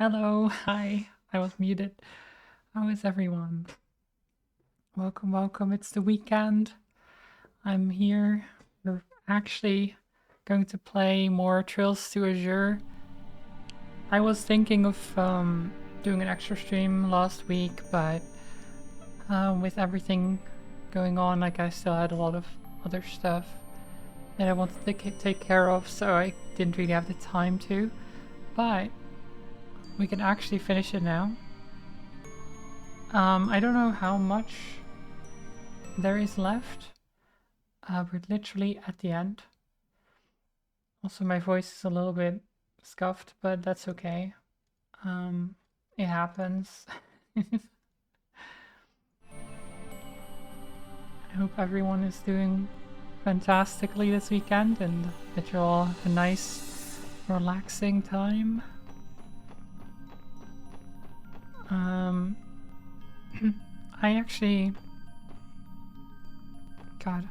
Hello, hi. I was muted. How is everyone? Welcome, welcome. It's the weekend. I'm here. We're actually going to play more Trails to Azure. I was thinking of doing an extra stream last week, but with everything going on, like I still had a lot of other stuff that I wanted to take care of, so I didn't really have the time to. But we can actually finish it now. I don't know how much there is left. We're literally at the end. Also, my voice is a little bit scuffed, but that's okay. It happens. I hope everyone is doing fantastically this weekend and that you all have a nice, relaxing time. I actually... God.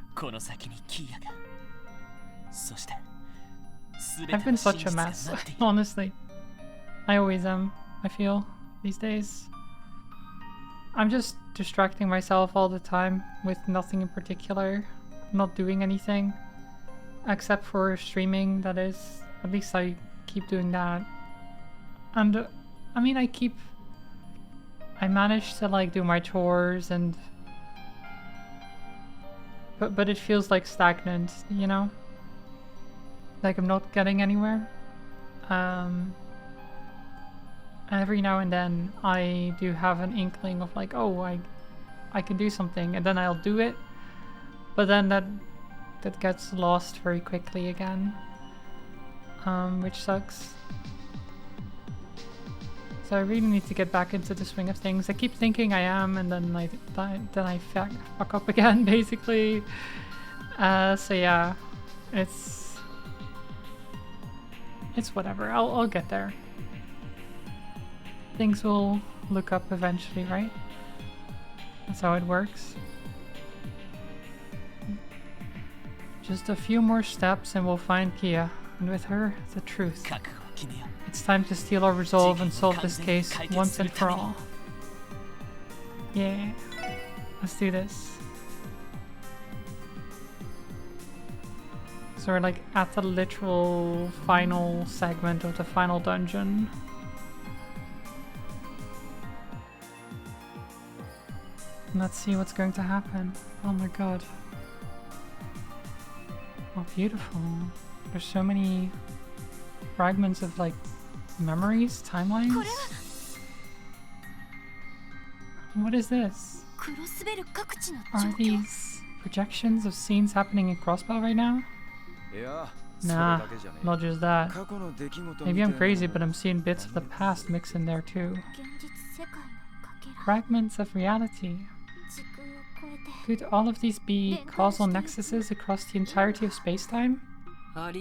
I've been such a mess, honestly. I always am, I feel, these days. I'm just distracting myself all the time with nothing in particular. Not doing anything. Except for streaming, that is. At least I keep doing that. And, I mean, I managed to, like, do my chores and... But it feels like stagnant, you know? Like I'm not getting anywhere. Every now and then I do have an inkling of like, oh, I can do something, and then I'll do it. But then that gets lost very quickly again, which sucks. So I really need to get back into the swing of things. I keep thinking I am, and then I fuck up again, basically. So yeah, it's whatever. I'll get there. Things will look up eventually, right? That's how it works. Just a few more steps and we'll find Kia, and with her, the truth. It's time to steal our resolve and solve this case once and for all. Yeah, let's do this. So we're like at the literal final segment of the final dungeon. Let's see what's going to happen. Oh my god. Oh, beautiful. There's so many fragments of like memories, timelines. What is this? Are these projections of scenes happening in Crossbow right now? Nah, not just that. Maybe I'm crazy, but I'm seeing bits of the past mixed in there too. Fragments of reality. Could all of these be causal nexuses across the entirety of space-time? I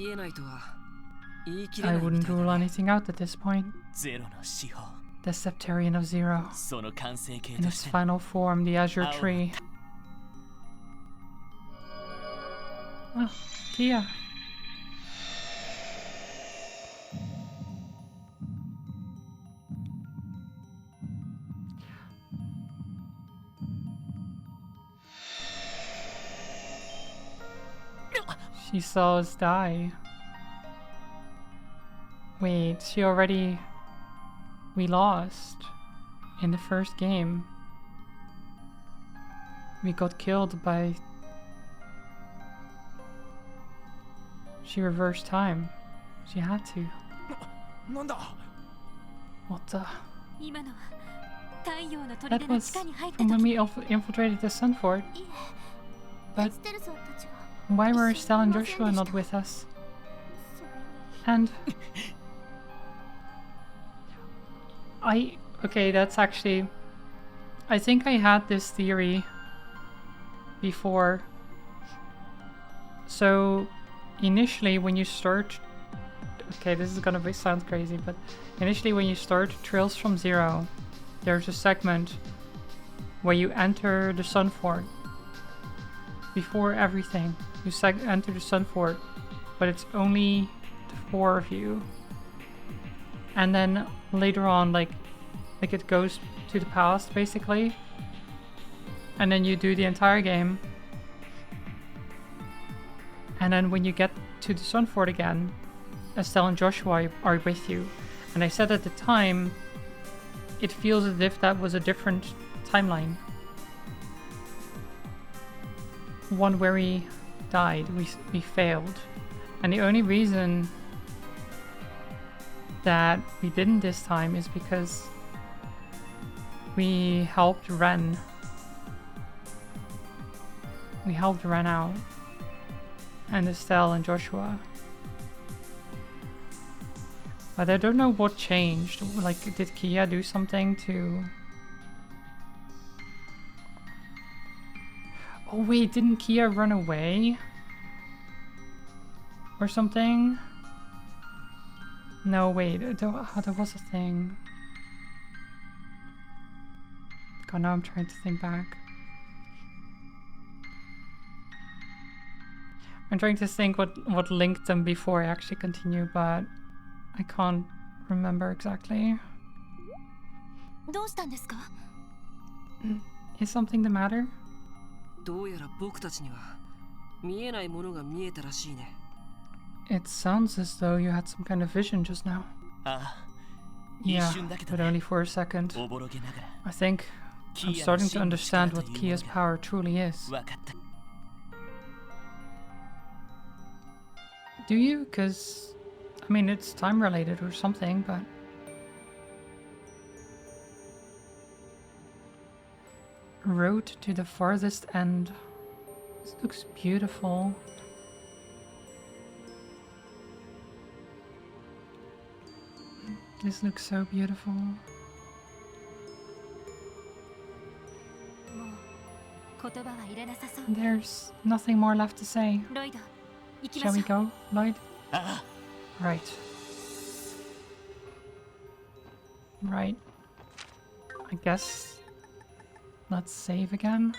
wouldn't rule anything out at this point. The Septarian of Zero. In its final form, the Azure Tree. Oh, Kia. She saw us die. Wait, we lost in the first game. We got killed by... She reversed time. She had to. What the... That was from when we infiltrated the Sun Fort. But why were Estelle and Joshua not with us? And... Okay, that's actually... I think I had this theory before. So, initially when you start... Okay, this is gonna sound crazy, but initially when you start Trails from Zero, there's a segment where you enter the Sun Fort. Before everything, you enter the Sun Fort, but it's only the 4 of you. and then later on, like it goes to the past basically, and then you do the entire game, and then when you get to the Sunfort again, Estelle and Joshua are with you. And I said at the time, it feels as if that was a different timeline. One where we died, we failed. And the only reason that we didn't this time is because we helped Ren. We helped Ren out. And Estelle and Joshua. But I don't know what changed. Like, did Kia do something to... Oh wait, didn't Kia run away? Or something? No, wait, there was a thing. God, now I'm trying to think back. I'm trying to think what linked them before I actually continue, but I can't remember exactly. Is something the matter? It sounds as though you had some kind of vision just now. Yeah, but only for a second. I think I'm starting to understand what Kia's power truly is. Do you? Because, I mean, it's time related or something, but... Road to the farthest end. This looks beautiful. This looks so beautiful. There's nothing more left to say. Shall we go, Lloyd? Right. Right. I guess... Let's save again.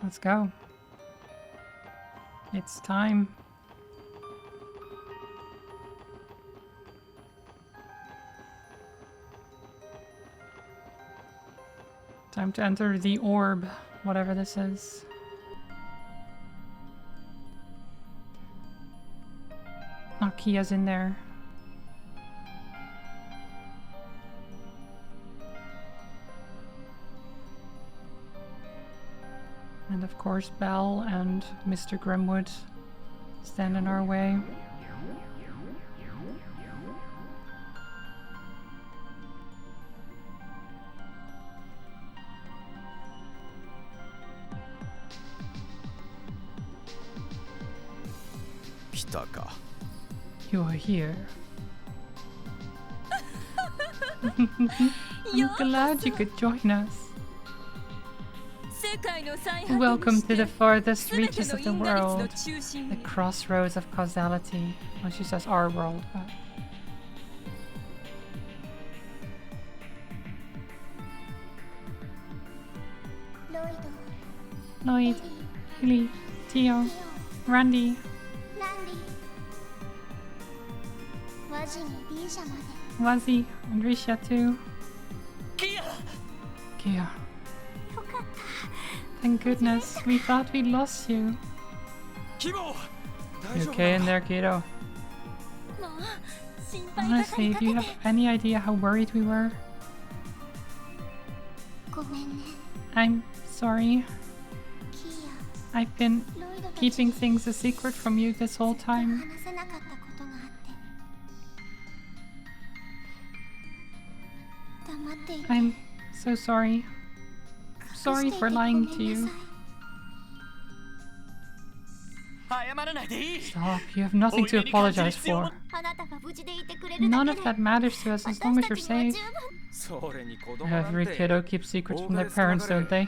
Let's go. It's time. Time to enter the orb, whatever this is. Oh, Kia's in there. And of course Belle and Mr. Grimwood stand in our way. You are here. I'm glad you could join us. Welcome to the farthest reaches of the world, the crossroads of causality. Well, she says our world, but... Lloyd, Haley, Tio, Randy. Wazzy, and Risha too. Kia. Thank goodness, we thought we lost you. You okay in there, Kiddo? Honestly, do you have any idea how worried we were? I'm sorry. I've been keeping things a secret from you this whole time. I'm so sorry. Sorry for lying to you. Stop, you have nothing to apologize for. None of that matters to us as long as you're safe. Every kiddo keeps secrets from their parents, don't they?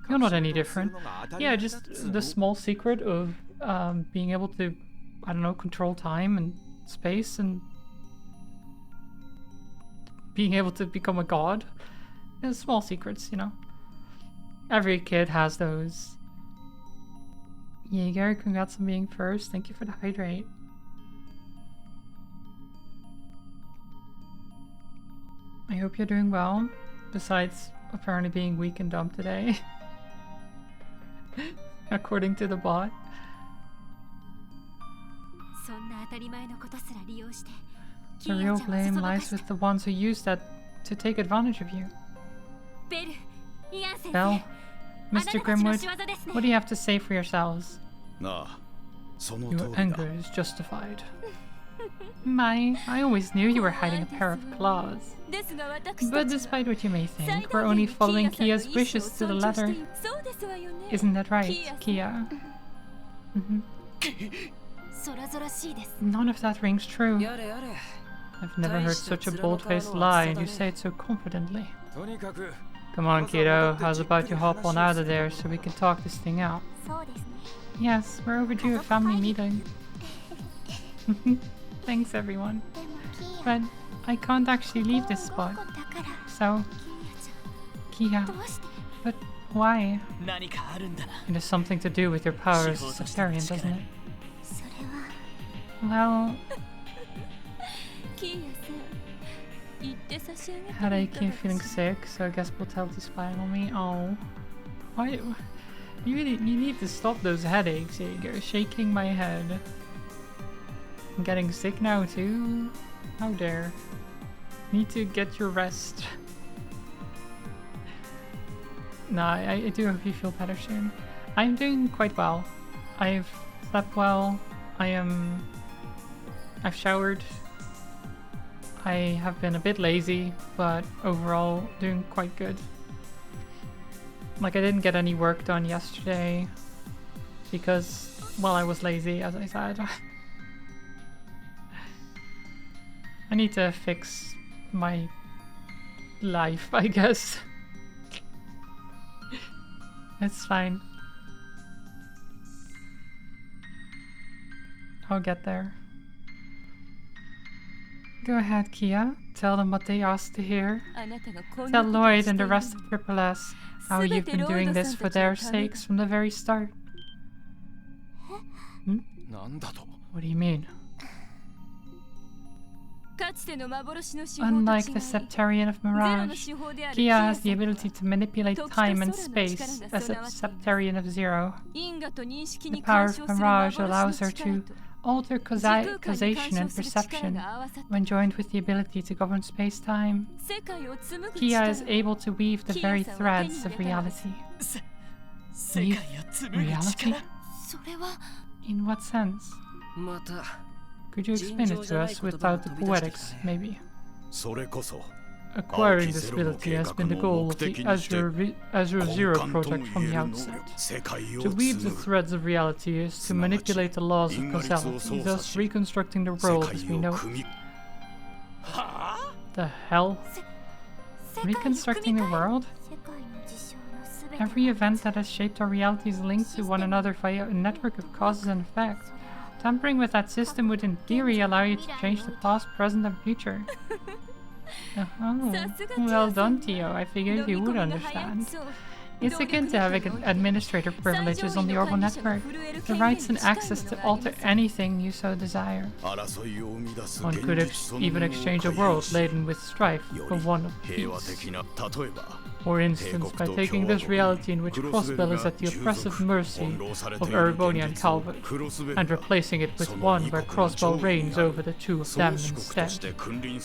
You're not any different. Yeah, just the small secret of being able to, I don't know, control time and space and being able to become a god. Small secrets, you know. Every kid has those. Jaeger, congrats on being first. Thank you for the hydrate. I hope you're doing well, besides apparently being weak and dumb today. According to the bot. The real blame lies with the ones who use that to take advantage of you. Belle, Mr. Grimwood, what do you have to say for yourselves? Your anger is justified. I always knew you were hiding a pair of claws. But despite what you may think, we're only following Kia's wishes to the letter. Isn't that right, Kia? None of that rings true. I've never heard such a bold-faced lie, and you say it so confidently. Come on, kiddo. How's about you hop on out of there so we can talk this thing out? Yes, we're overdue a family meeting. Thanks, everyone. But I can't actually leave this spot. So, Kia, but why? It has something to do with your power as a sectarian, doesn't it? Well... Headache and feeling sick, so I guess mortality's spying on me. Oh. Why? You need to stop those headaches, Jaeger. Shaking my head. I'm getting sick now too. How dare. Need to get your rest. Nah, I do hope you feel better soon. I'm doing quite well. I've slept well. I've showered. I have been a bit lazy, but overall doing quite good. Like, I didn't get any work done yesterday because, well, I was lazy, as I said. I need to fix my life, I guess. It's fine. I'll get there. Go ahead, Kia. Tell them what they asked to hear. Tell Lloyd and the rest of Triple S how you've been doing this for their sakes from the very start. Hmm? What do you mean? Unlike the Septarian of Mirage, Kia has the ability to manipulate time and space as a Septarian of Zero. The power of Mirage allows her to alter causation and perception when joined with the ability to govern space-time. Kia is able to weave the very threads of reality. Weave reality? In what sense? Could you explain it to us without the poetics, maybe? Acquiring this ability has been the goal of the Azure Zero project from the outset. To weave the threads of reality is to manipulate the laws of causality, thus reconstructing the world as we know it. The hell? Reconstructing the world? Every event that has shaped our reality is linked to one another via a network of causes and effects. Tampering with that system would in theory allow you to change the past, present and future. Oh, well done, Tio. I figured you would understand. It's akin to having administrator privileges on the Orbital Network, the rights and access to alter anything you so desire. One could even exchange a world laden with strife for one of peace. For instance, by taking this reality in which Crossbell is at the oppressive mercy of Erebonia and Calvert, and replacing it with one where Crossbell reigns over the two of them instead.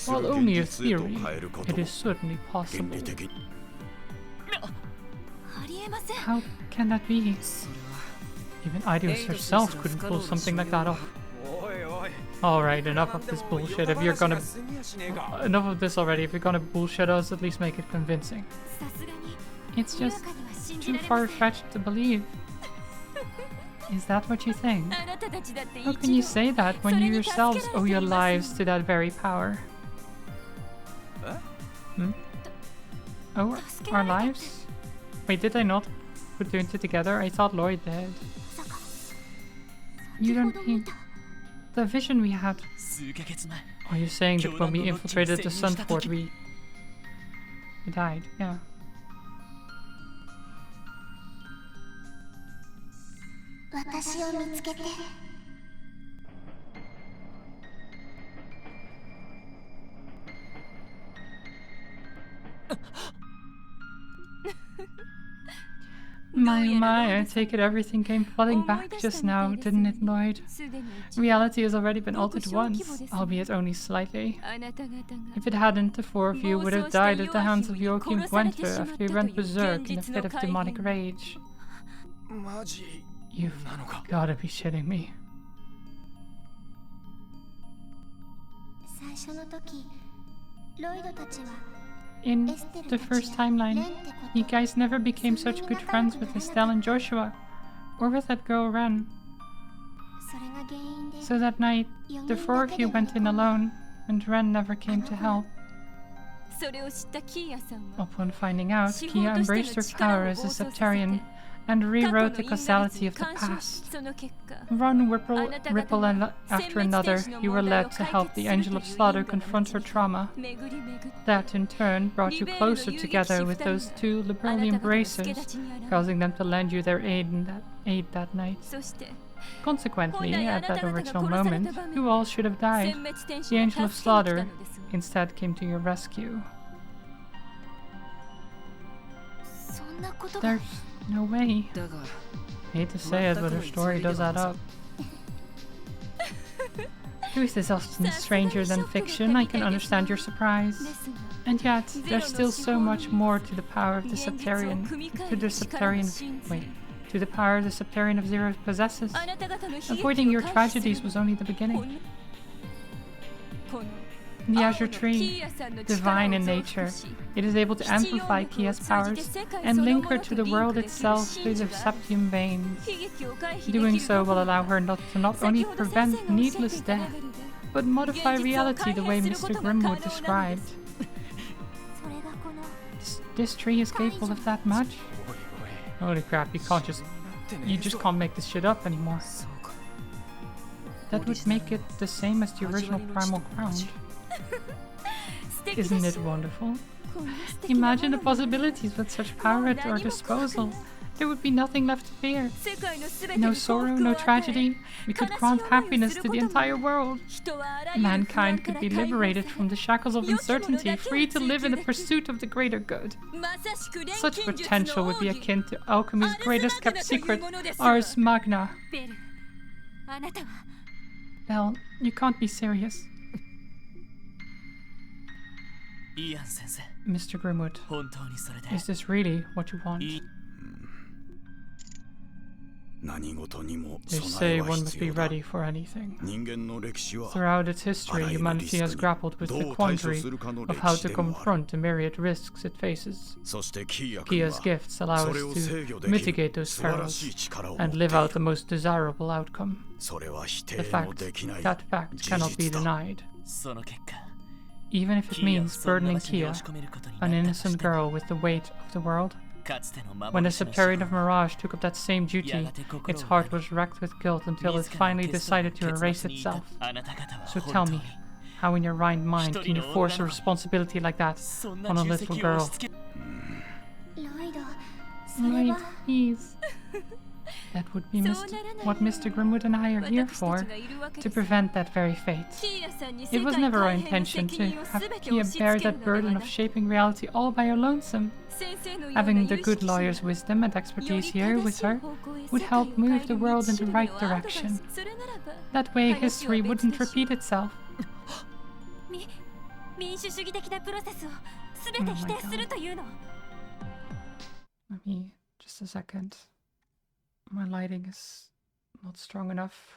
While only a theory, it is certainly possible. How can that be? Even Eidos herself couldn't pull something like that off. Alright, enough of this bullshit. If you're gonna... Enough of this already. If you're gonna bullshit us, at least make it convincing. It's just too far-fetched to believe. Is that what you think? How can you say that when you yourselves owe your lives to that very power? Hmm? Oh, our lives? Wait, did I not put two and two together? I thought Lloyd did. You don't mean... The vision we had. Are you saying that when we infiltrated the Sun Fort we died? Yeah. 私を見つけて。My, I take it everything came flooding back just now, didn't it, Lloyd? Reality has already been altered once, albeit only slightly. If it hadn't, the four of you would have died at the hands of Joachim Winter after he went berserk in a fit of demonic rage. You've gotta be shitting me. In the first timeline, you guys never became such good friends with Estelle and Joshua, or with that girl Ren. So that night, the four of you went in alone, and Ren never came to help. Upon finding out, Kia embraced her power as a Septarian and rewrote the causality of the past. One ripple after another, you were led to help the Angel of Slaughter confront her trauma. That, in turn, brought you closer together with those two liberally embracers, causing them to lend you their aid that night. Consequently, at that original moment, you all should have died. The Angel of Slaughter instead came to your rescue. There's no way. I hate to say it, but her story does add up. Truth is often stranger than fiction. I can understand your surprise. And yet, there's still so much more to the power of the Septarian. To the power the Septarian of Zero possesses. Avoiding your tragedies was only the beginning. The Azure Tree, divine in nature, it is able to amplify Kia's powers and link her to the world itself through the septium veins. Doing so will allow her not only prevent needless death, but modify reality the way Mr. Grimwood described. This tree is capable of that much? Holy crap, you just can't make this shit up anymore. That would make it the same as the original primal ground. Isn't it wonderful? Imagine the possibilities with such power at our disposal. There would be nothing left to fear. No sorrow, no tragedy. We could grant happiness to the entire world. Mankind could be liberated from the shackles of uncertainty, free to live in the pursuit of the greater good. Such potential would be akin to alchemy's greatest kept secret, Ars Magna. Belle, you can't be serious. Mr. Grimwood, is this really what you want? They say one must be ready for anything. Throughout its history, humanity has grappled with the quandary of how to confront the myriad risks it faces. Kia's gifts allow us to mitigate those perils and live out the most desirable outcome. That fact cannot be denied. Even if it means burdening Kia, an innocent girl, with the weight of the world. When the Septarian of Mirage took up that same duty, its heart was wrecked with guilt until it finally decided to erase itself. So tell me, how in your right mind can you force a responsibility like that on a little girl? Lloyd, please. That would be what Mr. Grimwood and I are here for, to prevent that very fate. It was never our intention to have Kia bear that burden of shaping reality all by her lonesome. Having the good lawyer's wisdom and expertise here with her would help move the world in the right direction. That way history wouldn't repeat itself. Oh my God. Let me, just a second. My lighting is not strong enough.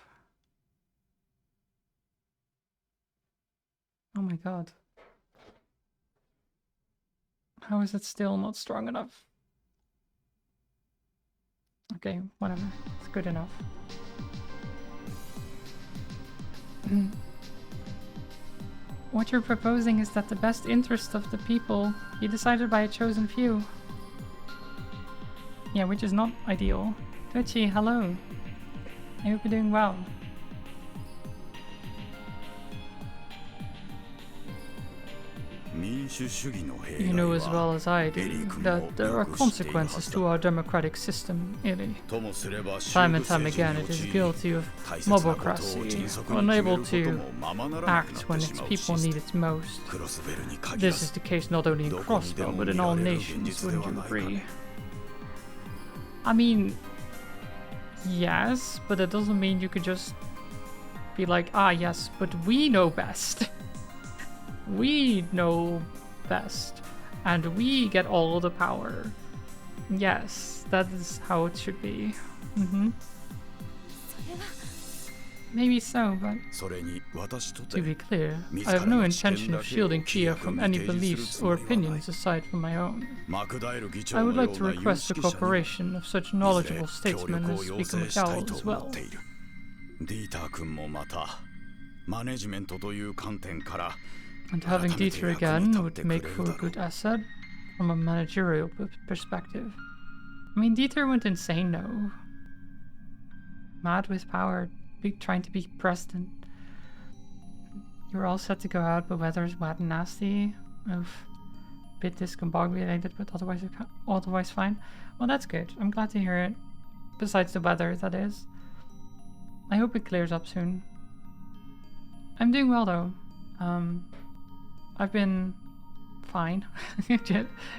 Oh my God. How is it still not strong enough? Okay, whatever. It's good enough. What you're proposing is that the best interest of the people be decided by a chosen few. Yeah, which is not ideal. Twitchy, hello. I hope you're doing well. You know as well as I do that there are consequences to our democratic system, Ili. Time and time again it is guilty of mobocracy, unable to act when its people need it most. This is the case not only in Crossbow, but in all nations, wouldn't you agree? I mean, yes, but that doesn't mean you could just be like, ah yes, but we know best. We know best, and we get all the power. Yes, that is how it should be. Maybe so, but to be clear, I have no intention of shielding Kia from any beliefs or opinions aside from my own. I would like to request the cooperation of such knowledgeable statesmen as Speaker McDowell as well. And having Dieter again would make for a good asset from a managerial perspective. I mean, Dieter went insane though. Mad with power, trying to be president. You're all set to go out, but weather's wet and nasty. Oof. Bit discombobulated, but otherwise fine. Well, that's good. I'm glad to hear it. Besides the weather, that is. I hope it clears up soon. I'm doing well though. I've been fine,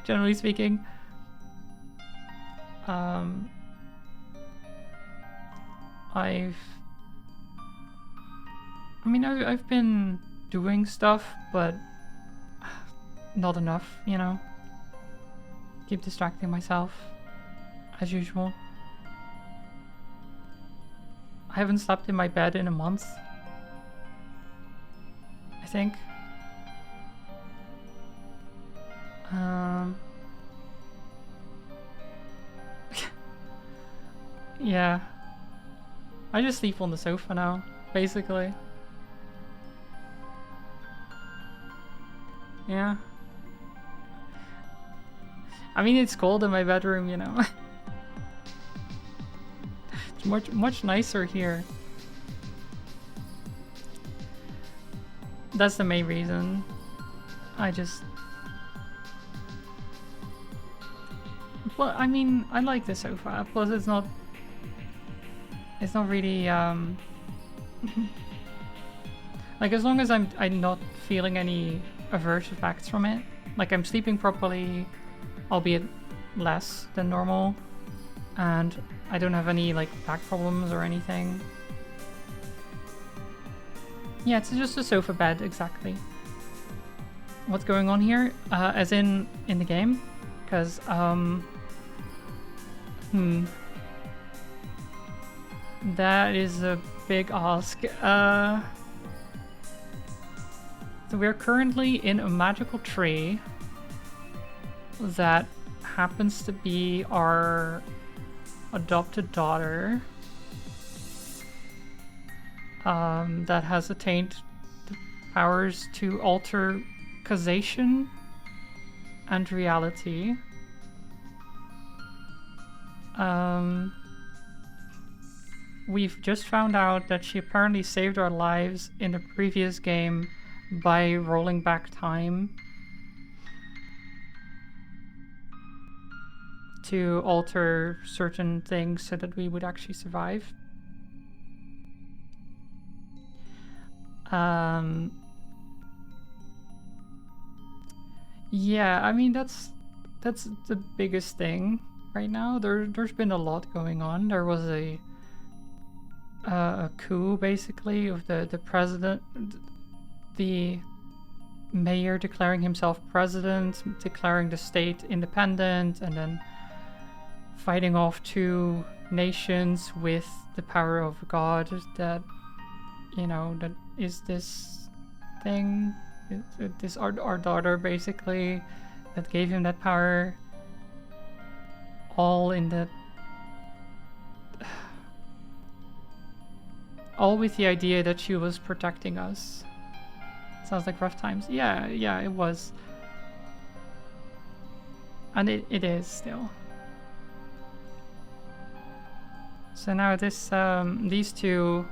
generally speaking. I've been doing stuff, but not enough, you know. Keep distracting myself, as usual. I haven't slept in my bed in a month, I think. Yeah. I just sleep on the sofa now, basically. Yeah. I mean, it's cold in my bedroom, you know. It's much nicer here. That's the main reason. Well, I mean, I like the sofa. Plus, it's not really like, as long as I'm not feeling any adverse effects from it. Like, I'm sleeping properly, albeit less than normal, and I don't have any like back problems or anything. Yeah, it's just a sofa bed, exactly. What's going on here? As in the game? Because that is a big ask. So we're currently in a magical tree that happens to be our adopted daughter, that has attained the powers to alter causation and reality. We've just found out that she apparently saved our lives in the previous game by rolling back time to alter certain things so that we would actually survive. Yeah, I mean, that's the biggest thing right now. There's been a lot going on. There was a coup, basically, of the president, the mayor declaring himself president, declaring the state independent, and then fighting off two nations with the power of God that, you know, that is this thing, this our daughter, basically, that gave him that power, all in the all with the idea that she was protecting us. Sounds like rough times. Yeah, it was. And it is still. So now this, these two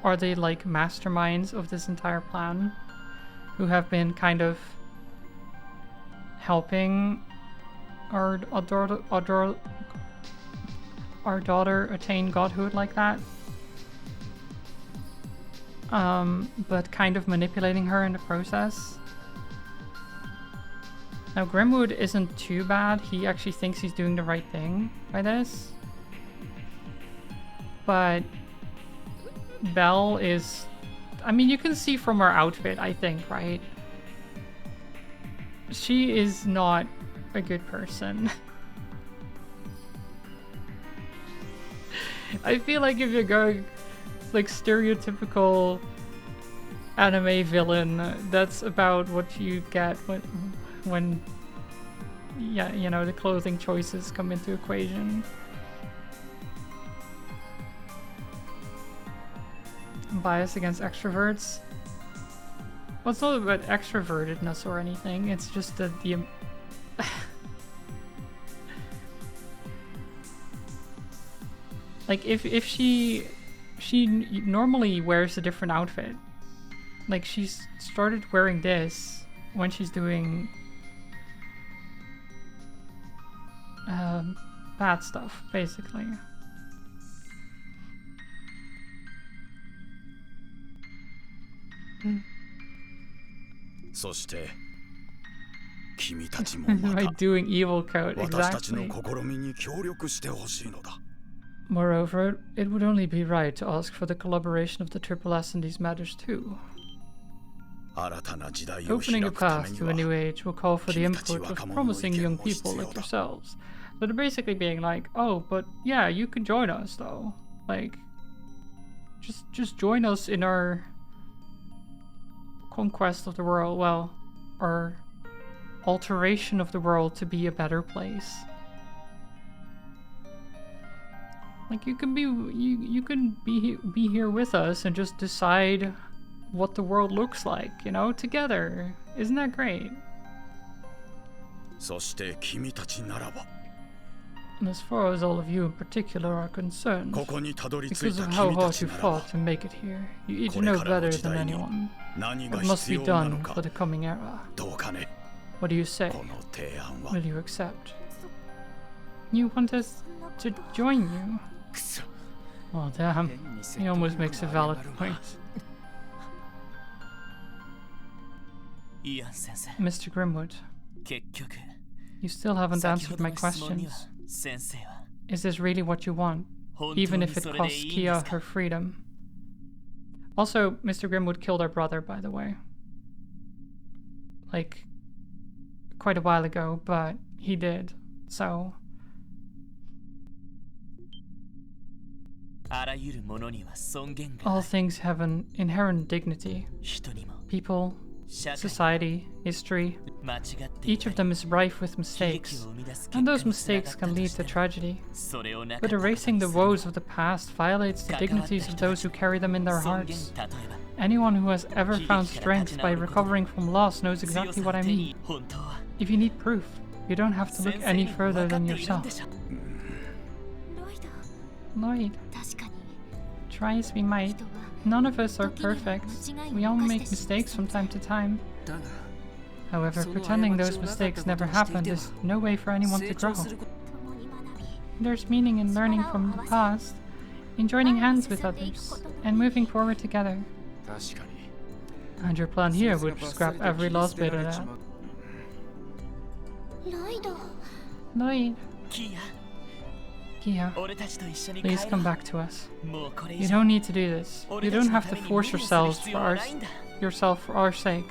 are the, like, masterminds of this entire plan, who have been kind of helping our daughter attain godhood like that. But kind of manipulating her in the process. Now Grimwood isn't too bad. He actually thinks he's doing the right thing by this. But Belle is... I mean, you can see from her outfit, I think, right? She is not a good person. I feel like if you're going like stereotypical anime villain, that's about what you get when yeah, you know, the clothing choices come into equation. Bias against extroverts. Well, it's not about extrovertedness or anything, it's just that the like if she normally wears a different outfit. Like she's started wearing this when she's doing bad stuff, basically. By doing evil code, exactly. Moreover, it would only be right to ask for the collaboration of the Triple S in these matters too. Opening a path to a new age will call for the input of promising young people like yourselves. So they're basically being like, oh, but yeah, you can join us though. Like, just join us in our conquest of the world, well, our alteration of the world to be a better place. Like you can be here with us and just decide what the world looks like, you know, together. Isn't that great? And as far as all of you in particular are concerned, because of how hard you fought to make it here, you each know better than anyone what must be done for the coming era. What do you say? Will you accept? You want us to join you? Oh damn, he almost makes a valid point. Mr. Grimwood, you still haven't answered my questions. Is this really what you want, even if it costs Kia her freedom? Also, Mr. Grimwood killed our brother, by the way. Like, quite a while ago, but he did, so... All things have an inherent dignity. People, society, history, each of them is rife with mistakes, and those mistakes can lead to tragedy. But erasing the woes of the past violates the dignities of those who carry them in their hearts. Anyone who has ever found strength by recovering from loss knows exactly what I mean. If you need proof, you don't have to look any further than yourself. Lloyd, try as we might, none of us are perfect. We all make mistakes from time to time. However, pretending those mistakes never happened is no way for anyone to grow. There's meaning in learning from the past, in joining hands with others, and moving forward together. And your plan here would scrap every last bit of that. Lloyd. Kia, please come back to us. You don't need to do this. You don't have to force yourself for our sake.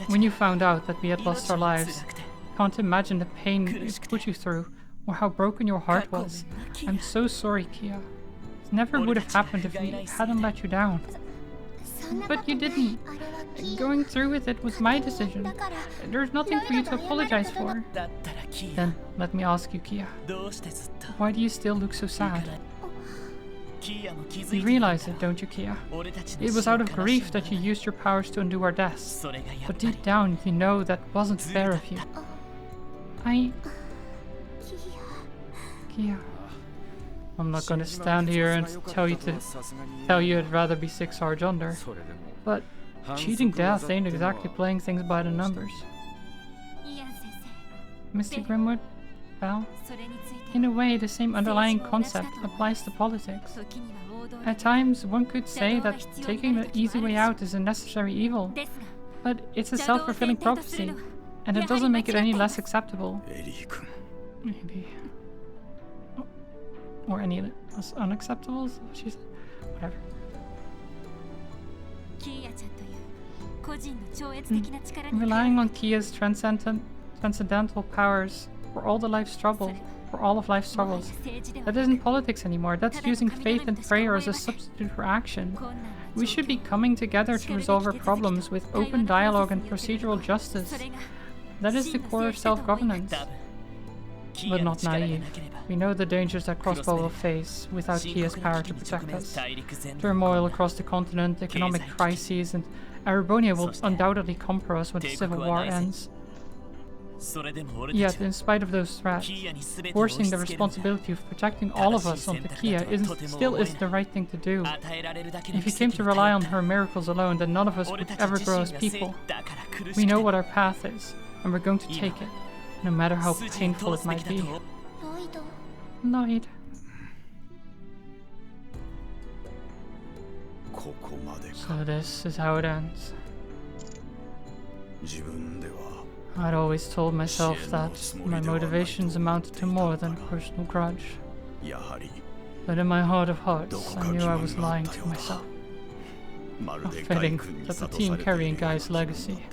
When you found out that we had lost our lives, I can't imagine the pain it put you through, or how broken your heart was. I'm so sorry, Kia. It never would have happened if we hadn't let you down. But you didn't. Going through with it was my decision. There's nothing for you to apologize for. Then, let me ask you, Kia. Why do you still look so sad? You realize it, don't you, Kia? It was out of grief that you used your powers to undo our deaths. But deep down, you know that wasn't fair of you. Kia. I'm not gonna stand here and tell you I'd rather be 6 Sarge under. But Cheating death ain't exactly playing things by the numbers. Mr. Grimwood? Well, in a way, the same underlying concept applies to politics. At times, one could say that taking the easy way out is a necessary evil, but it's a self-fulfilling prophecy, and it doesn't make it any less acceptable. Maybe. Or any less unacceptable? Is what she said? Whatever. Relying on Kia's transcendental powers for all of life's troubles. That isn't politics anymore. That's using faith and prayer as a substitute for action. We should be coming together to resolve our problems with open dialogue and procedural justice. That is the core of self-governance. But not naive. We know the dangers that Crossbow will face without Kia's power to protect us. Turmoil across the continent, economic crises, and Arabonia will undoubtedly conquer us when the Civil War ends. Yet, in spite of those threats, forcing the responsibility of protecting all of us onto Kia still isn't the right thing to do. If we came to rely on her miracles alone, then none of us would ever grow as people. We know what our path is, and we're going to take it, no matter how painful it might be. Lloyd. So this is how it ends. I'd always told myself that my motivations amounted to more than a personal grudge. But in my heart of hearts, I knew I was lying to myself. Not fitting that the team carrying Guy's legacy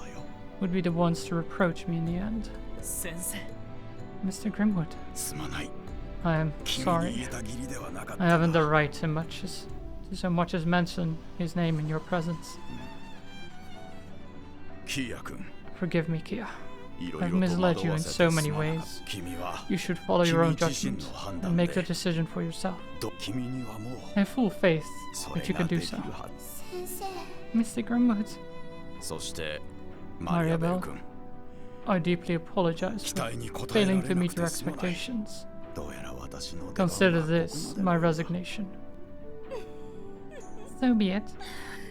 would be the ones to reproach me in the end. Mr. Grimwood, I am sorry. I haven't the right to so much as mention his name in your presence. Forgive me, Kia. I've misled you in so many ways. You should follow your own judgment and make the decision for yourself. I have full faith that you can do so. Mr. Grimwood. Mariabelle, I deeply apologize for failing to meet your expectations. Consider this my resignation. So be it.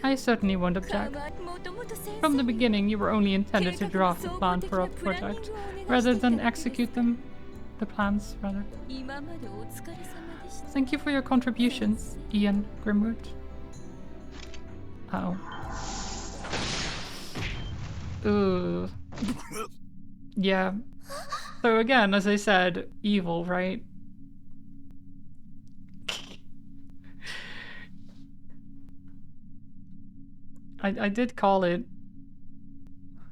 I certainly won't object. From the beginning, you were only intended to draft a plan for a project, rather than execute them. The plans, rather. Thank you for your contributions, Ian Grimwood. Oh. Ooh. Yeah. So again, as I said, evil, right? I did call it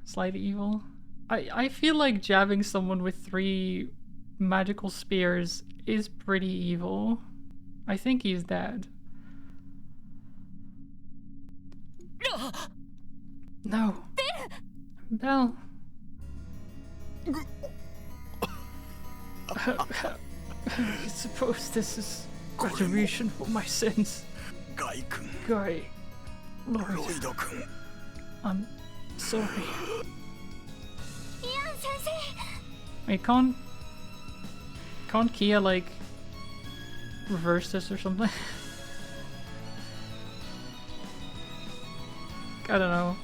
slightly evil. I feel like jabbing someone with 3 magical spears is pretty evil. I think he's dead. No. Belle. I suppose this is retribution for my sins. Guy. Lloyd. I'm sorry. Wait, can't Kia, like, reverse this or something? I don't know.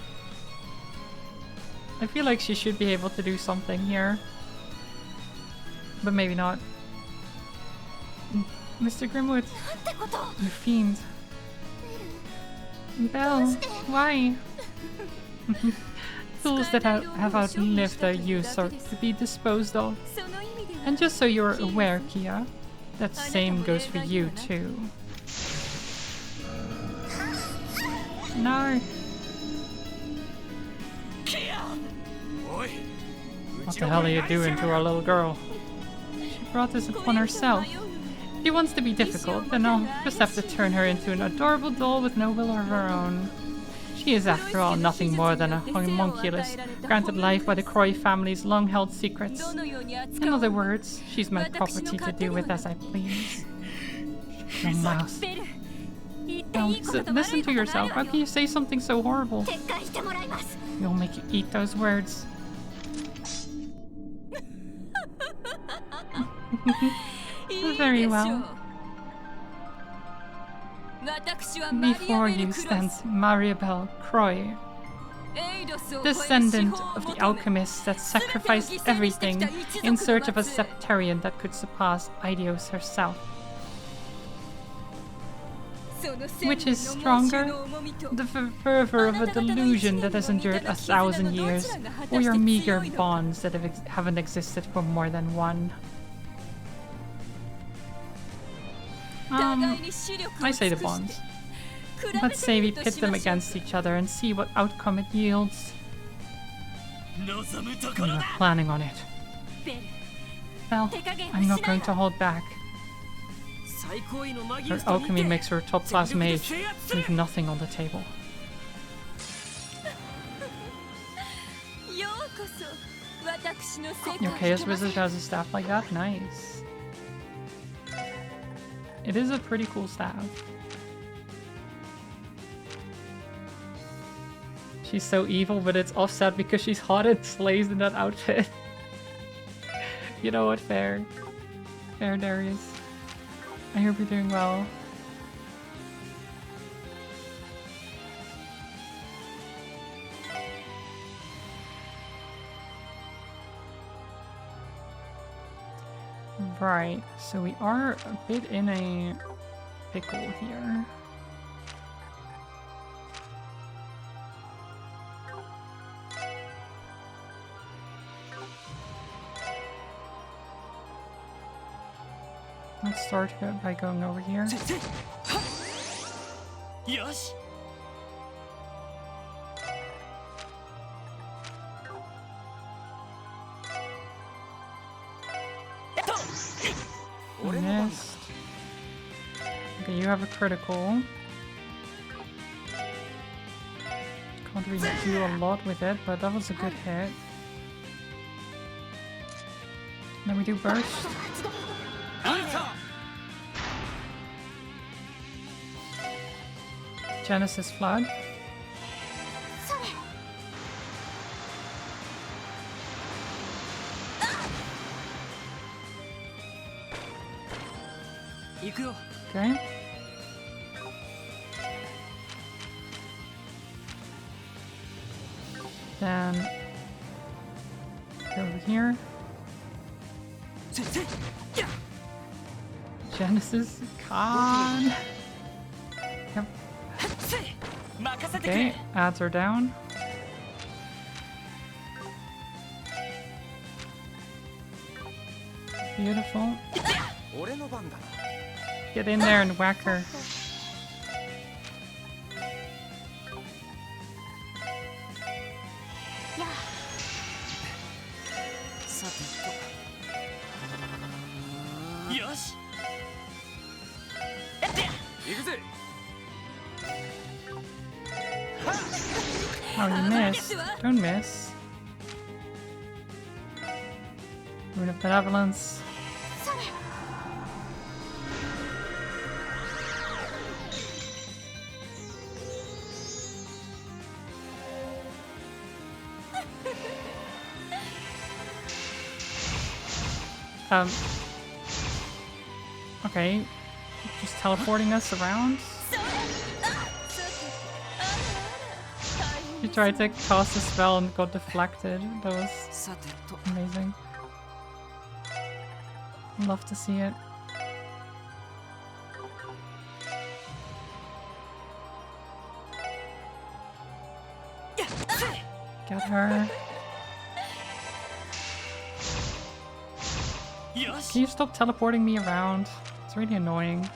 I feel like she should be able to do something here. But maybe not. Mr. Grimwood, you fiend. Belle, why? Tools that have outlived their use are to be disposed of. And just so you're aware, Kia, that same goes for you too. No. What the hell are you doing to our little girl? She brought this upon herself. If she wants to be difficult, then I'll just have to turn her into an adorable doll with no will of her own. She is, after all, nothing more than a homunculus, granted life by the Croy family's long-held secrets. In other words, she's my property to do with as I please. No mouth. Now, listen to yourself. How can you say something so horrible? We'll make you eat those words. Very well. Before you stands Mariabelle Croy, descendant of the alchemists that sacrificed everything in search of a septarian that could surpass Eidos herself. Which is stronger? The fervor of a delusion that has endured 1,000 years, or your meager bonds that haven't existed for more than one? I say the bonds. Let's say we pit them against each other and see what outcome it yields. I'm not planning on it. Well, I'm not going to hold back. Her alchemy makes her a top-class mage. Leave nothing on the table. Your Chaos Wizard has a staff like that? Nice. It is a pretty cool staff. She's so evil, but it's offset because she's hot and slays in that outfit. You know what? Fair. Fair, Darius. I hope you're doing well. Right, so we are a bit in a pickle here. Let's start by going over here. Yes. Missed. Okay, you have a critical. Can't really do a lot with it, but that was a good hit. Then we do burst. Genesis Flood. Okay. Then go over here. Genesis Con. Yep. Okay, ads are down. Beautiful. Get in there and whack her. Oh, you missed. Don't miss. Rune of Benevolence. Okay. Just teleporting us around. You tried to cast a spell and got deflected. That was amazing. Love to see it. Get her. Can you stop teleporting me around? It's really annoying.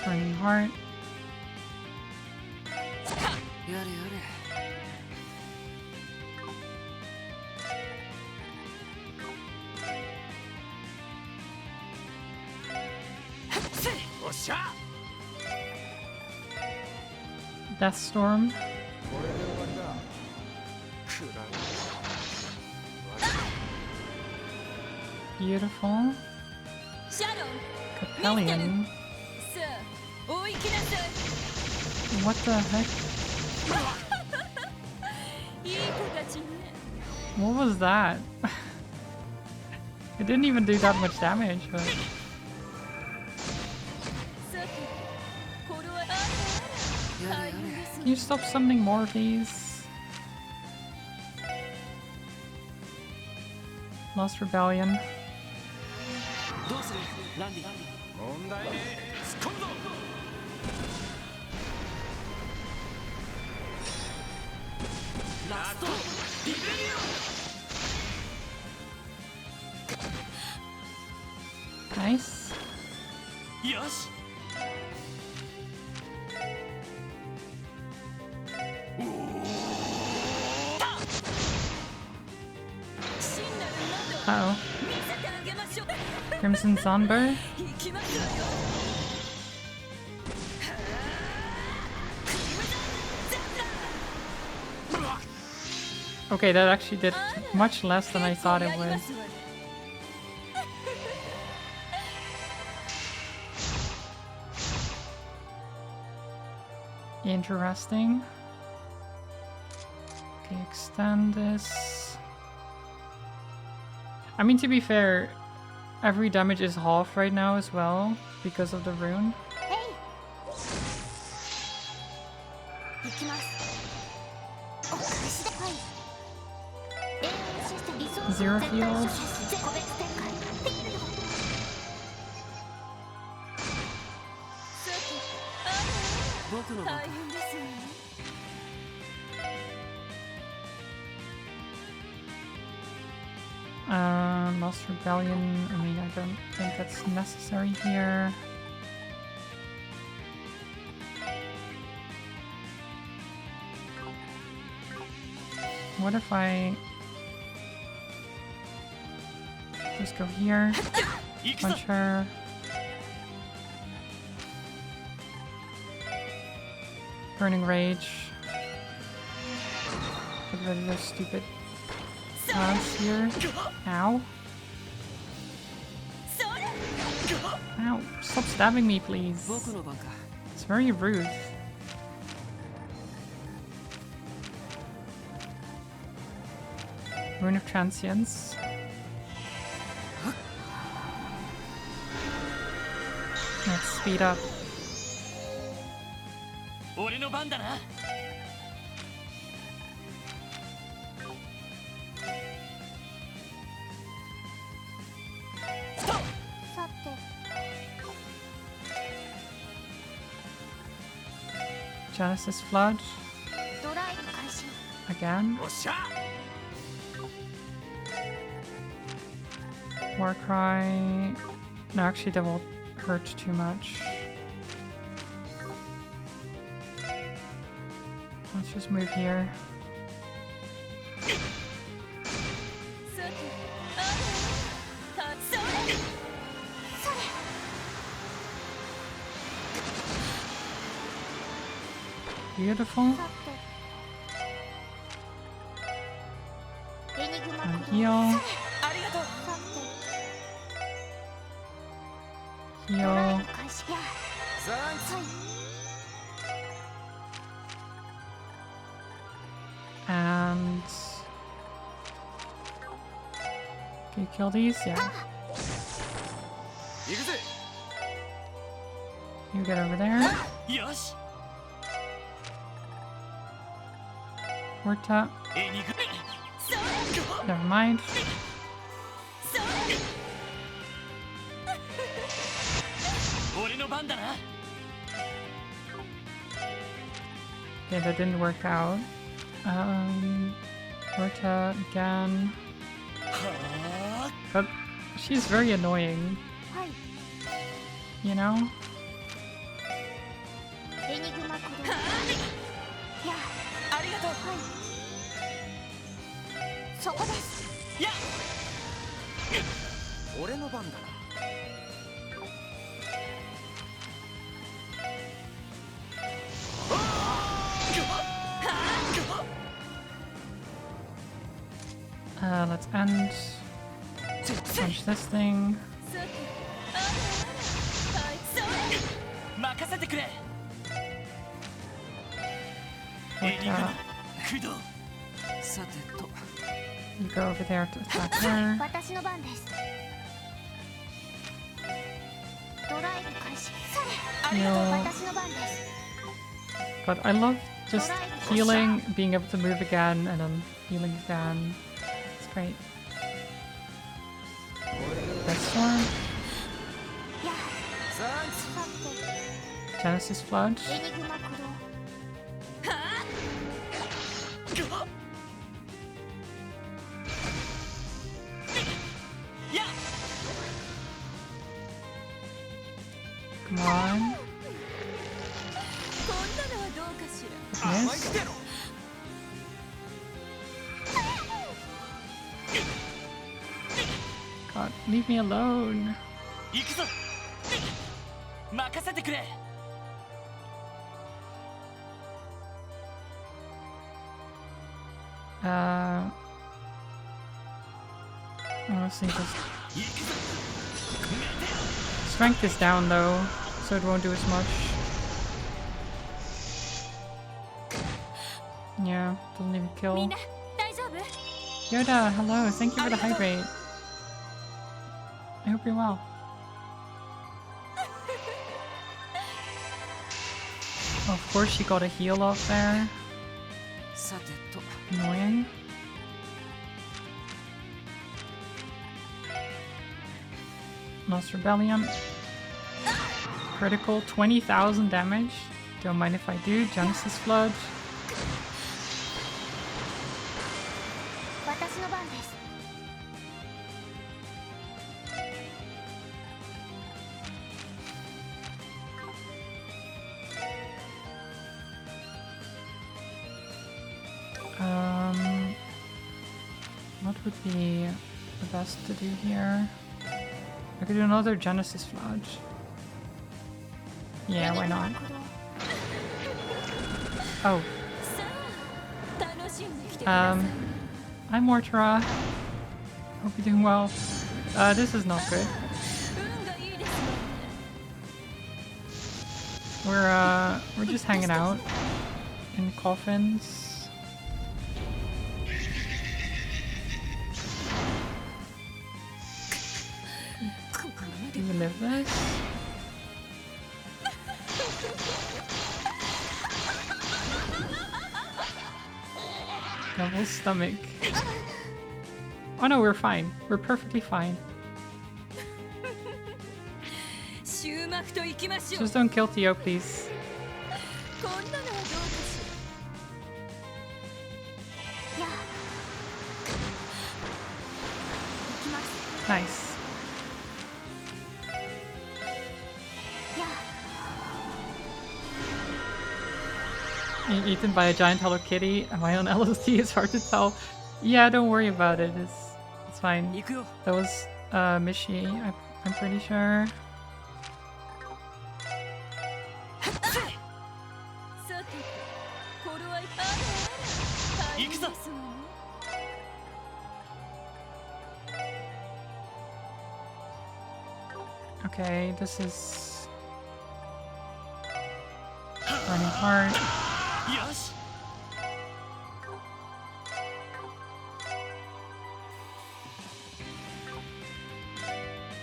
Burning Heart. Death Storm. Beautiful. Capellion. What the heck? What was that? It didn't even do that much damage, but... Can you stop summoning more of these? Lost Rebellion. Nice. Uh-oh. Crimson Sunburn? Okay, that actually did much less than I thought it would. Interesting. Okay, extend this. I mean, to be fair, every damage is half right now as well because of the rune. Zero field. Lost Rebellion. I mean, I don't think that's necessary here. What if I just go here, punch her. Burning Rage. Get rid of those stupid plants here. Ow. Ow. Stop stabbing me, please. It's very rude. Rune of Transience. Let's speed up. Genesis Flood. Again. Warcry. No, actually that will hurt too much. Let's just move here. Beautiful. And heal. Heal. And can you kill these? Yeah. You get over there. Horta. Never mind. Okay, that didn't work out. Horta again. But she's very annoying. You know? Let's end. Punch this thing. You go over there to attack her. Heal. God, I love just healing, being able to move again, and then healing again. It's great. Death Storm. Genesis Flood. Come on. Miss. God, leave me alone. Honestly, just strength is down though, so it won't do as much. Yeah, doesn't even kill. Yoda, hello, thank you for the hydrate. I hope you're well. Oh, of course she got a heal off there. Annoying. Lost Rebellion. Critical, 20,000 damage. Don't mind if I do. Genesis Flood. What would be the best to do here? I could do another Genesis Flood. Yeah, why not? Oh. Hi Mortara. Hope you're doing well. This is not good. We're just hanging out in coffins. Do we live this? Double stomach. Oh no, we're fine. We're perfectly fine. Just don't kill Theo, please. Nice. Being eaten by a giant Hello Kitty. Am I on LSD? It's hard to tell. Yeah, don't worry about it. It's fine. That was Mishi, I'm pretty sure. Okay, this is running hard.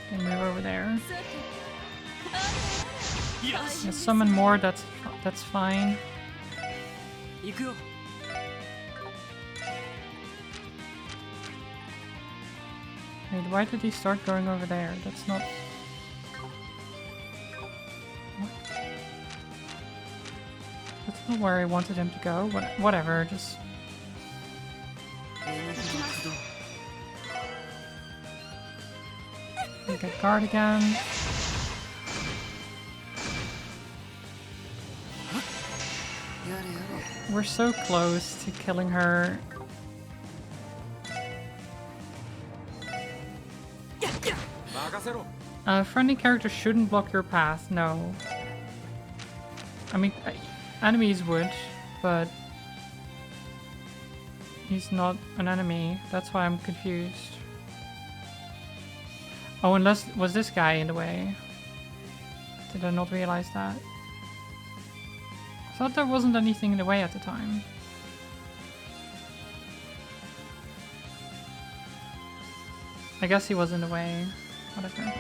Okay, move over there. Yeah, summon more. That's fine. Wait, why did he start going over there? That's not. That's not where I wanted him to go. Whatever, just... We get guard again. We're so close to killing her. Friendly characters shouldn't block your path, no. I mean, enemies would, but he's not an enemy. That's why I'm confused. Oh, unless was this guy in the way? Did I not realize that? I thought there wasn't anything in the way at the time. I guess he was in the way. Whatever.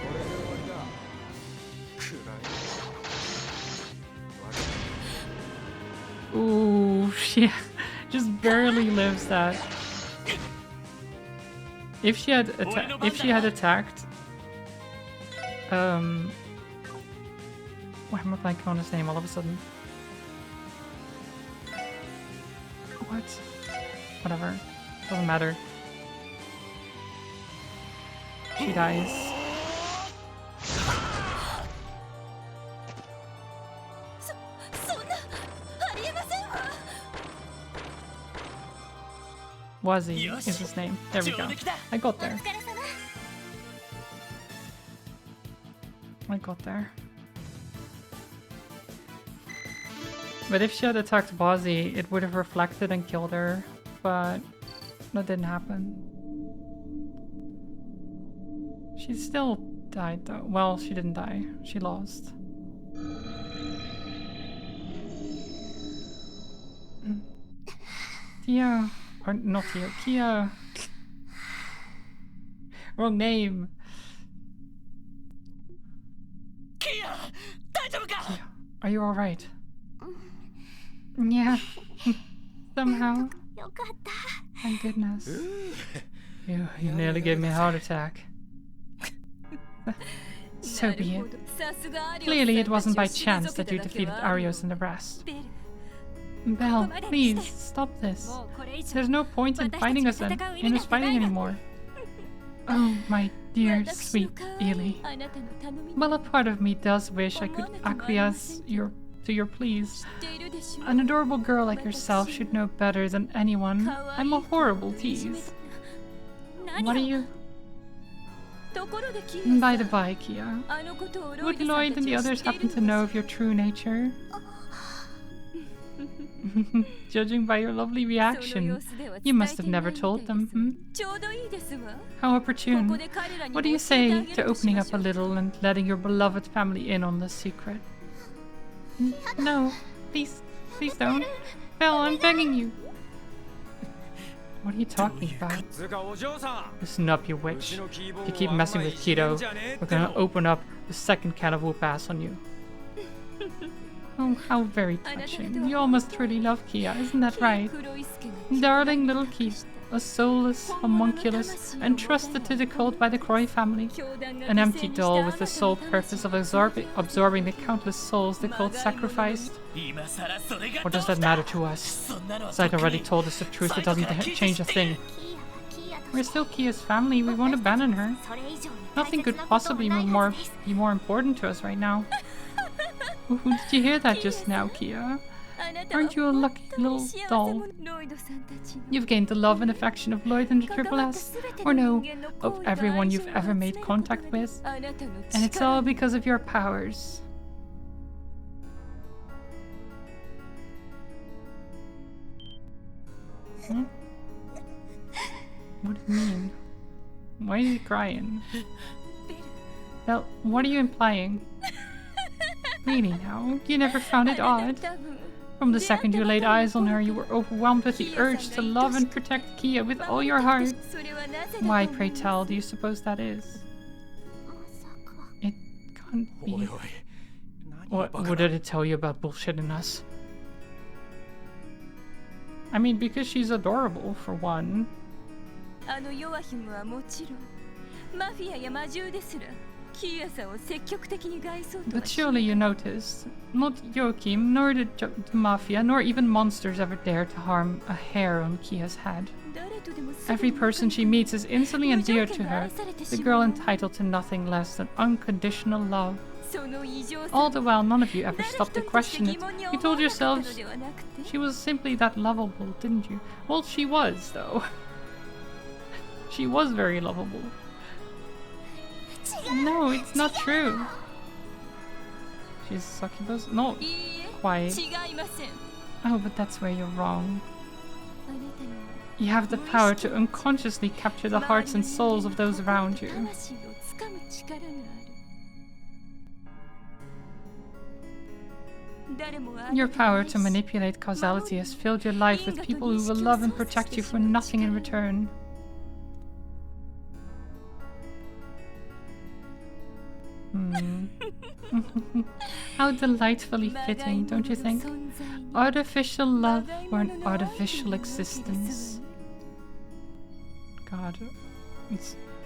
Ooh, she just barely lives that. If she had attacked, why am I blanking on his name all of a sudden? What? Whatever. Doesn't matter. She dies. Wazzy is his name. There we go. I got there. I got there. But if she had attacked Wazzy, it would have reflected and killed her. But that didn't happen. She still died though. Well, she didn't die. She lost. Tia. Or not Tia. Kia. Wrong name. Kia! Are you alright? Yeah. Somehow. Thank goodness. You nearly gave me a heart attack. So be it. Clearly it wasn't by chance that you defeated Arios and the rest. Belle, please, stop this. There's no point in fighting us anymore. Oh, my dear, sweet Ely. Well, a part of me does wish I could acquiesce to your pleas. An adorable girl like yourself should know better than anyone. I'm a horrible tease. What are you... By the by, Kia, would Lloyd and the others happen to know of your true nature? Judging by your lovely reaction, you must have never told them, How opportune. What do you say to opening up a little and letting your beloved family in on this secret? No, please don't. Belle, I'm begging you. What are you talking about? Listen up, you witch. If you keep messing with Kido, we're gonna open up the second can of whoop ass on you. Oh, how very touching. You all must truly love Kia, isn't that right? Darling little Kia, a soulless homunculus entrusted to the cult by the Croy family. An empty doll with the sole purpose of absorbing the countless souls the cult sacrificed. What does that matter to us? Zaid already told us the truth, it doesn't change a thing. We're still Kia's family, we won't abandon her. Nothing could possibly be more important to us right now. Ooh, did you hear that just now, Kia? Aren't you a lucky little doll? You've gained the love and affection of Lloyd and the Triple S, or no, of everyone you've ever made contact with. And it's all because of your powers. Huh? What do you mean? Why is he crying? Well, what are you implying? Really now? You never found it odd? From the second you laid eyes on her, you were overwhelmed with the urge to love and protect Kia with all your heart. Why, pray tell, do you suppose that is? It can't be. What did it tell you about bullshitting us? I mean, because she's adorable, for one. But surely you noticed, not Joachim, nor the Mafia, nor even monsters ever dare to harm a hair on Kia's head. Every person she meets is instantly endeared to her, the girl entitled to nothing less than unconditional love. All the while, none of you ever stopped to question it. You told yourselves she was simply that lovable, didn't you? Well, she was, though. She was very lovable. No, it's not true. She's succubus? No, quite. Oh, but that's where you're wrong. You have the power to unconsciously capture the hearts and souls of those around you. Your power to manipulate causality has filled your life with people who will love and protect you for nothing in return. How delightfully fitting, don't you think? Artificial love for an artificial existence. God,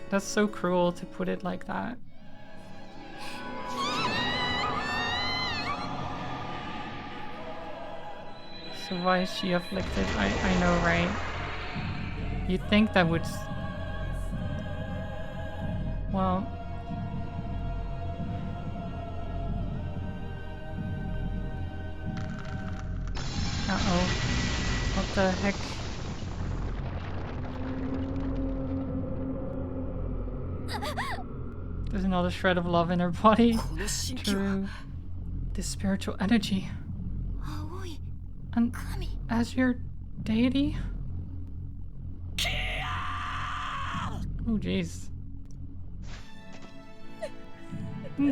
that's so cruel to put it like that. So why is she afflicted? I know, right? You'd think that would... Well... Uh-oh. What the heck? There's another shred of love in her body. True. This spiritual energy. And Azure deity? Oh jeez.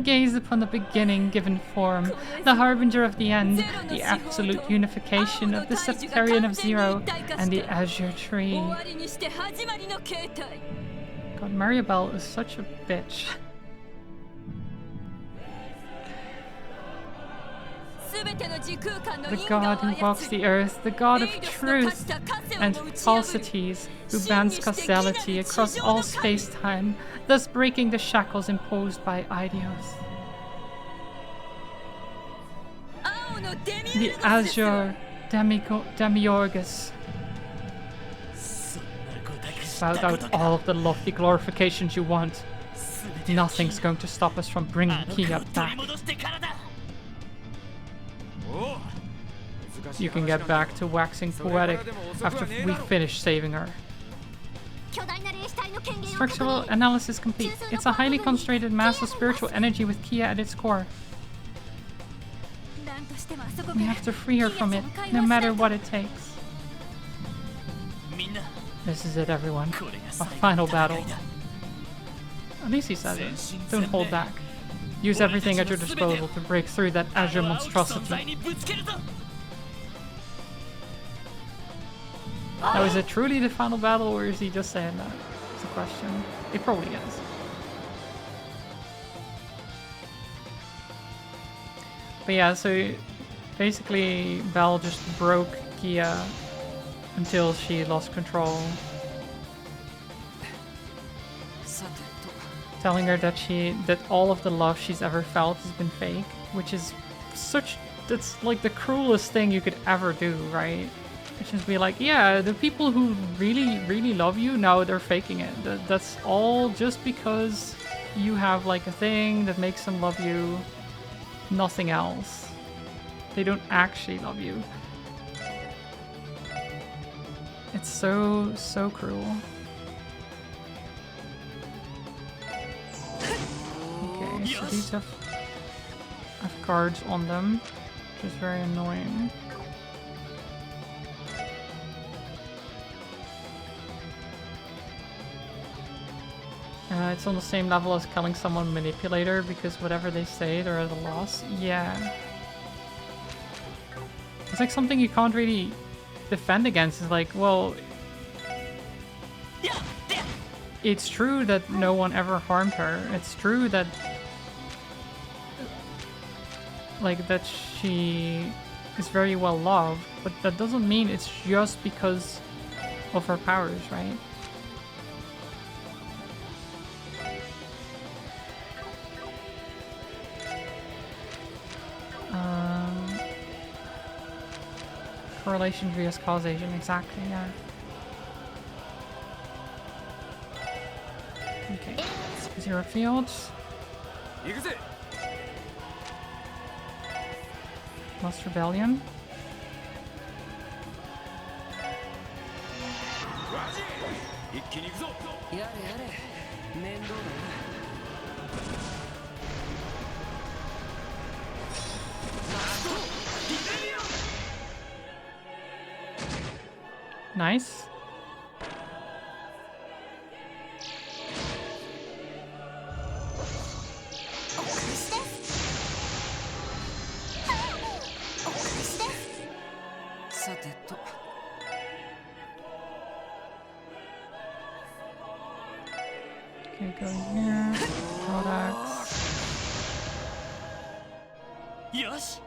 Gaze upon the beginning given form, the harbinger of the end, the absolute unification of the Septarian of Zero and the Azure Tree. God, Maribel is such a bitch. The god who walks the earth, the god of truth and falsities, who bans causality across all space-time, thus breaking the shackles imposed by ideals. The Azure Demiurgus. Spout out all of the lofty glorifications you want. Nothing's going to stop us from bringing Kia back. You can get back to waxing poetic after we finish saving her. Structural analysis complete. It's a highly concentrated mass of spiritual energy with Kia at its core. We have to free her from it, no matter what it takes. This is it, everyone. Our final battle. At least he says it. Don't hold back. Use everything at your disposal to break through that Azure monstrosity. Now, is it truly the final battle, or is he just saying that? It's a question. It probably is. But yeah, so basically Belle just broke Kia until she lost control. Telling her that all of the love she's ever felt has been fake, which is that's like the cruelest thing you could ever do, right? It's just be like, yeah, the people who really, really love you, now they're faking it. That's all just because you have like a thing that makes them love you. Nothing else. They don't actually love you. It's so, so cruel. Okay, so these have guards on them, which is very annoying. It's on the same level as killing someone manipulator, because whatever they say, they're at a loss. Yeah. It's like something you can't really defend against. It's like, well... It's true that no one ever harmed her. It's true that... like, that she is very well loved, but that doesn't mean it's just because of her powers, right? Correlation vs causation, exactly, yeah. Okay, zero fields. Lost rebellion. Nice. Okay, go here. Products. よし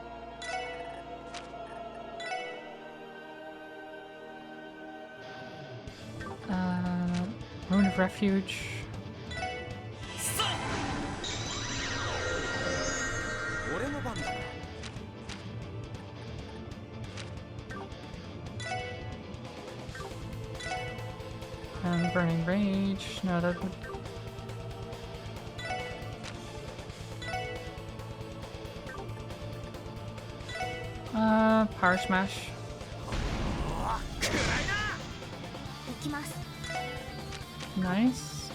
Rune of Refuge. And Burning Rage. No, that would... Power Smash. Nice.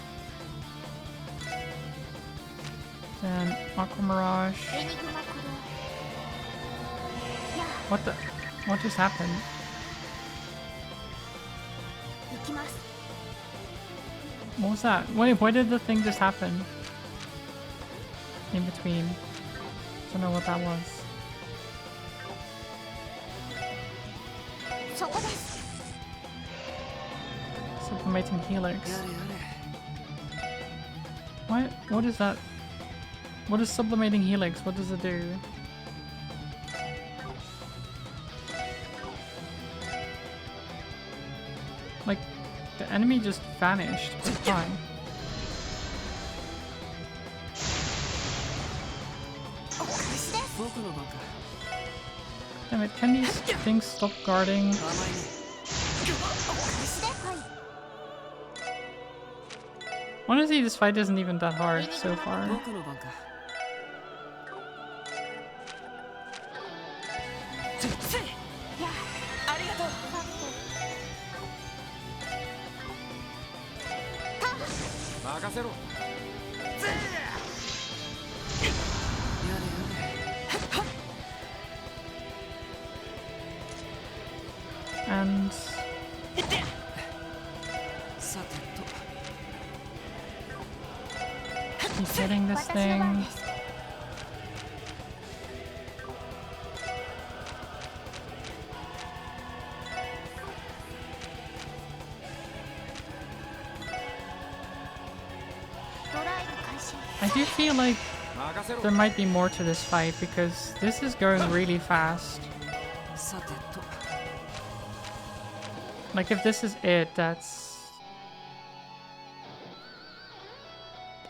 Then Aqua Mirage. What the? What just happened? What was that? Wait, why did the thing just happen? In between. Don't know what that was. Sublimating Helix. What? What is that? What is Sublimating Helix? What does it do? Like, the enemy just vanished. Why? Damn it, can these things stop guarding? Honestly, this fight isn't even that hard so far. And keep hitting this thing. I do feel like there might be more to this fight because this is going really fast. Like if this is it, that's...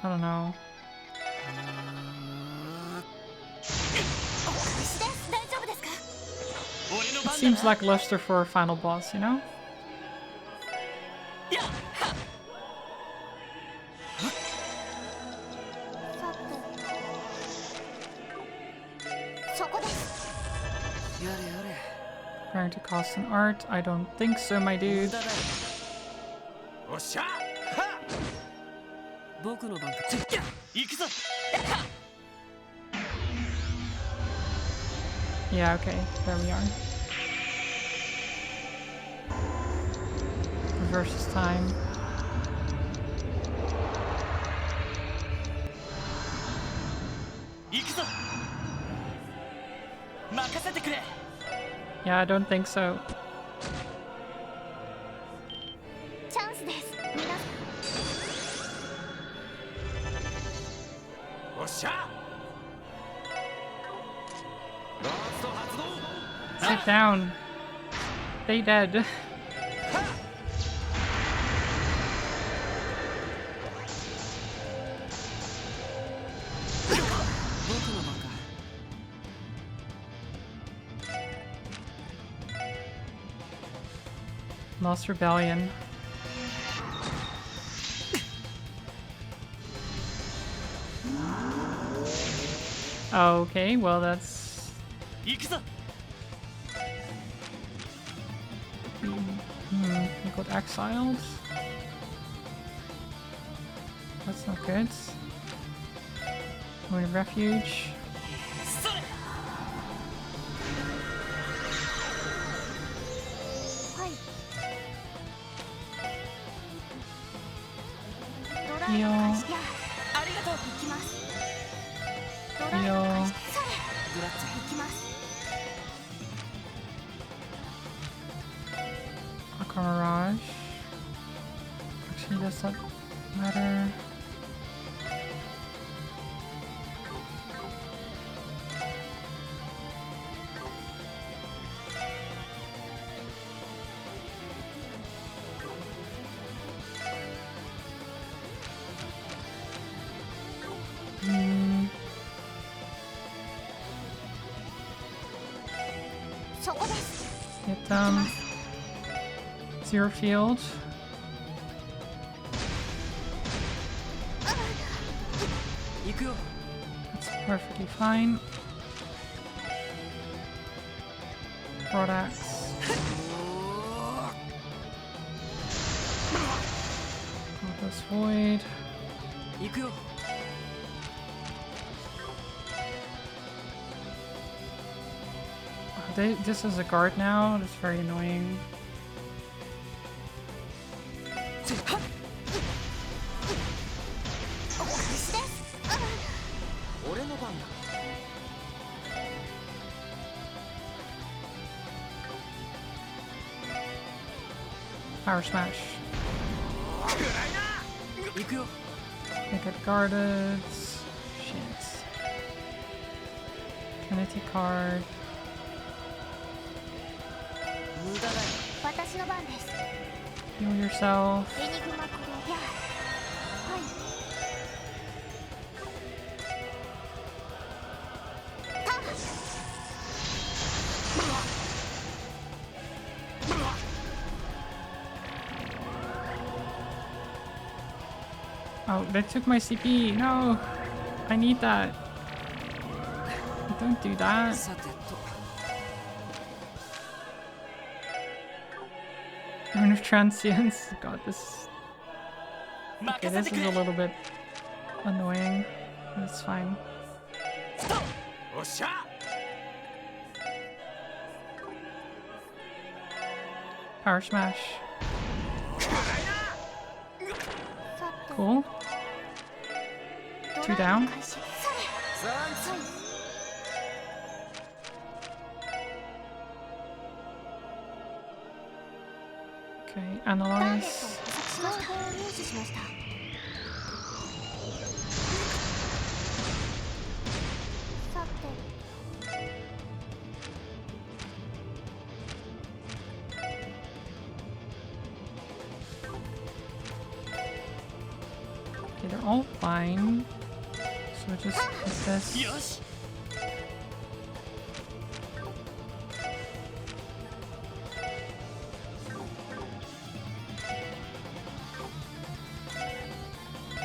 I don't know. It seems lackluster for a final boss, you know? Trying to cost an art? I don't think so, my dude. Yeah, okay, there we are. Reverse this time. Yeah, I don't think so. Sit down. Stay dead. Lost Rebellion. Okay, well that's... He got exiled. That's not good. Going to Refuge. Heal. Heal. Aqua Mirage. Actually, does that matter? zero field. That's perfectly fine. Broad axe. This void. This is a guard now. That's very annoying. Power smash. They get guarded. Shit. Trinity card. Heal yourself. Oh, they took my CP. No! I need that. Don't do that. Rune of Transience. God, this... Okay, this is a little bit annoying. It's fine. Power smash. Cool. 2 down. Okay, analyze. Okay, they're all fine. So just hit this.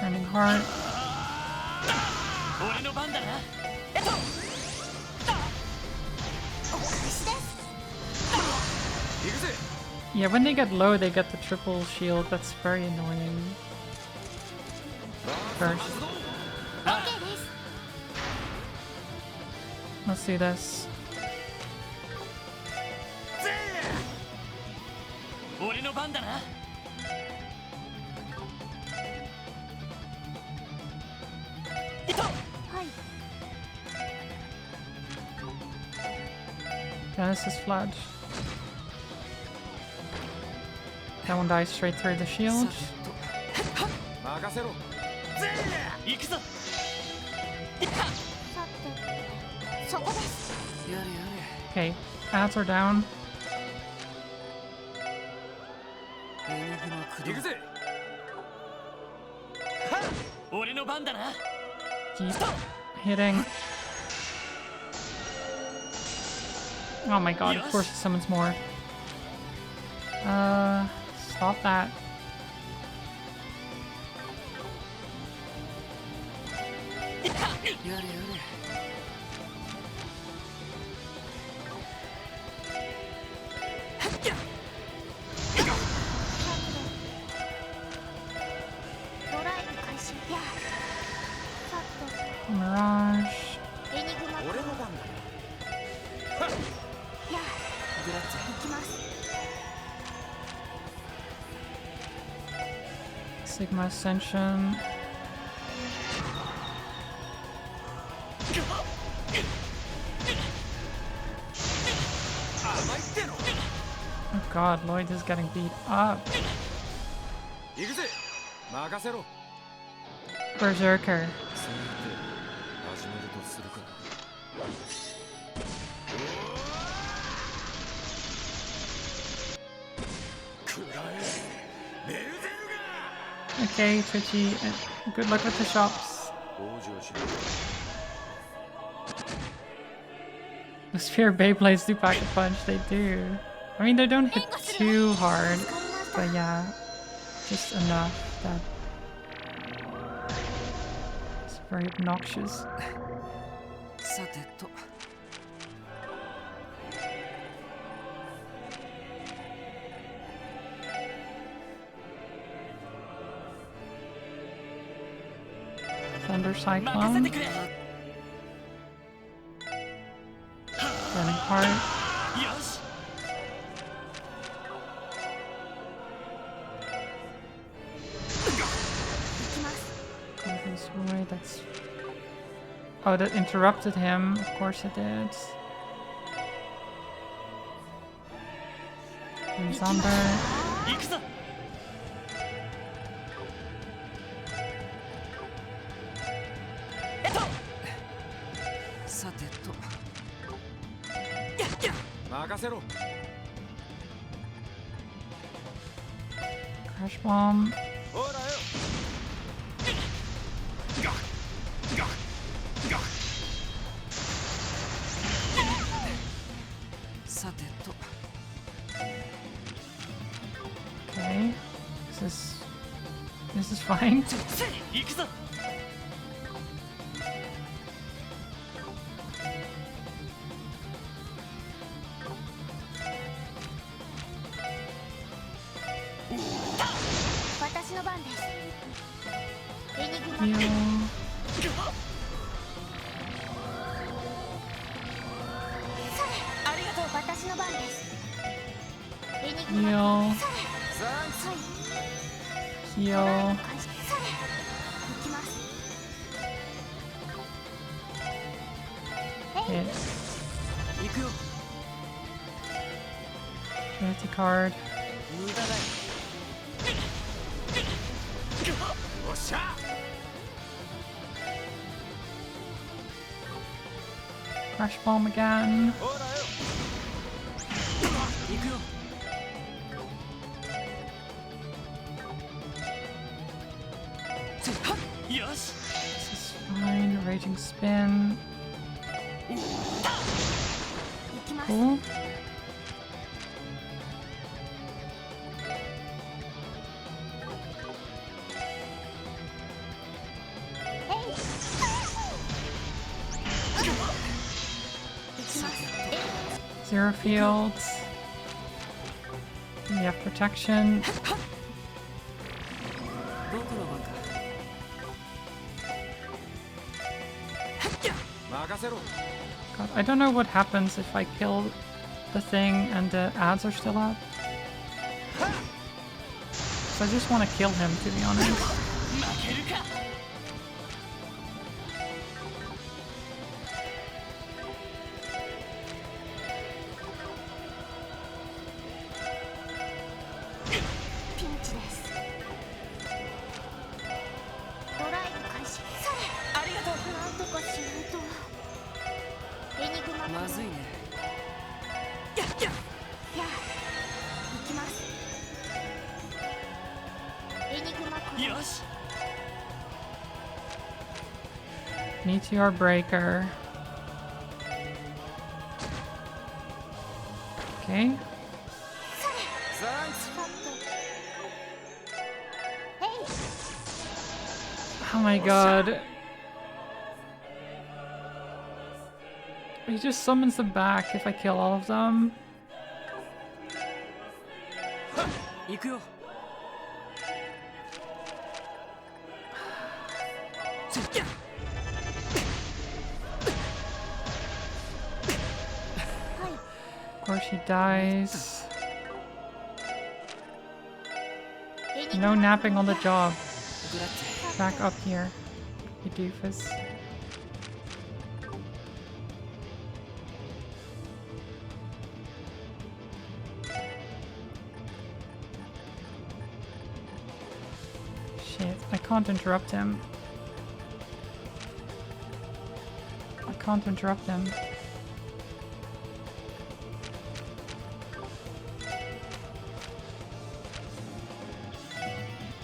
Burning heart. Yeah, when they get low, they get the triple shield. That's very annoying. First. Let's do this. Genesis Flood. That one dies straight through the shield. Okay, ads are down. Keep hitting. Oh my god, of course it summons more. Stop that. Mirage. Sigma Ascension. Oh god, Lloyd is getting beat up. Berserker. Okay, Twitchy, good luck with the shops. The Sphere Beyblades do pack a punch, they do. I mean, they don't hit too hard, but yeah, just enough that it's very obnoxious. Thunder Cyclone. Running Heart. Go this way, that's... Oh, that interrupted him. Of course it did. And Zonder. Crash Bomb. Okay. This is fine. Heal. Heal. Hit. Trinity card. Crash Bomb again. This is fine. Raging Spin. Cool. Zero fields. We have protection. God, I don't know what happens if I kill the thing and the ads are still up. So I just want to kill him, to be honest. Meteor Breaker. Okay. Oh my god. He just summons them back if I kill all of them. Of course he dies. No napping on the job. Back up here, you doofus. Shit, I can't interrupt him. I can't interrupt him.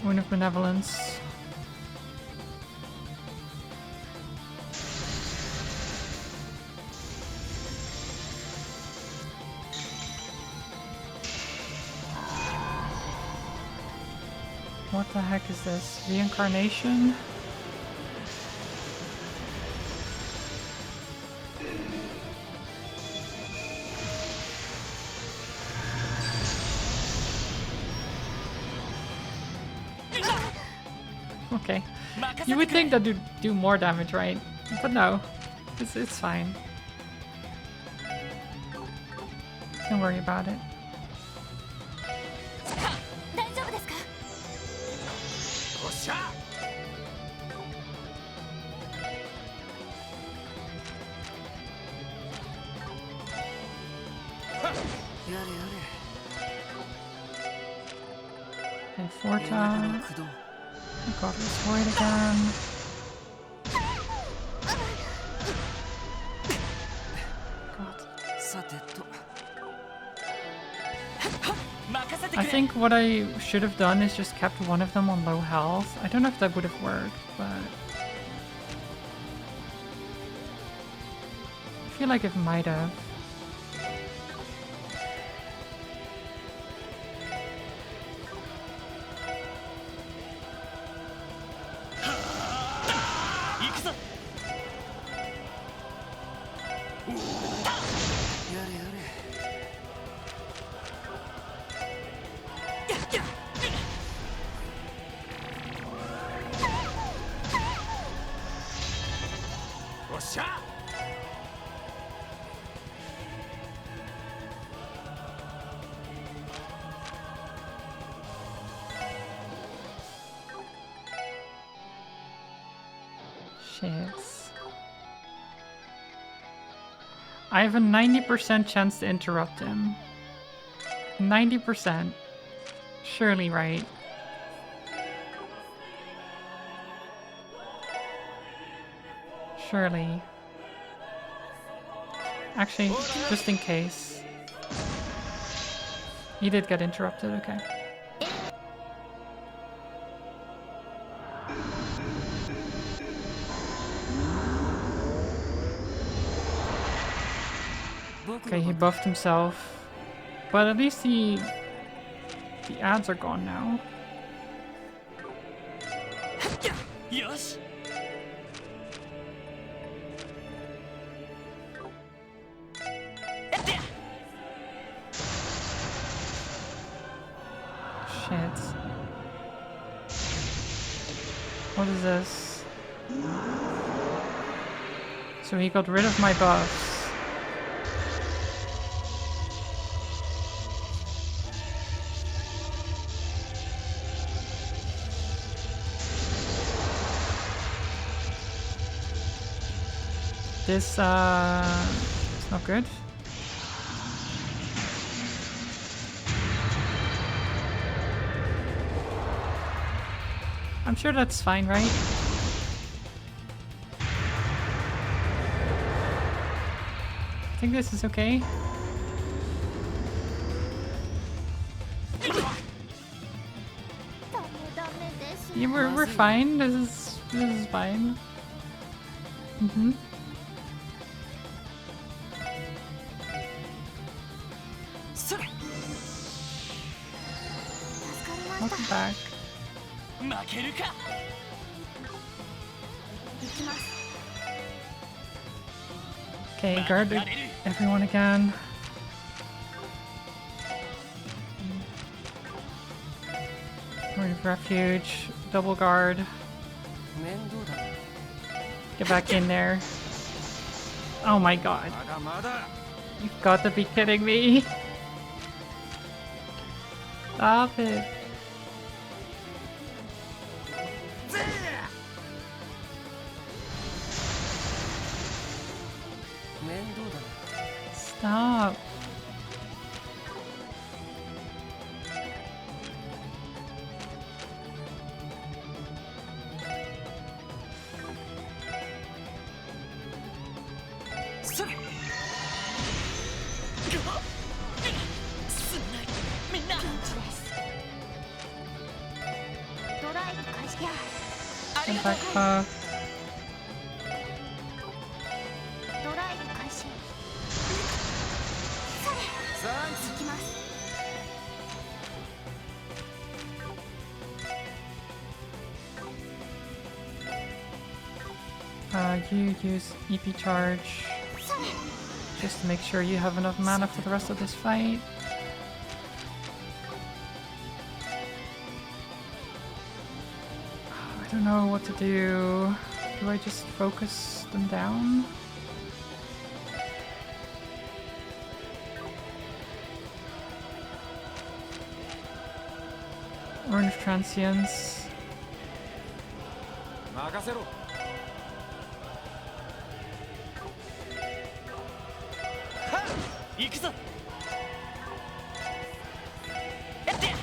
Wound of Benevolence. What the heck is this? Reincarnation? Okay. You would think that would do more damage, right? But no. It's fine. Don't worry about it. And Forta. Oh god, destroyed again. God. I think what I should have done is just kept one of them on low health. I don't know if that would have worked, but I feel like it might have. Shit. I have a 90% chance to interrupt him. 90%. Surely, right? Surely. Actually, just in case. He did get interrupted, okay. Okay, he buffed himself. But at least the ads are gone now. Yes. Shit. What is this? So he got rid of my buffs. This, it's not good. I'm sure that's fine, right? I think this is okay. Yeah, we're fine. This is fine. Mm-hmm. Welcome back. Okay, guard everyone again. Point of refuge, double guard. Get back in there. Oh my god. You've got to be kidding me. Stop it. Stop. Get back up. You use EP charge just to make sure you have enough mana for the rest of this fight. I don't know what to do. Do I just focus them down? Urn of Transience. 任せろ 行くぞやって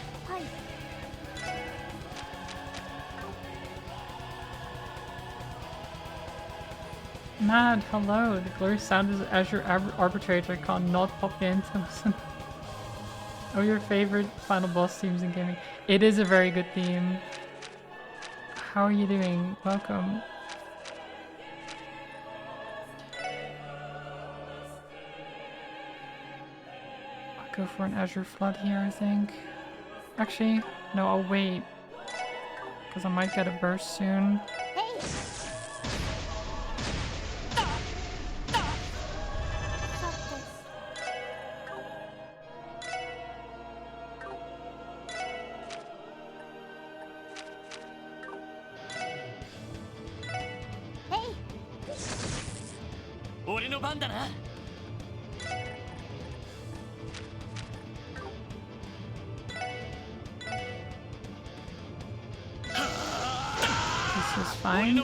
Mad, hello. The glorious sound is Azure Arbitrator con not pop into listen. Oh, your favorite final boss themes in gaming. It is a very good theme. How are you doing? Welcome. I'll go for an Azure Flood here, I think. Actually, no, I'll wait. Because I might get a burst soon. This is fine.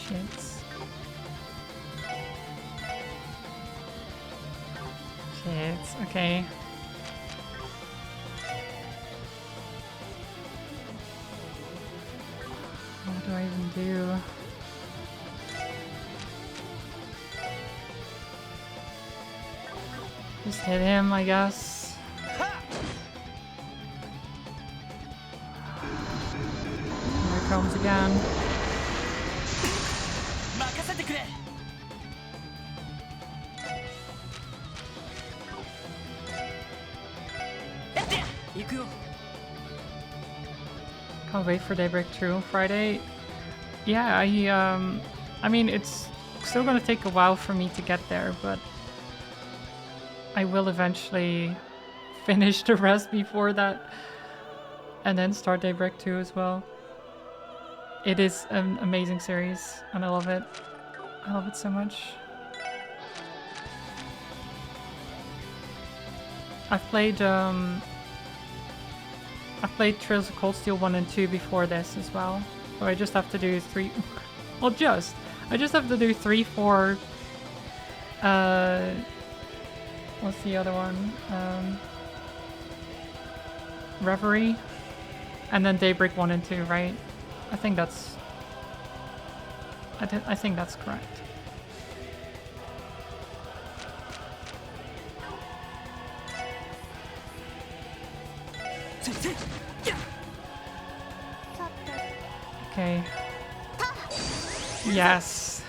Shits. Shits, okay. What do I even do? Just hit him, I guess. Here it comes again. Can't wait for Daybreak 2 Friday. Yeah, I mean, it's still gonna take a while for me to get there, but I will eventually finish the rest before that and then start Daybreak 2 as well. It is an amazing series and I love it. I love it so much. I've played Trails of Cold Steel 1 and 2 before this as well. So I just have to do 3... well, I just have to do 3, 4... what's the other one? Reverie? And then Daybreak 1 and 2, right? I think that's... I think that's correct. Okay. Yes.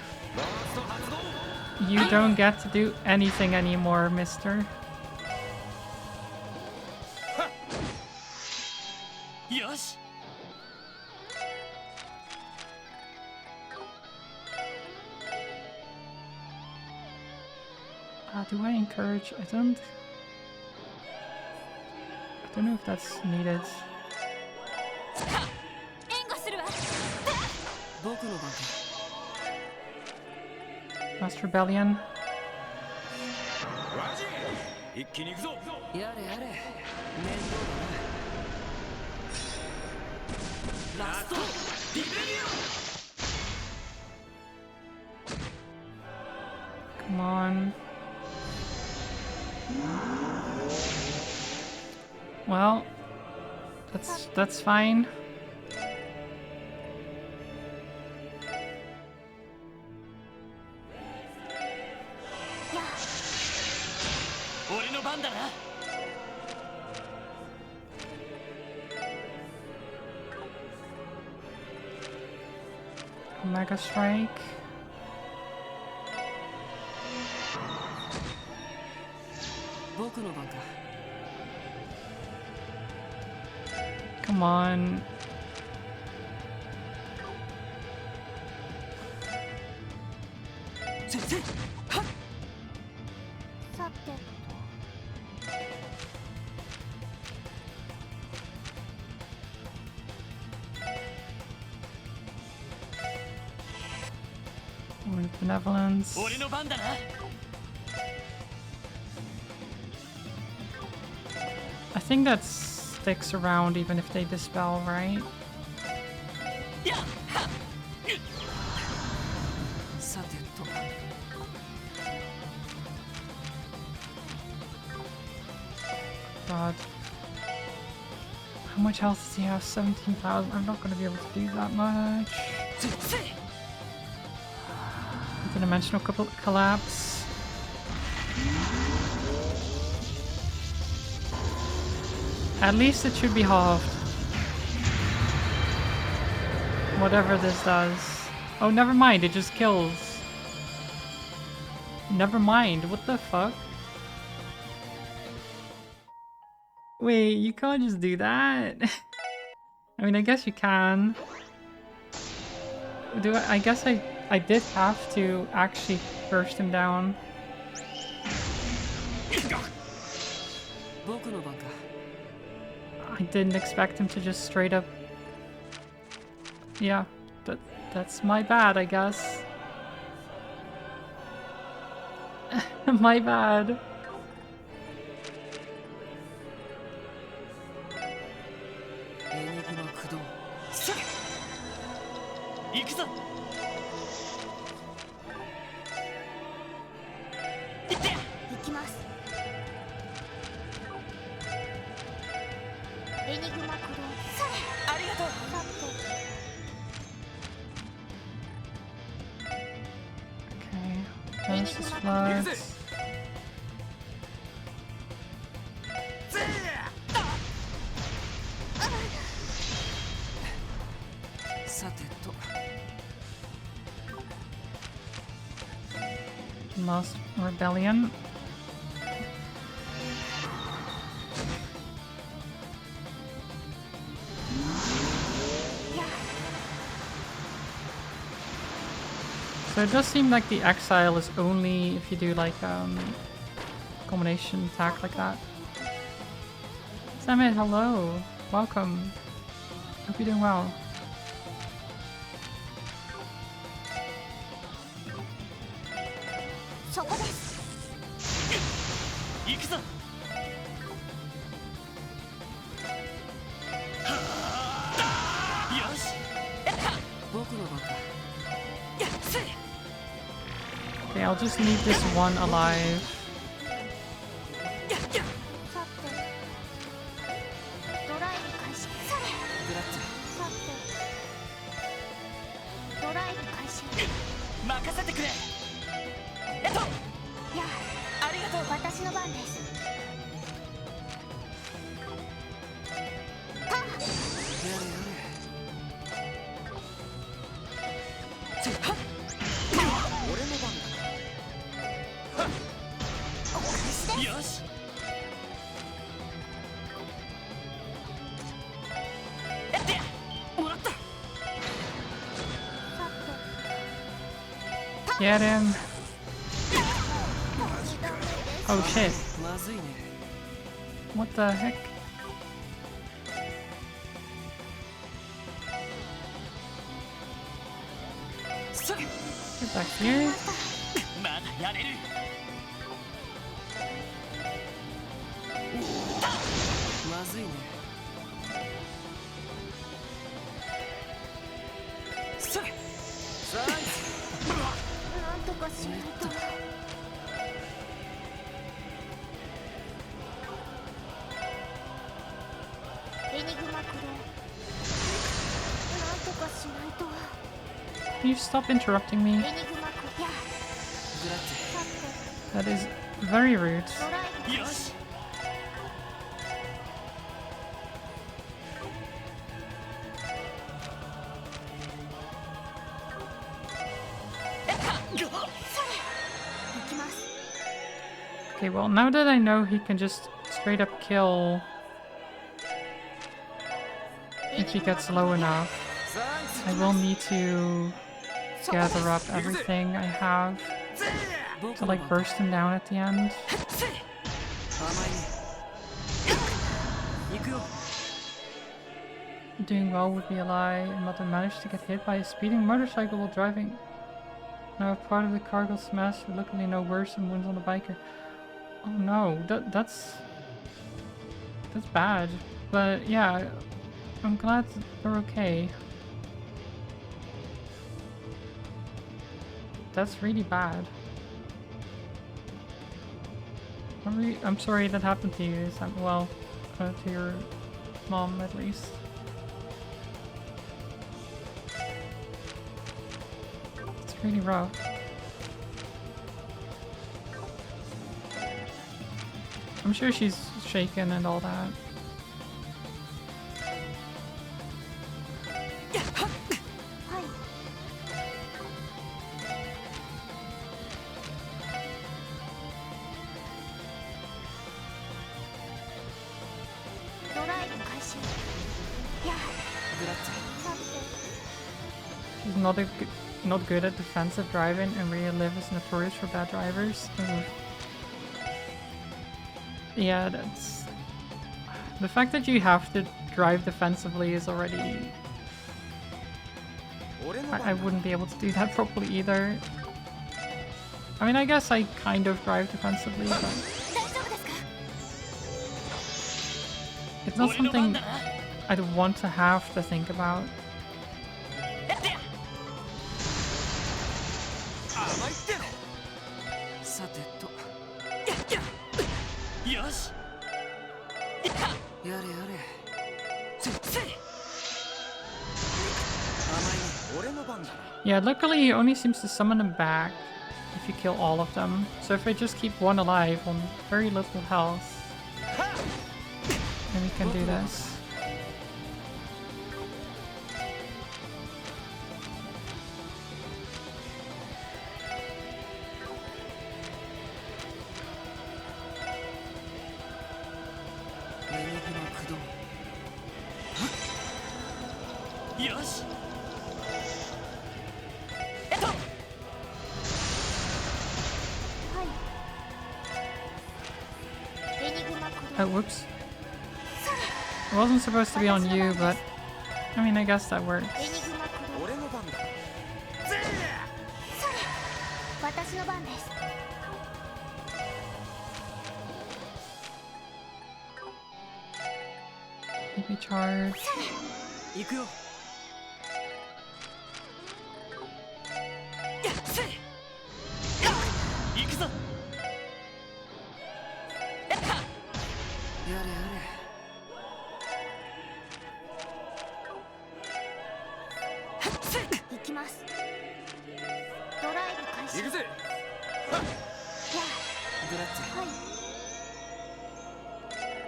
You don't get to do anything anymore, mister. Yes. Do I encourage? I don't know if that's needed. Master Rebellion. Come on. Well, that's fine. Mega Strike. Come on. With benevolence. I think that sticks around even if they dispel, right? God. How much health does he have? 17,000. I'm not going to be able to do that much. Dimensional collapse. At least it should be halved. Whatever this does. Oh, never mind. It just kills. Never mind. What the fuck? Wait, you can't just do that? I mean, I guess you can. I guess I did have to actually burst him down. I didn't expect him to just straight up... Yeah, but that's my bad, I guess. My bad. Okay, Genesis Floods. Lost Rebellion. So it does seem like the exile is only if you do like combination attack like that. Samit, hello. Welcome. Hope you're doing well. Okay, I'll just leave this one alive. Get him. Oh shit. What the heck? Get back here. Can you stop interrupting me? That is very rude. Okay, well, now that I know he can just straight up kill if he gets low enough, I will need to gather up everything I have to like burst him down at the end. Doing well would be a lie. Mother managed to get hit by a speeding motorcycle while driving. Now if part of the car got smashed, but luckily no worse than wounds on the biker. Oh no, that's bad. But yeah, I'm glad they're okay. That's really bad. I'm sorry that happened to you, well, to your mom at least. It's really rough. I'm sure she's shaken and all that. She's not good at defensive driving, and Ria Liv is notorious for bad drivers. Yeah, that's... The fact that you have to drive defensively is already... I wouldn't be able to do that properly either. I mean, I guess I kind of drive defensively, but... It's not something I'd want to have to think about. Yeah, luckily he only seems to summon them back if you kill all of them. So if I just keep one alive on very little health, then we can do this. Oh, whoops. It wasn't supposed to be on you, but I mean, I guess that works. Maybe charge.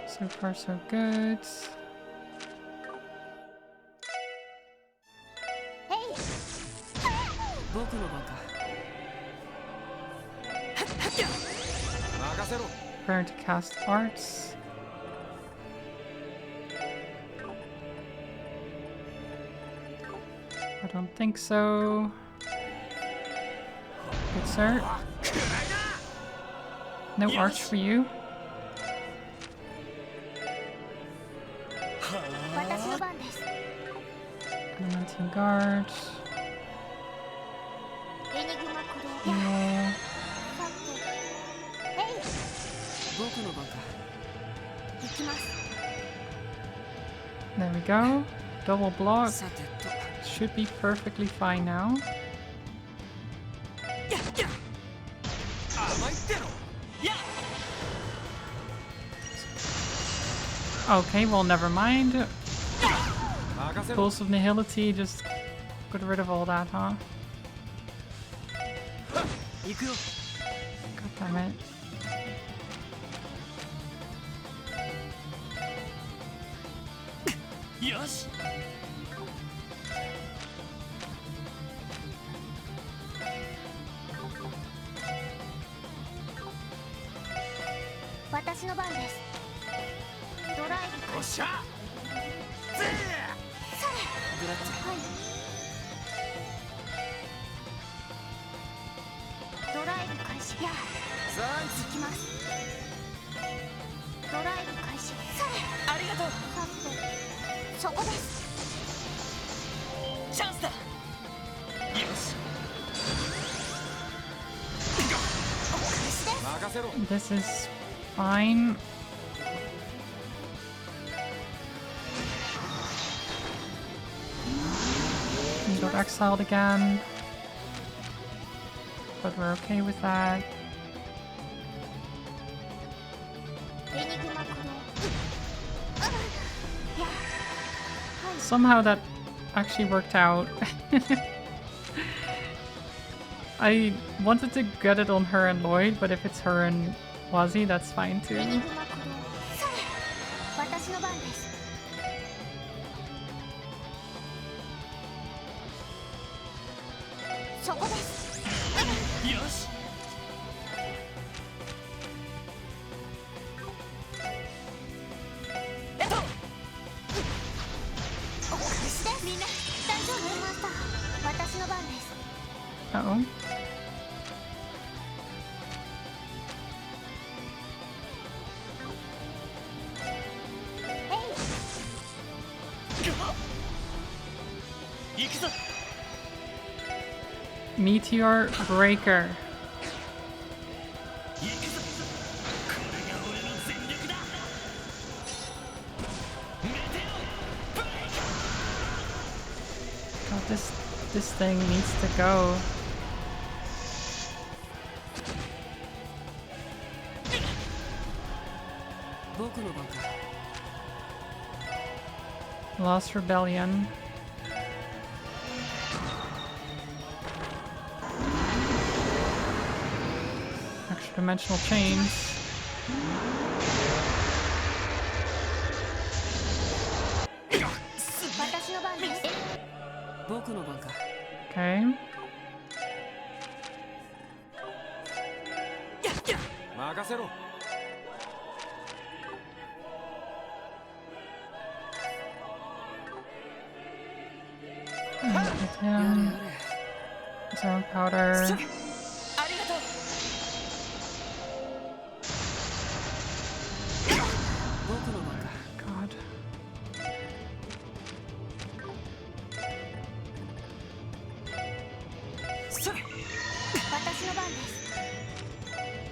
So far, so good. Preparing to cast arts. I don't think so. Good sir. No arch for you. Elemental guard. Heal. There we go. Double block. Should be perfectly fine now. Okay, well, never mind. Pulse of Nihility just got rid of all that, huh? God damn it. Yes. 私の番です。ドライブよっしゃぜされ。グラッツはい。ドライブ開始。やサンクス行きます。ドライブ開始。され。ありがとうさてそこです。チャンスだよしお返しです。任せろ This is fine. We got exiled again. But we're okay with that. エニグマ駆動。いや、はい。 Somehow that actually worked out. I wanted to get it on her and Lloyd, but if it's her and Wazzy, that's fine エニ too. グマ駆動。され。私の番です。そこです。よしお返しです。みんな大丈夫？マスター。私の番です。 Uh-oh. 行くぞ Meteor Breaker. 行くぞこれが俺の全力だメテオブレイ God, this thing needs to go. Lost Rebellion. Extra dimensional chains. Okay. 任せろ Hit him. Zone powder. ありがとう God.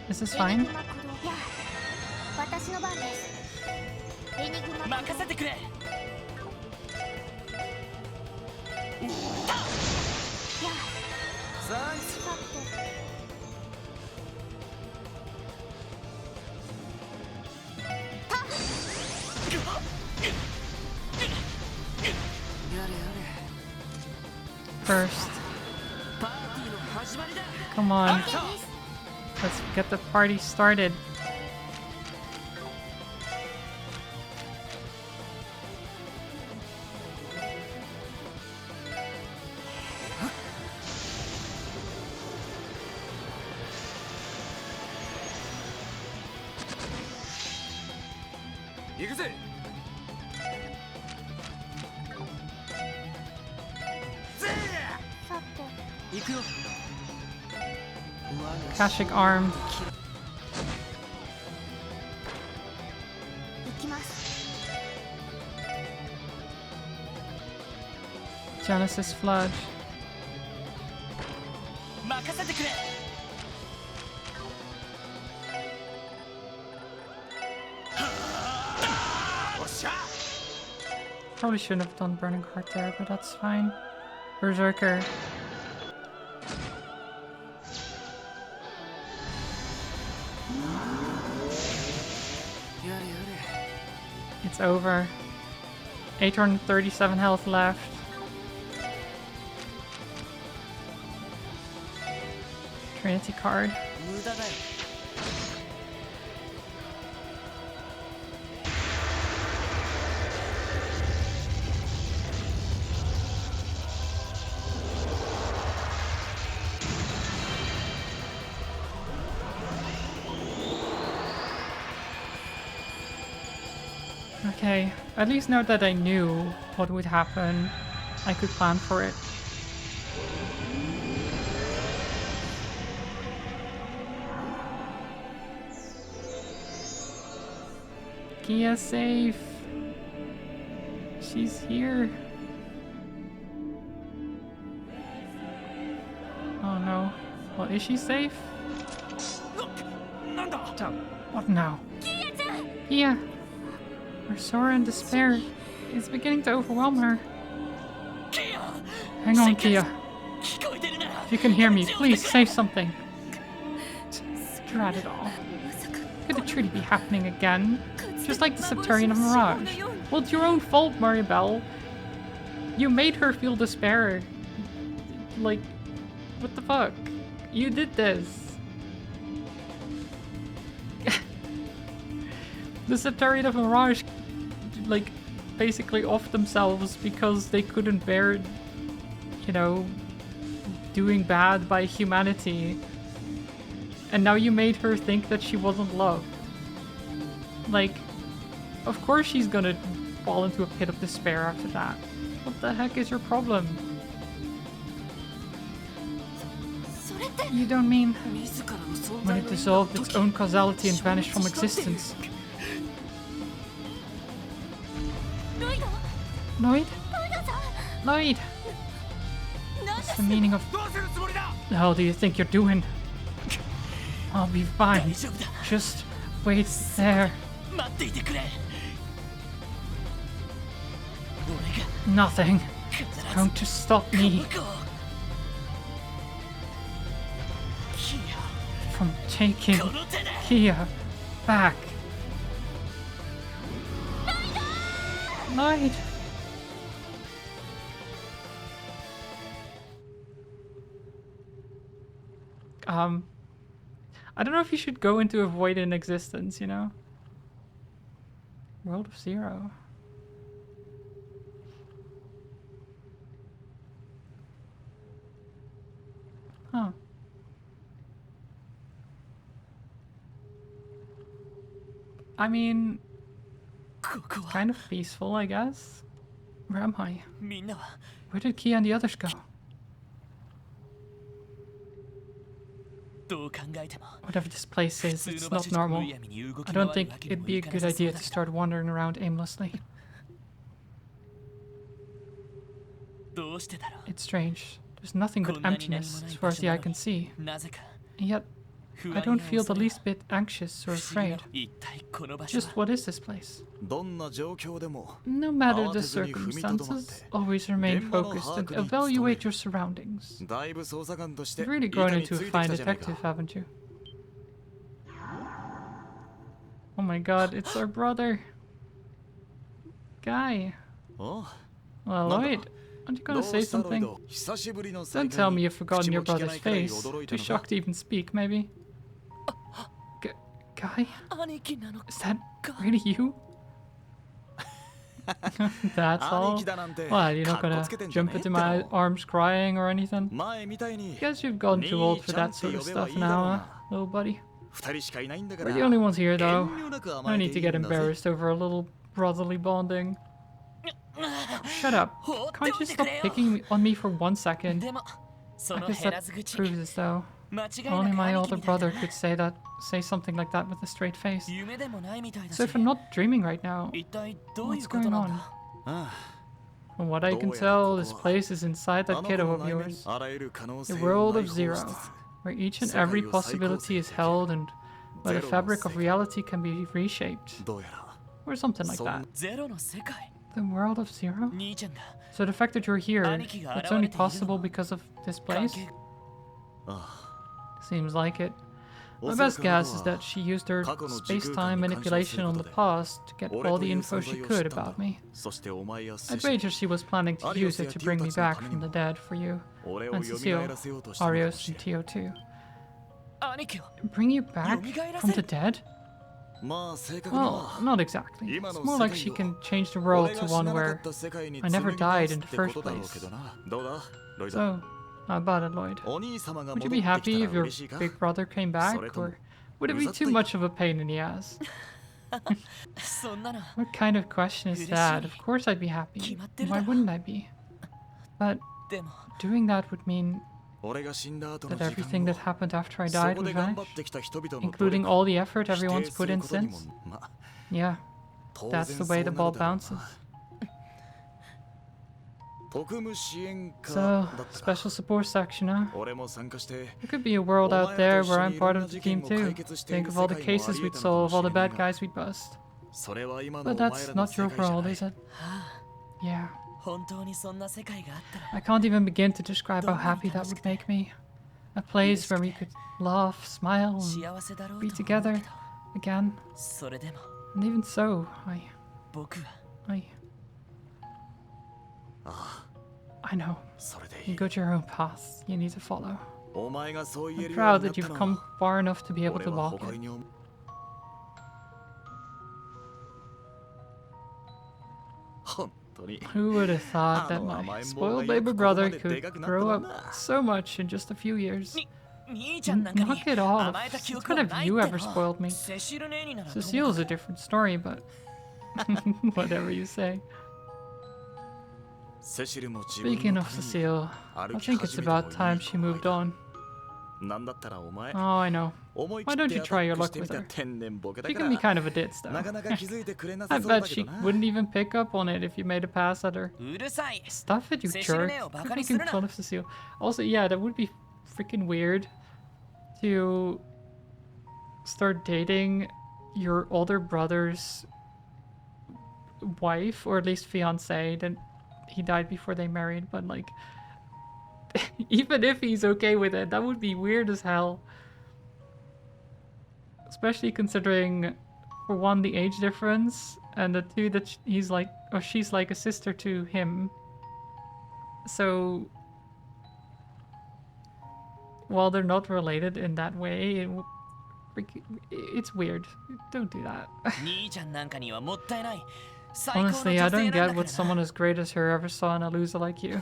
This is fine. 私の番です。エニグマ任せてくれやサンクスさてた First. パーティーの始まりだ Come on. アクション Let's get the party started.行くぜ さて 行くよ Kashik arm. 行きます。 Genesis Flood. 任せてくれ おっしゃ Probably shouldn't have done Burning Heart there, but that's fine. Berserker. It's over. 837 health left. Trinity card. 無駄だよ さ Okay, at least now that I knew what would happen, I could plan for it. Kia safe. She's here. Oh no. Well, is she safe? Oh, what now? Kia! Her sorrow and despair is beginning to overwhelm her. Hang on, Kia. If you can hear me, please say something. Drat it all. Could it truly be happening again? Just like the Septarian of Mirage. Well, it's your own fault, Maribel. You made her feel despair. Like, what the fuck? You did this. The Septarian of Mirage, like, basically off themselves because they couldn't bear, you know, doing bad by humanity. And now you made her think that she wasn't loved. Like, of course she's gonna fall into a pit of despair after that. What the heck is your problem? You don't mean when it dissolved its own causality and vanished from existence? Lloyd? Lloyd! What's the meaning of... The hell do you think you're doing? I'll be fine. Just wait there. Nothing is going to stop me from taking Kia back. Lloyd! I don't know if you should go into a void in existence, you know? World of Zero. Huh. I mean, kind of peaceful, I guess. Where am I? Where did Kia and the others go? Whatever this place is, it's not normal. I don't think it'd be a good idea to start wandering around aimlessly. It's strange. There's nothing but emptiness as far as the eye can see. And yet, I don't feel the least bit anxious or afraid. Just what is this place? No matter the circumstances, always remain focused and evaluate your surroundings. You've really grown into a fine detective, haven't you? Oh my god, it's our brother. Guy. Well, Lloyd, aren't you gonna say something? Don't tell me you've forgotten your brother's face. Too shocked to even speak, maybe? Guy? Is that really you? That's all? What, you're not gonna jump into my arms crying or anything? Guess you've gotten too old for that sort of stuff now, huh, little buddy? We're the only ones here, though. No need to get embarrassed over a little brotherly bonding. Shut up. Can't you stop picking on me for 1 second? I guess that proves as though only my older brother could say something like that with a straight face. So if I'm not dreaming right now, what's going on? From what I can tell, this place is inside that kiddo of yours. The world of Zero, where each and every possibility is held and where the fabric of reality can be reshaped. Or something like that. The world of Zero? So the fact that you're here, it's only possible because of this place? Seems like it. My best guess is that she used her space-time manipulation on the past to get all the info she could about me. I'd wager she was planning to use it to bring me back from the dead for you and Cecile, Arios, and TO2. Bring you back from the dead? Well, not exactly. It's more like she can change the world to one where I never died in the first place. So, how about it, Lloyd? Would you be happy if your big brother came back, or would it be too much of a pain in the ass? そんなの What kind of question is that? Of course I'd be happy. Why wouldn't I be? But でも doing that would mean 俺が死んだ後の that 時 everything 間 that を happened after I そ died こ would で頑張っ vanish, てきた人々の努 including 力 all the effort 否 everyone's 定す put る in ことにも since. まあ Yeah, 当 that's 然 the そう way な the る ball だろう bounces. な特務支援課 So, だったか special support section, huh? 俺も参加して There could be a world out there where I'm part of the team too. Think of all the cases we'd solve, all the bad guys we'd bust. それは今の But お前 that's らの not 世 your 界じゃ world, ない is it? はあ Yeah. 本当にそんな世界があったら I can't even begin to describe how happy that would make me. A place where we could laugh, smile, and 幸せだろう be と思うけ together ど again. それでも And even so, 僕は I know. それでい You い got your own path you need to follow. お前がそう言え I'm るよう proud になっ that た you've の come は far enough to be able 俺 to は walk 誇り it. に思う本当に Who would have thought that Ah, my my spoiled boy, baby you brother could could go on a grow big up so much in just a few years? 兄ちゃんなんかに Knock it off. 甘えた記 Since 憶 when は have ない you って ever の spoiled me? セシル姉にならともかく Cecile's a different story, but whatever you say. セシルも自分 Speaking の of ために Cecile, I 歩き think it's 始めても about い time い she 後 moved 輩だ on. なんだったらお前 Oh, I know. 思い Why 切 don't って you ア try タ your ック luck してみ with た her? 天然ボケだ She か can be ら kind of a ditz, な though. かなか気づいてくれな I さそうだ bet け she どな wouldn't even pick up on it if you made a pass at her. うるさい Stuff it, you Cecile jerk. Neo, Quit baka ni making suru na. fun of Cecile. Also, yeah, that would be freaking weird to start dating your older brother's wife, or at least fiance. Then he died before they married, but like, even if he's okay with it, that would be weird as hell. Especially considering, for one, the age difference, and the two, that he's like, or she's like a sister to him. So, while they're not related in that way, it's weird. Don't do that. 兄ちゃんなんかにはもったいない最高の Honestly, 女 I 性 don't なんだ get か what らな someone as great as her ever saw in a loser like you.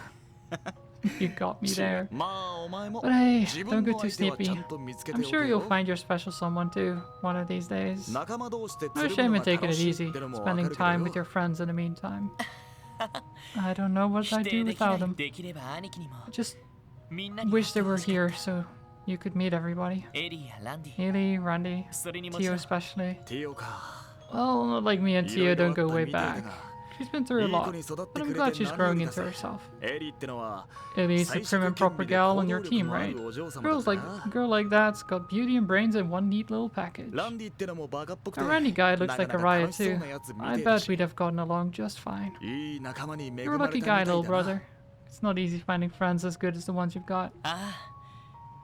You got me there. まあお前も But hey, 自 don't 分 go の too 相手はちゃ snippy. んと見つけて I'm おけ sure よ you'll find your special someone too, one of these days. 仲間同士で No つるむ shame の in が taking 楽 it しい easy, ってのもわか spending るけど time with よ your friends in the meantime. I don't know what 否 I'd 定 do できな without い them. できれば兄貴にも Just みんなに wish they were 欲しか here った so you could meet everybody. エリーやランディ Haley, Randy, それにもち Tio ろん especially. ティオか Well, not like me and いろ Tio いろあ don't った go way みたいだ back. が She's been through a いい子 lot, に育って but く I'm れ glad て she's 何 growing より into だぜ herself. エリーってのは Haley's the 最 prim 終 and 権 proper 利で gal 行 on 動 your 力 team, もあ right? るお嬢様だ Girls から like な a girl like that's got beauty and brains in one neat little package. ランディってのもバカっぽくて The Randy guy looks な like か a なか riot 楽しそう too. なやつみ I てえだ bet し we'd have gotten along just fine. いい仲間に恵 You're a まれ lucky た guy, みたい little だな brother. It's not easy finding friends as good as the ones you've got. ああ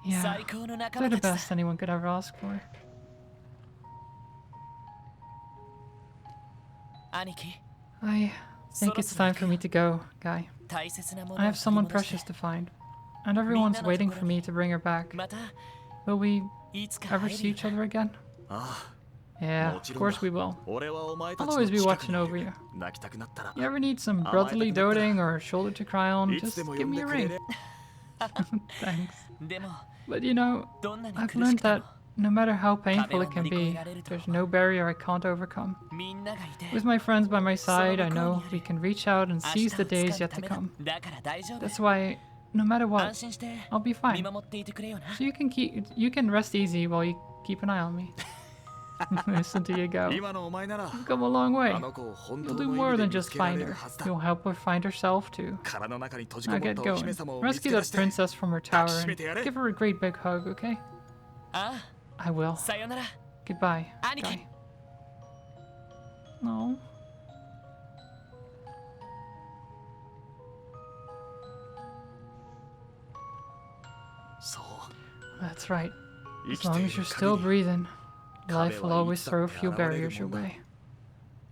Yeah, 最高の仲 they're 間 the たちだ best anyone could ever ask for. 兄貴 I think it's time for me to go, guy. 大切なも I のを have 取り someone 戻して precious to find, and everyone's waiting for me to bring her back. また Will we いつか ever 会え see るよ each other again? ああ Yeah, も of ちろんだ course we will. 俺はお前た I'll ち always の be 近 watching くにい over る you. 泣きたくなったら You ever need some Ah, brotherly I don't know. doting or a shoulder to cry on? いつ Just でも give 呼ん me で a くれ ring. れ Thanks. でも But you know, どんなに I've 苦し learned くて that も no matter how painful it can be, there's no barrier I can't overcome. みんながいて With my friends by my その side, I 向こうに know ある we can reach out and 明 seize 日 the をつ days かむ yet た to めだ come. だから大丈夫 That's why, no matter 安 what, 心して I'll be 見 fine. 守っていてくれよな So you can rest easy while you keep an eye on me. Listen to you go. 今のお前なら You've come a long あ way. の子を本 You'll 当 do の more 意味で than 見 just つけら find れる her. はずだ You'll help her find herself too. 殻の中に閉じ Now こもっ get たお going. 姫様を見 Rescue つけ出 that して princess from her tower and 抱きしめてやれ。 give her a great big hug, okay? あ I will. あさよなら Goodbye, Aniki. guy. No. そう That's right. 生 As きて long い as る you're still 限り breathing, life will always throw a few 壁はい barriers つだ your って現れるもんだ。 way.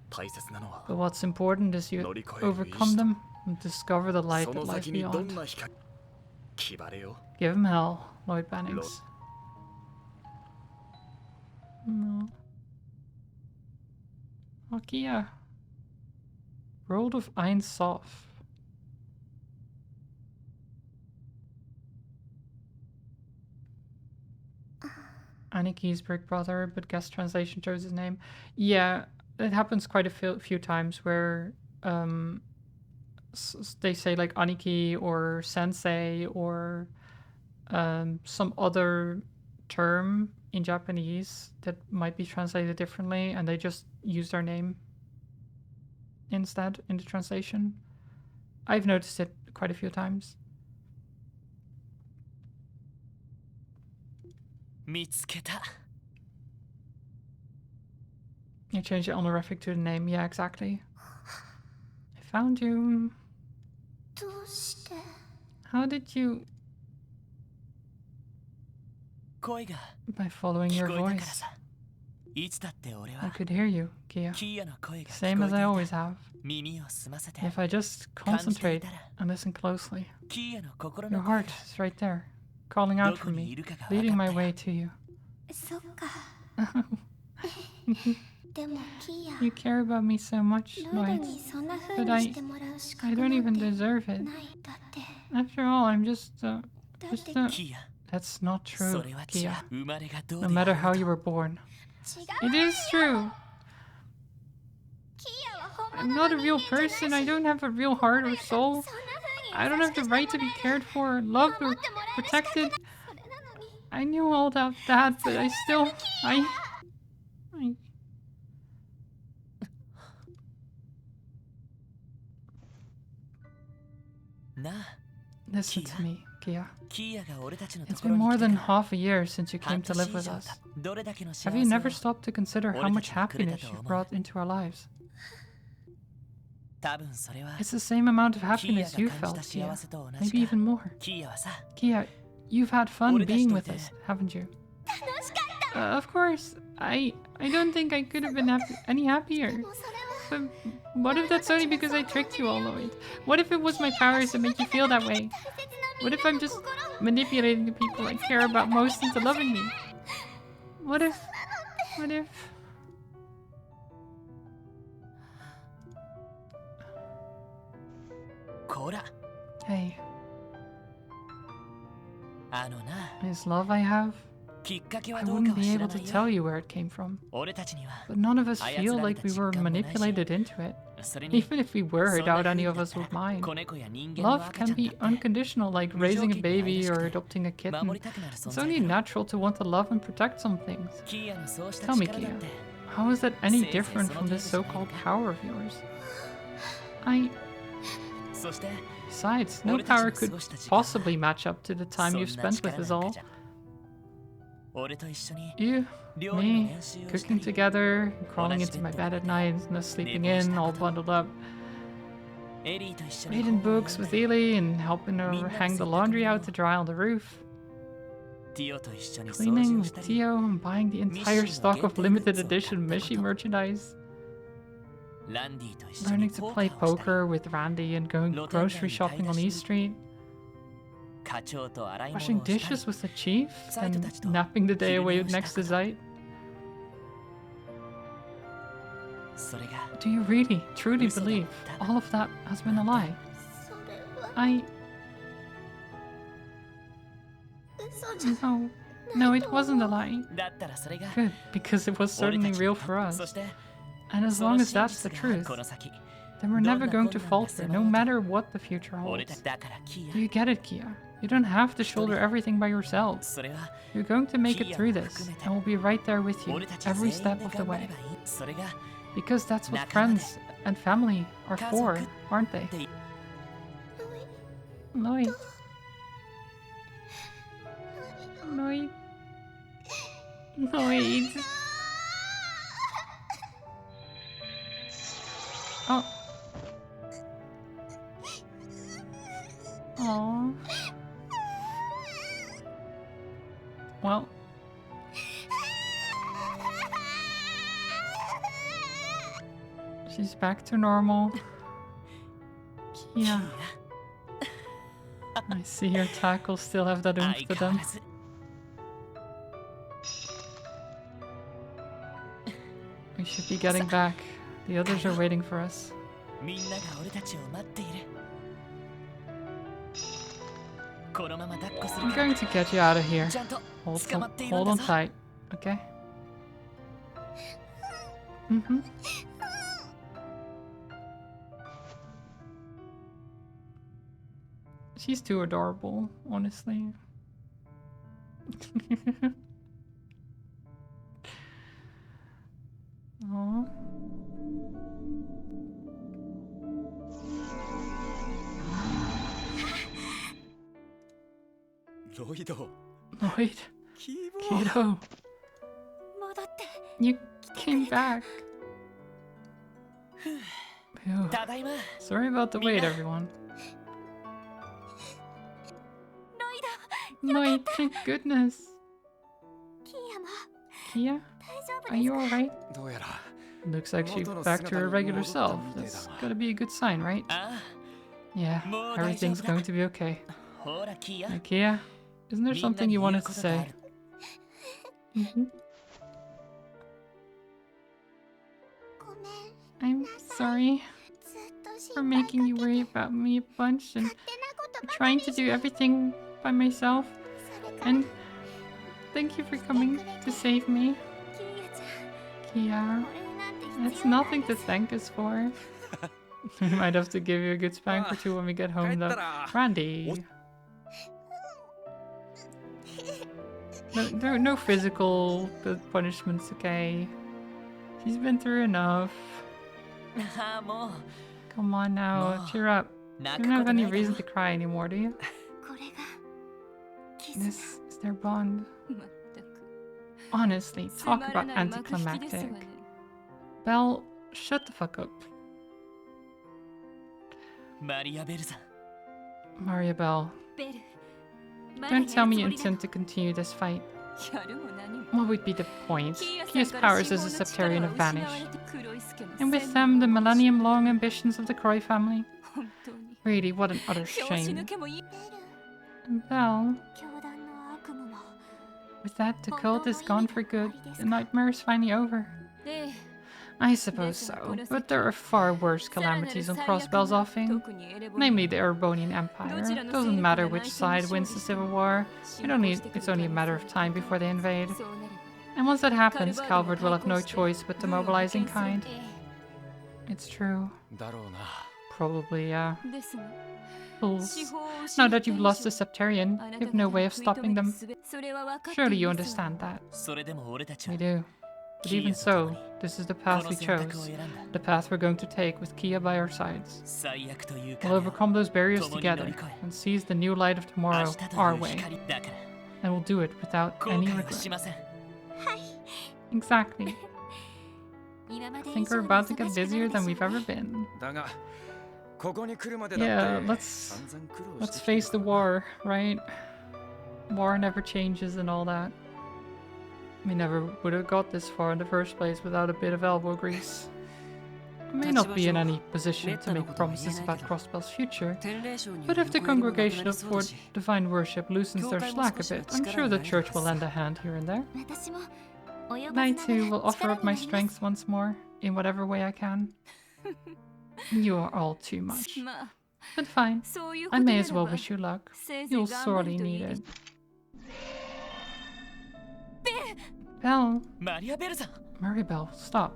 大切なのは But what's important is you 乗り越える意志 overcome them and discover the light そ that の lies 先にどん beyond. な光気張れよ Give him hell, Lloyd Bennings. No. Okay, yeah. World of Einsof. Aniki's Brick Brother, but guest translation chose his name. Yeah, it happens quite a few times where they say like Aniki or Sensei or some other term in Japanese that might be translated differently, and they just use their name instead in the translation. I've noticed it quite a few times. 見つけた You change the honorific to the name. Yeah, exactly. I found you. どうして How did you... 声が By following 聞 your こえたから voice. さいつだって俺 I は could hear you, Kia. キーヤの声が聞 Same こ as え I てい always た have. 耳を澄ませて If I just 感じてい concentrate たら and listen closely. キーヤの心 Your の声 heart が is right there, calling ど out こ for にい me, るかが leading 分 my かった way よ to you. そっかでもキーヤ You care about me so much, ルール Lloyd. にそんな風 But にしてもらう資 I 格 don't なん even て deserve it. ないだって After all, I'm just, だって just キーヤ That's not そ true, れは違う Kia. 生まれがどう No で matter あ how ろ you う were born. 違 It う is true. キーヤは本 I'm 物 not の a 人 real 間じゃない person. し I don't have a real heart or そんな soul. 風に I don't 優 have し the く right して to も be らえ cared for, loved 守 or ってもらえる資 protected. 格それなのに I knew all about that, but I still... I... なあ Listen to me, Kia. キーヤが俺たちのと It's ころ been に more 来て than から half a year since you 半 came to 年 live 以 with 上 us. どれだけの Have 幸 you せ never を stopped to consider how much happiness you've brought into our lives? 多分それは It's the same amount of キーヤ happiness you が感 felt, じた Kia. 幸せと同じ Maybe か even more. キーヤはさ Kia, you've had fun 俺たち being と with いて us, haven't you? 楽しかった Of course. I don't think I could have been any happier. でもそれは But what if that's only because I tricked you all, Lloyd? What if it was my powers that make you feel that way? 大切な What みん if な I'm の just 心を manipulating the people I care about most into loving me? What if... What if... こら Hey, あのな this love I have, きっかけ I はどうか wouldn't は be 知 able ら to ない tell よ you where it came from. 俺たちには But none of us 操 feel られ like た we were 実感もないし manipulated into it. それに Even if we were, そんな I doubt 風 any に of だっ us た would ら mind. 子猫や人間の Love 赤 can ちゃんだ be って unconditional, like raising a baby or adopting a 守 kitten. りたくなる存 It's 在 only だろ natural to want to love and protect some things. キーヤのそうした Tell me, 力だ Kia, って how is that any Say, say, different so from not this even so-called Jamaica. power of yours? I... そして Besides, no 俺たち power の could 過ごした時間は possibly match up to the そ time ん you've な spent 力 with us なんか all. じゃ俺と一緒に You, 料理の me, 練習をした cooking り together, crawling Honest into my bed bed at night, and us sleeping Neighbors in, all naked. bundled up, エリーと一緒に reading 本を books 読ん with だり Ely and helping her Midnight hang the sleep laundry together. out to dry on the roof, ティオと一緒に掃 cleaning 除を with したり Tio, and buying the entire Mishi stock of no limited Gento edition Gutsu Mishi merchandise, ランディと一緒に learning to ポー play カーをしたり poker with Randy and going 露天街に grocery shopping on 買い出し East に Street, 課長と洗い物を washing したり dishes with the chief, Saito and たちと napping the day away 昼寝をした next こ to と Zeit. それが Do you really, truly 嘘だっ believe た all of that has been a lie? それは I... 嘘じゃ No. No, it wasn't a lie. だったらそれが Good, because it was 俺 certainly たち real の for そ us. して And as そ long の as 真 that's the 実が truth, この先 then we're どん never な going to 困難が falter, 迫 no ろうと matter what the future 俺 holds. たちだからキーヤ Do you get it, Kia? You don't have to shoulder everything by yourself. それは You're going to make it Kia through も this, 含めて and we'll be right there with you 俺たち every 全員 step で of the 頑張 way. ればいいそれが Because that's what 仲間で friends and family are 家 for, 族 aren't they? って Lloyd. Lloyd. Lloyd. Oh. Aww. Well. She's back to normal. Yeah. I see your tackles still have that oomph 相 to 変わ them. らず We should be getting back. The others are waiting for us. みんなが俺たちを待っているこのまま抱っこする I'm から going to get you out of here. ちゃんと Hold, 捕まっているん hold だ on ぞ tight. Okay. Mm-hmm. She's too adorable, honestly. Aww. Lloyd. Lloyd, キーボ kiddo, 戻って you came back. Phew. ただいま Sorry about the wait, everyone. ロイド Lloyd, thank goodness. キーヤも Kia, 大丈夫 are です you か alright? どうやら Looks like she's 元の back to her 姿に regular 戻った self. みたいだ That's が gotta be a good sign, right? あ Yeah, もう everything's 大丈夫だ going to be okay. あほらキーヤ Hey, Kia, isn't there みんな something に you 言う wanted こ to とがあ say? る ごめん I'm sorry ずっと for 心配か making you け worry て about me a bunch and 勝手なことばか trying り to して do everything by myself. それから And thank you for coming to save me, キーヤちゃ Kia. んお礼なんて That's 必要ない nothing で to す thank us for. We might have to give you a good spank or two when we get 帰 home, った though. ら Randy. No physical punishments, okay? She's been through enough. ああもう Come on now, No. cheer up. 泣 You く don't こ have と any ないだろ reason to cry anymore, do you? これがキスだ This is their bond. まったく Honestly, つ talk まら about ない幕引きですわ anticlimactic. ね Belle, shut the fuck up. マリアベルさん Maria Belle, ベル don't tell me you intend to continue this fight. やるも何も What would be the point? キーヤ Kia's さんから powers 司 as a 法の力 Septarian は have 失わ vanished. れて黒い助の And with 洗 them, the 脳の millennium long ambitions of the Croy family. 本当に Really, what an utter 拍子 shame. 抜けもいい ベル And Belle, 教団の悪夢も with that, the cult is gone for good. The nightmare is finally over. ええ I suppose so, but there are far worse calamities on Crossbell's offing. 特にエレボニ Namely, the Erebonian Empire. Doesn't matter which side wins the civil war. It's only a matter of time before they invade. そうなれば And once that happens, Calvert will have no choice but to 軍を mobilize in 派遣 kind. する It's true. だろうな Probably, yeah. ですが Fools. 司法を失 Now った that you've 以 lost 上 the Septarian, あな you た have no から way of 食い止 stopping める them. 術それは分かって Surely い you ます understand that. それでも俺たち We は do. But even so, this is the こ path の we 選択を chose. 選んだ The path we're going to take with Kia by our sides. 最悪という We'll 壁を overcome those barriers 共に together 乗り越え and seize the new light of 明 tomorrow 日と our いう way. 光だから And we'll do it without 後 any 悔はし regret. ません Exactly. 今まで I 以 think 上 we're に about to 忙 get しくな busier るで than しょ we've ever been. だがここに来るまでだって Yeah, let's 散々苦労して let's きた face the war, right? War never changes and all that. We never would have got this far in the first place without a bit of elbow grease. I may not be in any position to make promises about Crossbell's future, 天霊賞に but if the 行方にもなくなり congregation of そうだ Fort し Divine Worship loosens their slack a bit, I'm sure the church will lend a hand here and there. 私も及 And ば I ずな too が will ら offer 力 up にな my ります strength once more, in whatever way I can. You are all too much. まあ But fine, そういうこ I と may な as ら well ば wish you luck. せいぜ You'll い頑張 sorely るとい need いで it. す Belle, マリアベルさん Maribel, stop.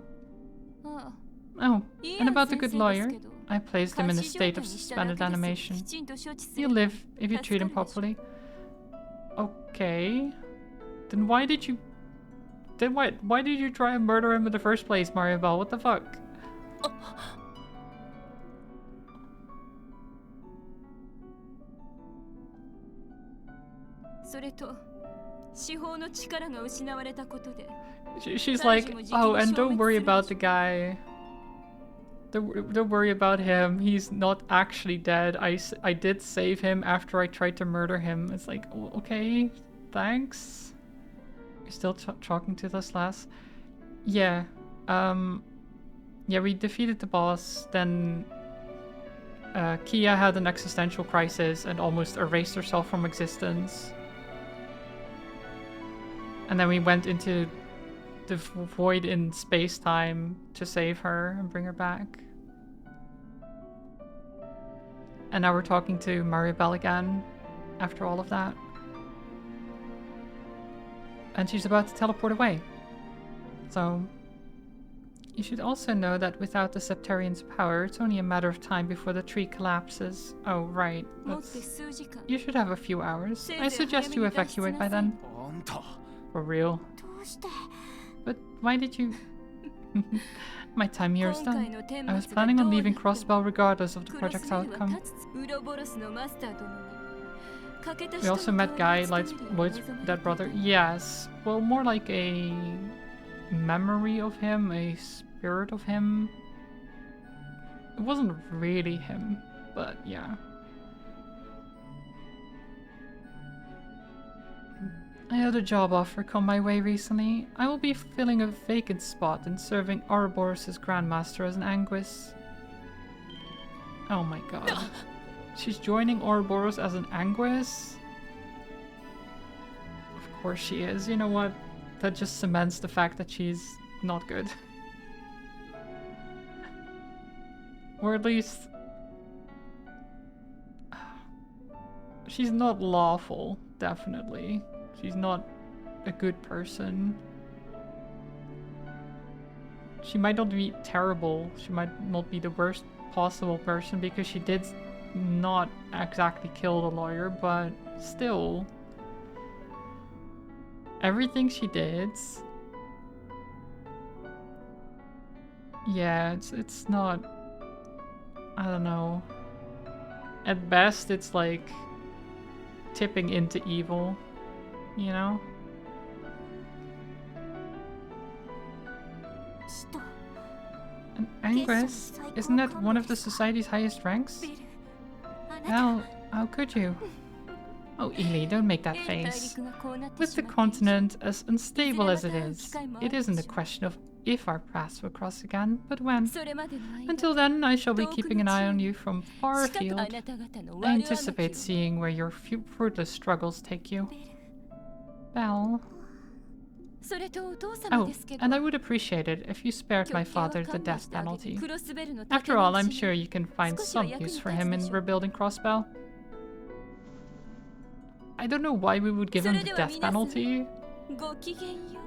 ああ Oh, いい and やん about the 先 good 生です lawyer, けど I placed him in a 監視状 state 態 of にしただ suspended けです animation. きちんと処置す He'll れば live if you treat him 助かるでしょ properly. Okay. Then why did you... Then why did you try and murder him in the first place, Maribel? What the fuck? それと司法の力が失われたことで She's like, oh, and don't worry about the guy. Don't worry about him. He's not actually dead. I did save him after I tried to murder him. It's like, okay, thanks. You're still talking to this lass? Yeah. Yeah, we defeated the boss. Then Kia had an existential crisis and almost erased herself from existence. And then we went into the void in space-time to save her and bring her back. And now we're talking to Maribel again after all of that. and she's about to teleport away. So, you should also know that without the Septarian's power, it's only a matter of time before the tree collapses. Oh, right. 持って That's... 数時間 You should have a few hours. I suggest you evacuate by then. あんた For real. どうして But why did you... My time here is 今回 done. の天 I was 末が planning ど on うな leaving っても Crossbell regardless of the クロス project's ベルは outcome. 立つウロボロスのマスター殿に欠けた We 人 also の met 代わ Guy, りを務 Lloyd's めるよう望 dead ま brother. れていた Yes. Well, more like a memory of him, a spirit of him. It wasn't really him, but yeah. I had a job offer come my way recently. I will be filling a vacant spot and serving Ouroboros' Grandmaster as an Anguis. Oh my god. She's joining Ouroboros as an Anguis? Of course she is. You know what? That just cements the fact that she's not good. Or at least... She's not lawful, definitely. She's not a good person. She might not be terrible. She might not be the worst possible person because she did not exactly kill the lawyer, but still. Everything she did... Yeah, it's not... I don't know. At best, it's like tipping into evil, you know? 使徒 An Anguis? Isn't that one of the society's highest ranks? ベルあな How could you? Oh, Ely, don't make that 英大 face. 陸がこうなって With し the まって continent as unstable as it is, it isn't a question of if our paths will cross again, but when. それまでの間 Until then, I shall be keeping an eye on you from far しかと afield. あなた方の I 悪あがき anticipate を seeing where your fruitless struggles take you. Belle. それとお父様 Oh, ですけど and I would appreciate it if you spared my 極刑は father the 勘弁し death てあげて penalty. クロスベルの After all, I'm 立て sure 直し you can find 少しは some 役に use for 立つ him で in しょう。 rebuilding Crossbell. I don't know why we would give him the それでは death 皆さん、 penalty. ごきげんよ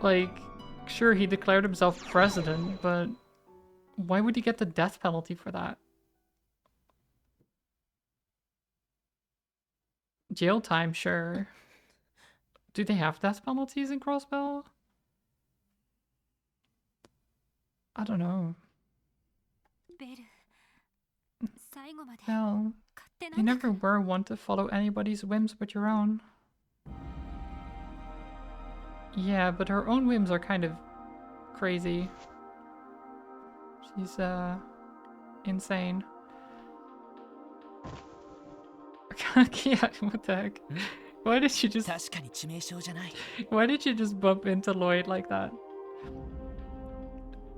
う Like, sure, he declared himself president, but why would he get the death penalty for that? Jail time, sure. Do they have death penalties in Crossbell? I don't know. ベル最後まで Well, 勝手 you なんだ never were one to follow anybody's whims but your own. Yeah, but her own whims are kind of crazy. She's, insane. Yeah, what the heck? Why did you just... 確かに致命傷じゃない Why did you just bump into Lloyd like that?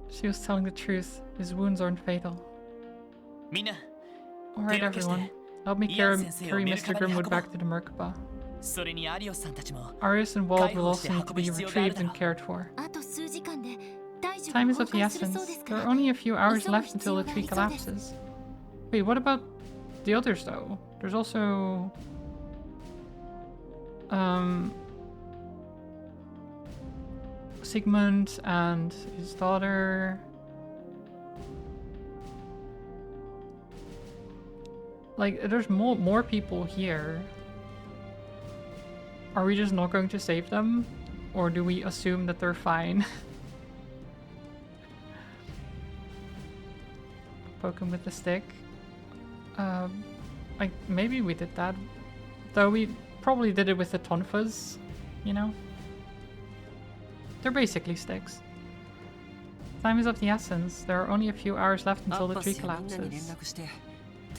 She was telling the truth. His wounds aren't fatal. みんな Alright, 手分けして everyone. Help me イアン carry, 先生を carry メル Mr. カバに運 Grimwood ぼう back to the Merkaba. それにアリオスさんたちも Arius and Wald will 解放して also need to 運ぶ be 必要がある retrieved だろ and cared for. あと数時間で大樹が Time is 崩 of the 壊するそう essence. ですか There are ら only a few hours 急ぐ left 必 until 要 the があ tree りそうです collapses. Wait, what about the others though? There's also... Sigmund and his daughter... Like, there's more people here. Are we just not going to save them? Or do we assume that they're fine? Poke him with the stick. Like, maybe we did that. Though we probably did it with the tonfas, you know? They're basically sticks. Time is of the essence. There are only a few hours left until the tree collapses.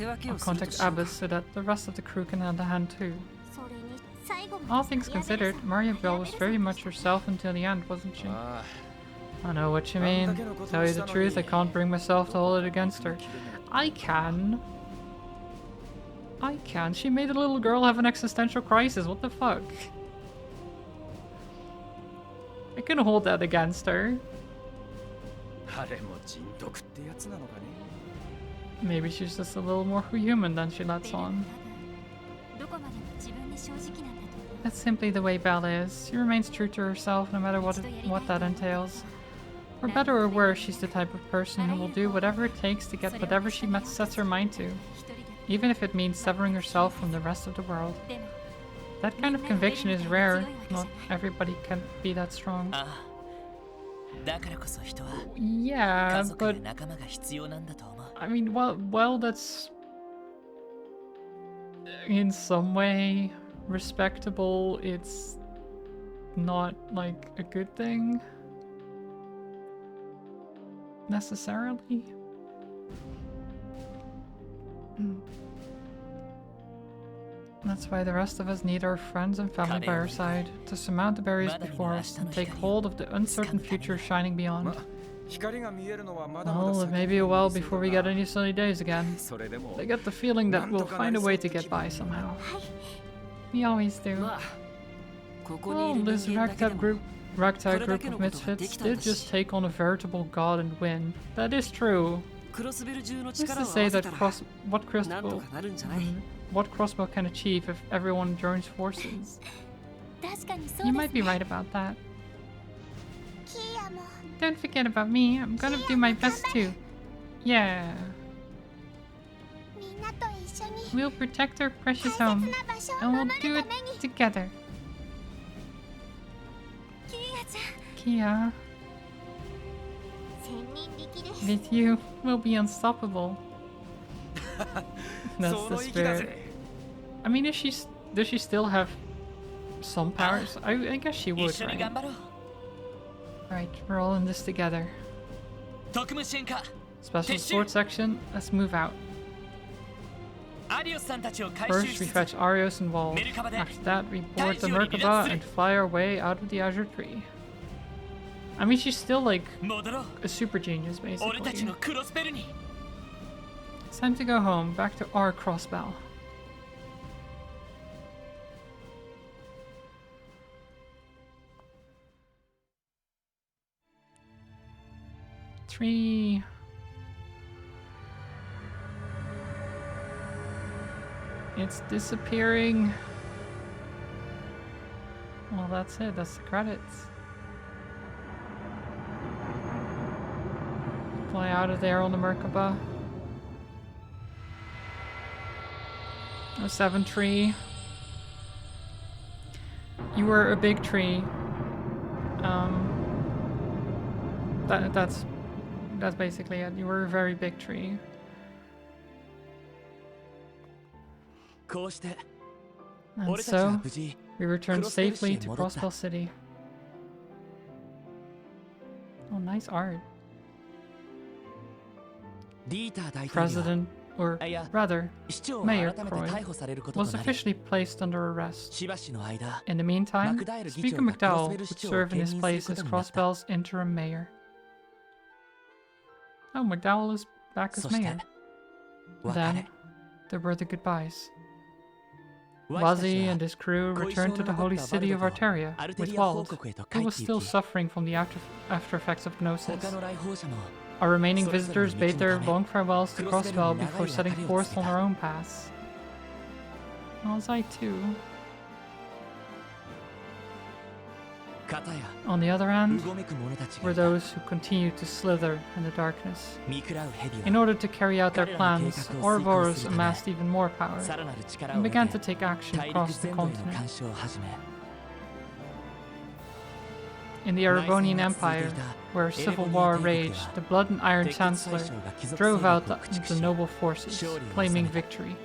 I'll contact Abbas so that the rest of the crew can lend a hand too. それに最後まで All things considered, Mariabelle was very much herself until the end, wasn't she? あ I know what you mean. Tell you the truth, I can't bring myself to hold it against her. I can. I can. She made a little girl have an existential crisis. What the fuck? I can hold that against her. あれも人徳ってやつなのかね Maybe she's just a little more human than she lets ベルは on. 多分どこまでも自分に正直なんだと思う That's simply the way Belle is. She remains true to herself no matter what that entails. For better or worse, she's the type of person who will do whatever it takes to get whatever she sets her mind to, even if it means severing herself from the rest of the world. That kind of conviction is rare. Not everybody can be that strong. ああだからこそ人は Yeah, 家族 but で仲間が必要なんだと思う I mean, well, that's in some way respectable. It's not like a good thing necessarily. That's why the rest of us need our friends and family by our side to surmount the barriers before us and take hold of the uncertain future shining beyond. 光が見えるのはまだまだ Well, it may be a while before we get any sunny days again. それでも I get the feeling that we'll find a way to get by somehow. We always do. まあここに Well, いる this 人間だけで ragtag も group of misfits did just take on a veritable god and win. That is true. クロスベル中の Who's 力 to を合 say わせ that たら what なんと crossbow かなるんじゃない what crossbow can achieve if everyone joins forces? 確かにそう You で might す be right about that. キーヤも Don't forget about me. I'm gonna do my best too. Yeah. みんなと一緒に We'll protect our 大 precious 切 home な場所を and we'll 守 do る it ために together. キーヤちゃん Kia, 千人力です with you, we'll be unstoppable. That's そ the の息だ spirit. ぜ I mean, does she still have some powers? I guess she 一 would, 緒に right? 頑張ろう Right, we're all in this together. 特務支援課 Special Tissue. support section, let's move out. アリオスさんたちを回収 First, し we つつ fetch Arios involved. Merkaba de After that, we board the Taiju ni Merkaba ridatsu and fly our way out of the Azure tree. I mean, she's still like 戻ろう a super genius, 俺たち basically. のクロスベルに It's time to go home, back to our crossbow. Tree. It's disappearing. Well, that's it. That's the credits. Fly out of there on the Merkaba. A 7 tree. You were a big tree. That's basically it. You were a very big tree. こうして And 俺たちは so 無事 we returned Crossbell safely City to へ戻った Crossbell City. Oh, nice art. リーター大統領は President, or あいや rather, 市長は Mayor 改めて Croy 逮捕されること was となり officially placed under arrest. しばしの間 In the meantime, McDowell Speaker 議長が McDowell Crossbell would 市長を serve in his 兼任 place する as ことになった Crossbell's interim mayor. Oh, McDowell is back as そして mayor. 別 Then れ there were the goodbyes. 私たち Wazzy は and his crew 後遺 returned 症 to の the 残っ holy た city of バルドと Arteria アルテ with リア王 Wald, 国へと who 帰っ was てい still き suffering from the after effects of Gnosis. 他の来訪者も Our remaining それぞれの visitors 道の bade their ため long farewells to クロスベル Crossbell に長 before い setting 別れを forth 告げ on た their own paths. Was I too? 片や On the other hand, うごめく者たち were がいた those who continued to slither in the darkness. 見食らう蛇 In は order to carry out their plans, Ouroboros amassed even more power さらなる力を and 得 began to て take action 大陸 across the 全土への continent. 干渉を始め In the Aragonian Empire, where civil war raged, the Blood and Iron 敵対 Chancellor 将が貴族 drove 勢力 out を駆逐 the し noble forces, 勝利を収 claiming めた victory.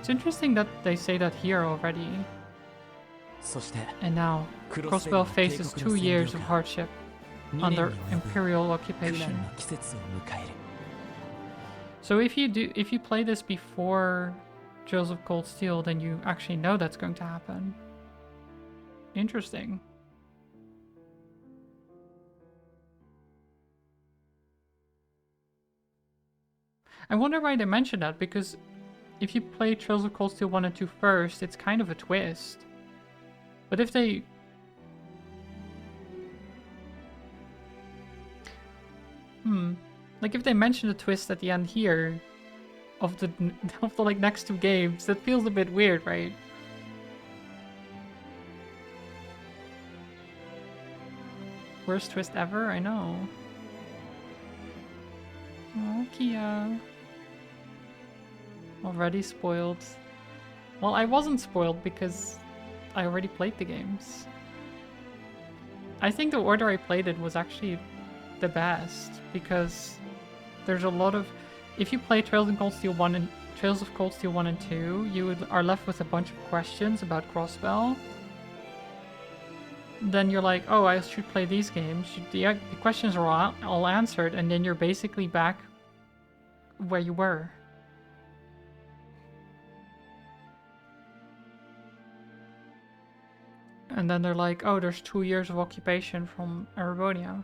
It's interesting that they say that here already, そして and now クロスベル Crossbell の帝 faces 国の 2 years 占 of 領下 hardship 2 under 年に及ぶ imperial 苦 occupation. 難の季節を迎える So if you play this before Jewels of Cold Steel, then you actually know that's going to happen. Interesting. I wonder why they mentioned that, because if you play Trails of Cold Steel 1 and 2 first, it's kind of a twist. But if they... Like if they mention a twist at the end here of the like next two games, that feels a bit weird, right? Worst twist ever? I know. Oh, Kia. Already spoiled. Well, I wasn't spoiled because I already played the games. I think the order I played it was actually the best because there's a lot of... If you play Trails of Cold Steel 1 and Trails of Cold Steel 1 and 2, you are left with a bunch of questions about Crossbell. Then you're like, oh, I should play these games. The questions are all answered, and then you're basically back where you were. And then they're like, oh, there's 2 years of occupation from Erebonia.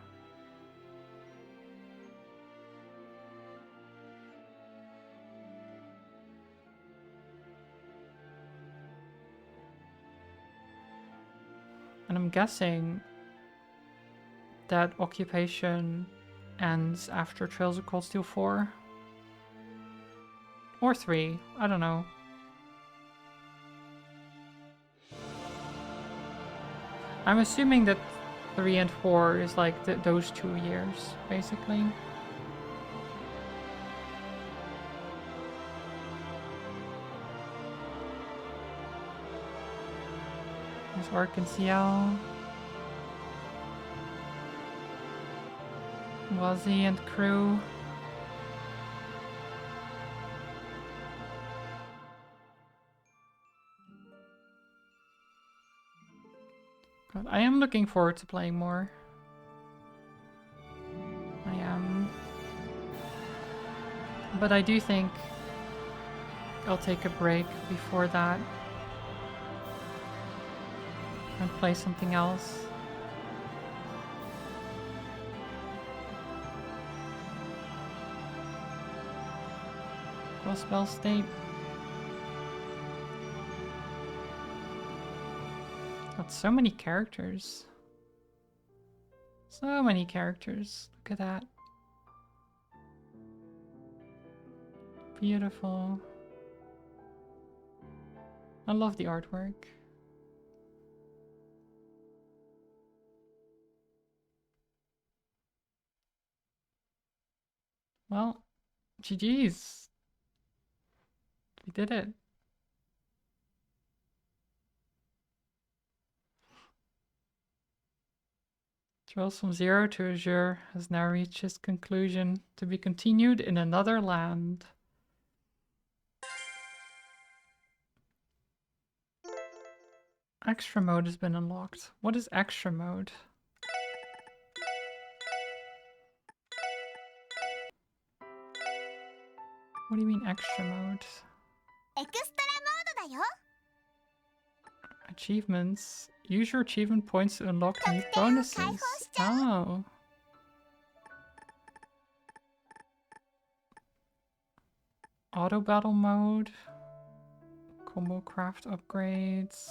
And I'm guessing that occupation ends after Trails of Cold Steel 4. Or 3, I don't know. I'm assuming that 3 and 4 is like those 2 years, basically. There's Arkansas. Wazzy and crew. God, I am looking forward to playing more. I am. But I do think I'll take a break before that and play something else. Crossbell State. Got so many characters. So many characters. Look at that. Beautiful. I love the artwork. Well, GG's. We did it. Trails from Zero to Azure has now reached its conclusion, to be continued in another land. Extra mode has been unlocked. What is extra mode? What do you mean extra mode? エクストラモードだよ。 Achievements. Use your achievement points to unlock new bonuses. Oh. Auto battle mode. Combo craft upgrades.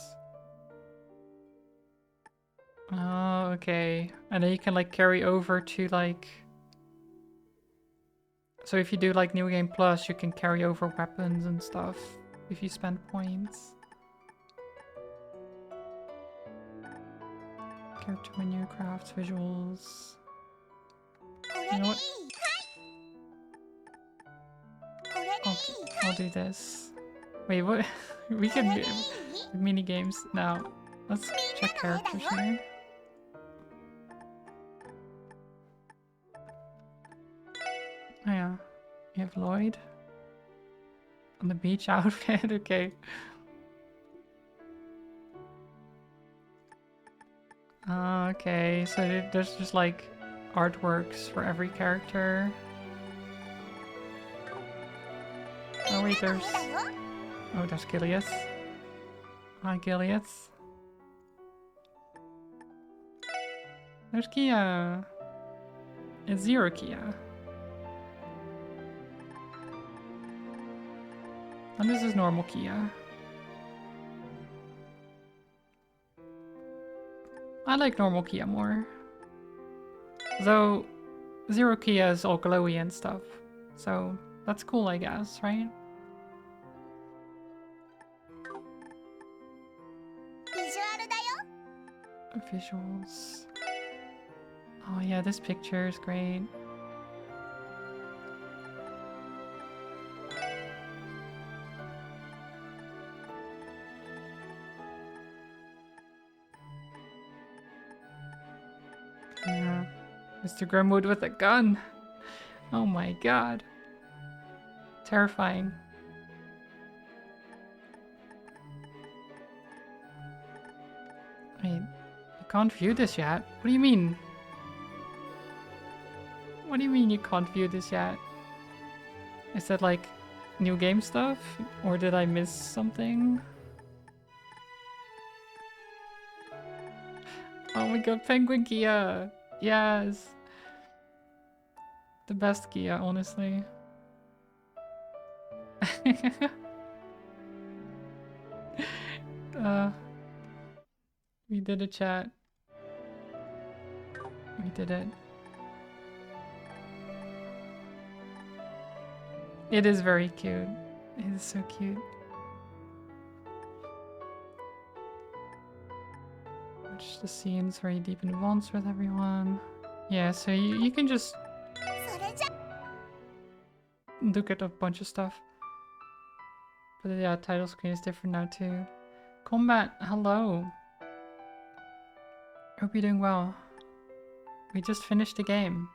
Oh, okay. And then you can like carry over to like... So if you do like New Game Plus, you can carry over weapons and stuff if you spend points. Character menu, crafts, visuals. You know what? I'll do this. Wait, what? We can do mini games now. Let's check characters here. Oh yeah, you have Lloyd on the beach outfit. Okay. Okay, so there's just like artworks for every character. Oh wait, there's... Oh, there's Gilius. Hi, Gilius. There's Kia. It's Zero Kia. And this is normal Kia. I like normal Kia more. Though, Zero Kia is all glowy and stuff. So, that's cool, I guess, right? Visuals. Oh yeah, this picture is great. Yeah. Mr. Grimwood with a gun. Oh my god. Terrifying. Wait, you can't view this yet? What do you mean? What do you mean you can't view this yet? Is that like new game stuff? Or did I miss something? Oh my god, Penguin Gia! Yes! The best Gia, honestly. uh, we did a chat. We did it. It is very cute. It is so cute. Watch the scenes where you deepen bonds with everyone. Yeah, so you can just それじゃ look at a bunch of stuff. But yeah, title screen is different now too. Combat, hello. Hope you're doing well. We just finished the game.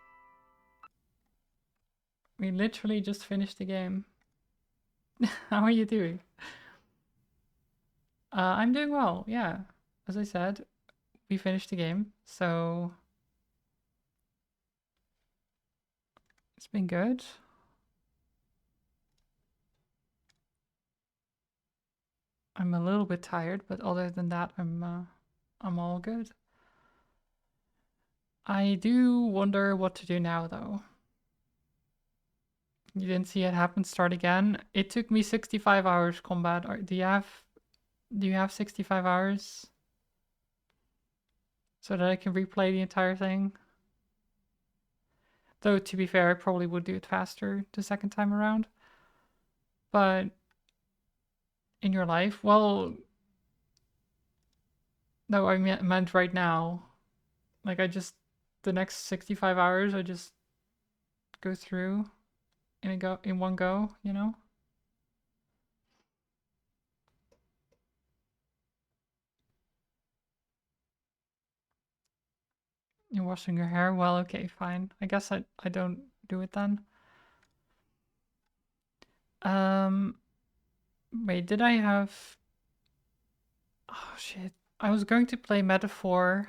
We literally just finished the game. How are you doing? I'm doing well, yeah. As I said, we finished the game, so it's been good. I'm a little bit tired, but other than that, I'm all good. I do wonder what to do now, though. You didn't see it happen. Start again. It took me 65 hours combat. Do you have 65 hours so that I can replay the entire thing? Though to be fair, I probably would do it faster the second time around. But in your life, well, no, I meant right now. Like the next 65 hours, I just go through in one go, you know? You're washing your hair? Well, okay, fine. I guess I don't do it then. Wait, did I have... Oh, shit. I was going to play Metaphor,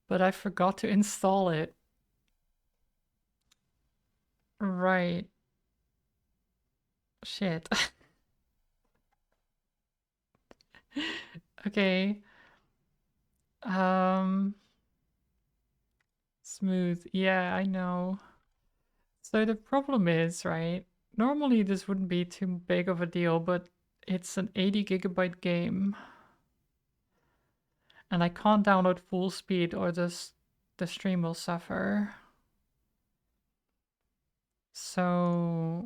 but I forgot to install it. Right. Shit. Okay. Smooth. Yeah, I know. So the problem is, right? Normally this wouldn't be too big of a deal, but it's an 80 gigabyte game. And I can't download full speed or the stream will suffer. So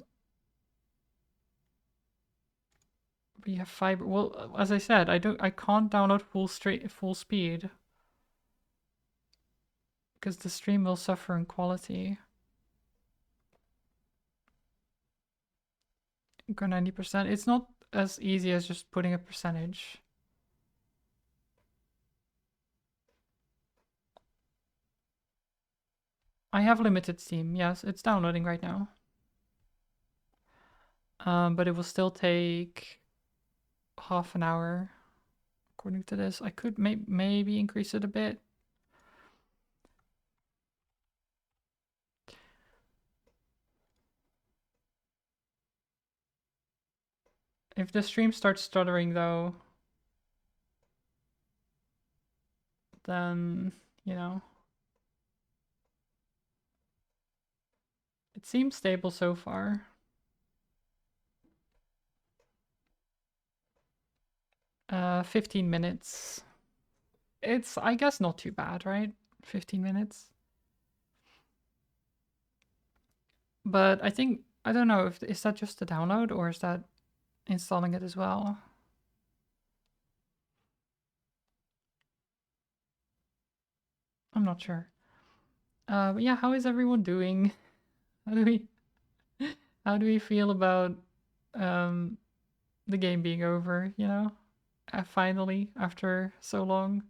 we have fiber. Well, as I said, I can't download full speed because the stream will suffer in quality. Go 90%. It's not as easy as just putting a percentage. I have limited Steam. Yes, it's downloading right now. But it will still take half an hour according to this. I could maybe increase it a bit. If the stream starts stuttering though, then, you know, it seems stable so far. 15 minutes. It's, I guess, not too bad, right? 15 minutes. But I think, I don't know, is that just the download or is that installing it as well? I'm not sure. But yeah, how is everyone doing? How do we how do we feel about um the game being over, you know? Finally, after so long.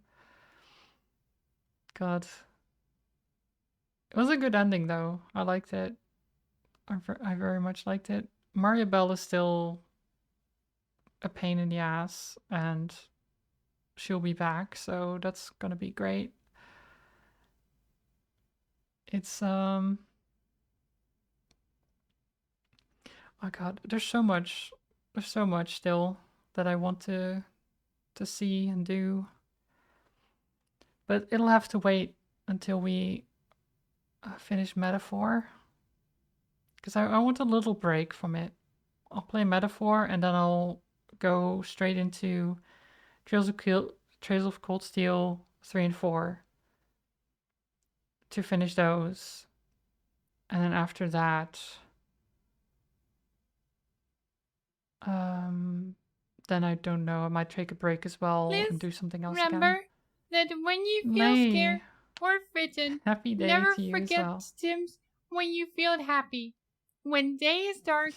God. It was a good ending though. I liked it. I very much liked it. Maria Bell is still a pain in the ass and she'll be back, so that's gonna be great. It's oh god, there's so much still that I want to see and do. But it'll have to wait until we finish Metaphor. Because I want a little break from it. I'll play Metaphor and then I'll go straight into Trails of Cold Steel 3 and 4 to finish those. And then after that, then I don't know. I might take a break as well Liz, and do something else remember again. that when you feel May, scared or frightened, happy day never to you as forget well. Sims when you feel happy. When day is dark,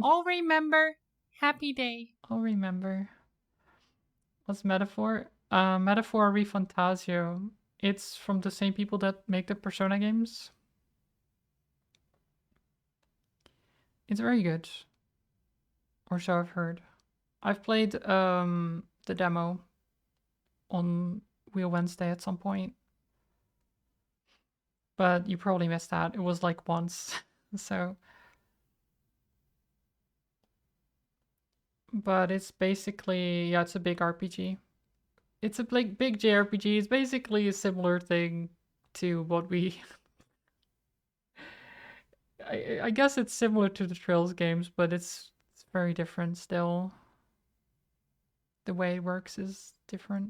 all remember happy day. I'll remember. What's Metaphor? Metaphor Refantasio. It's from the same people that make the Persona games. It's very good. Or so I've heard. I've played the demo on Wheel Wednesday at some point. But you probably missed that. It was like once. So but it's basically, yeah, it's a big RPG. It's a big JRPG. It's basically a similar thing to what we I guess it's similar to the Trails games, but it's very different still. The way it works is different.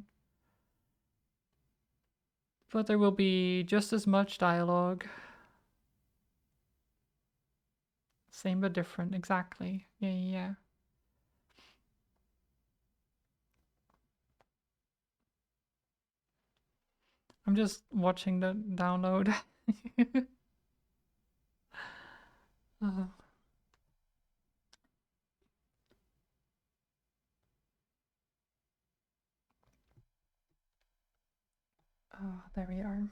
But there will be just as much dialogue. Same but different, exactly. Yeah. I'm just watching the download. uh, oh, there we are.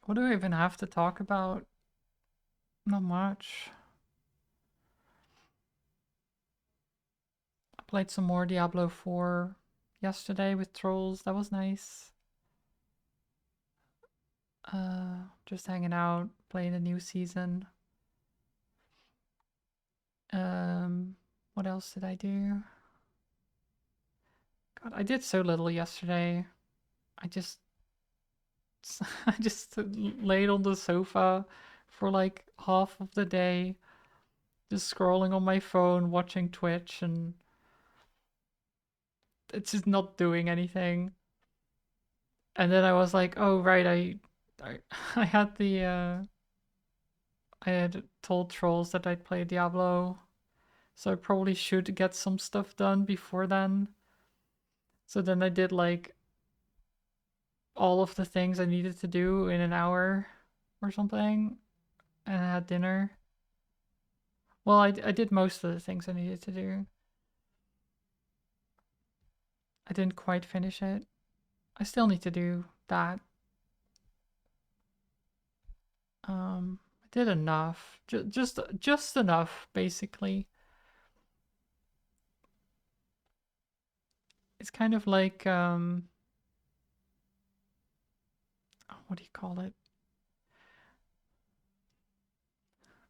What do I even have to talk about? Not much. I played some more Diablo 4 yesterday with trolls. That was nice. Just hanging out, playing the new season. What else did I do? God, I did so little yesterday. I just I just laid on the sofa for like half of the day, just scrolling on my phone, watching Twitch, and it's just not doing anything. And then I was like, oh right, I, I had the I had told trolls that I'd play Diablo, so I probably should get some stuff done before then. So then I did like all of the things I needed to do in an hour or something, and I had dinner. Well, I did most of the things I needed to do. I didn't quite finish it. I still need to do that. I did enough. Just enough, basically. It's kind of like what do you call it?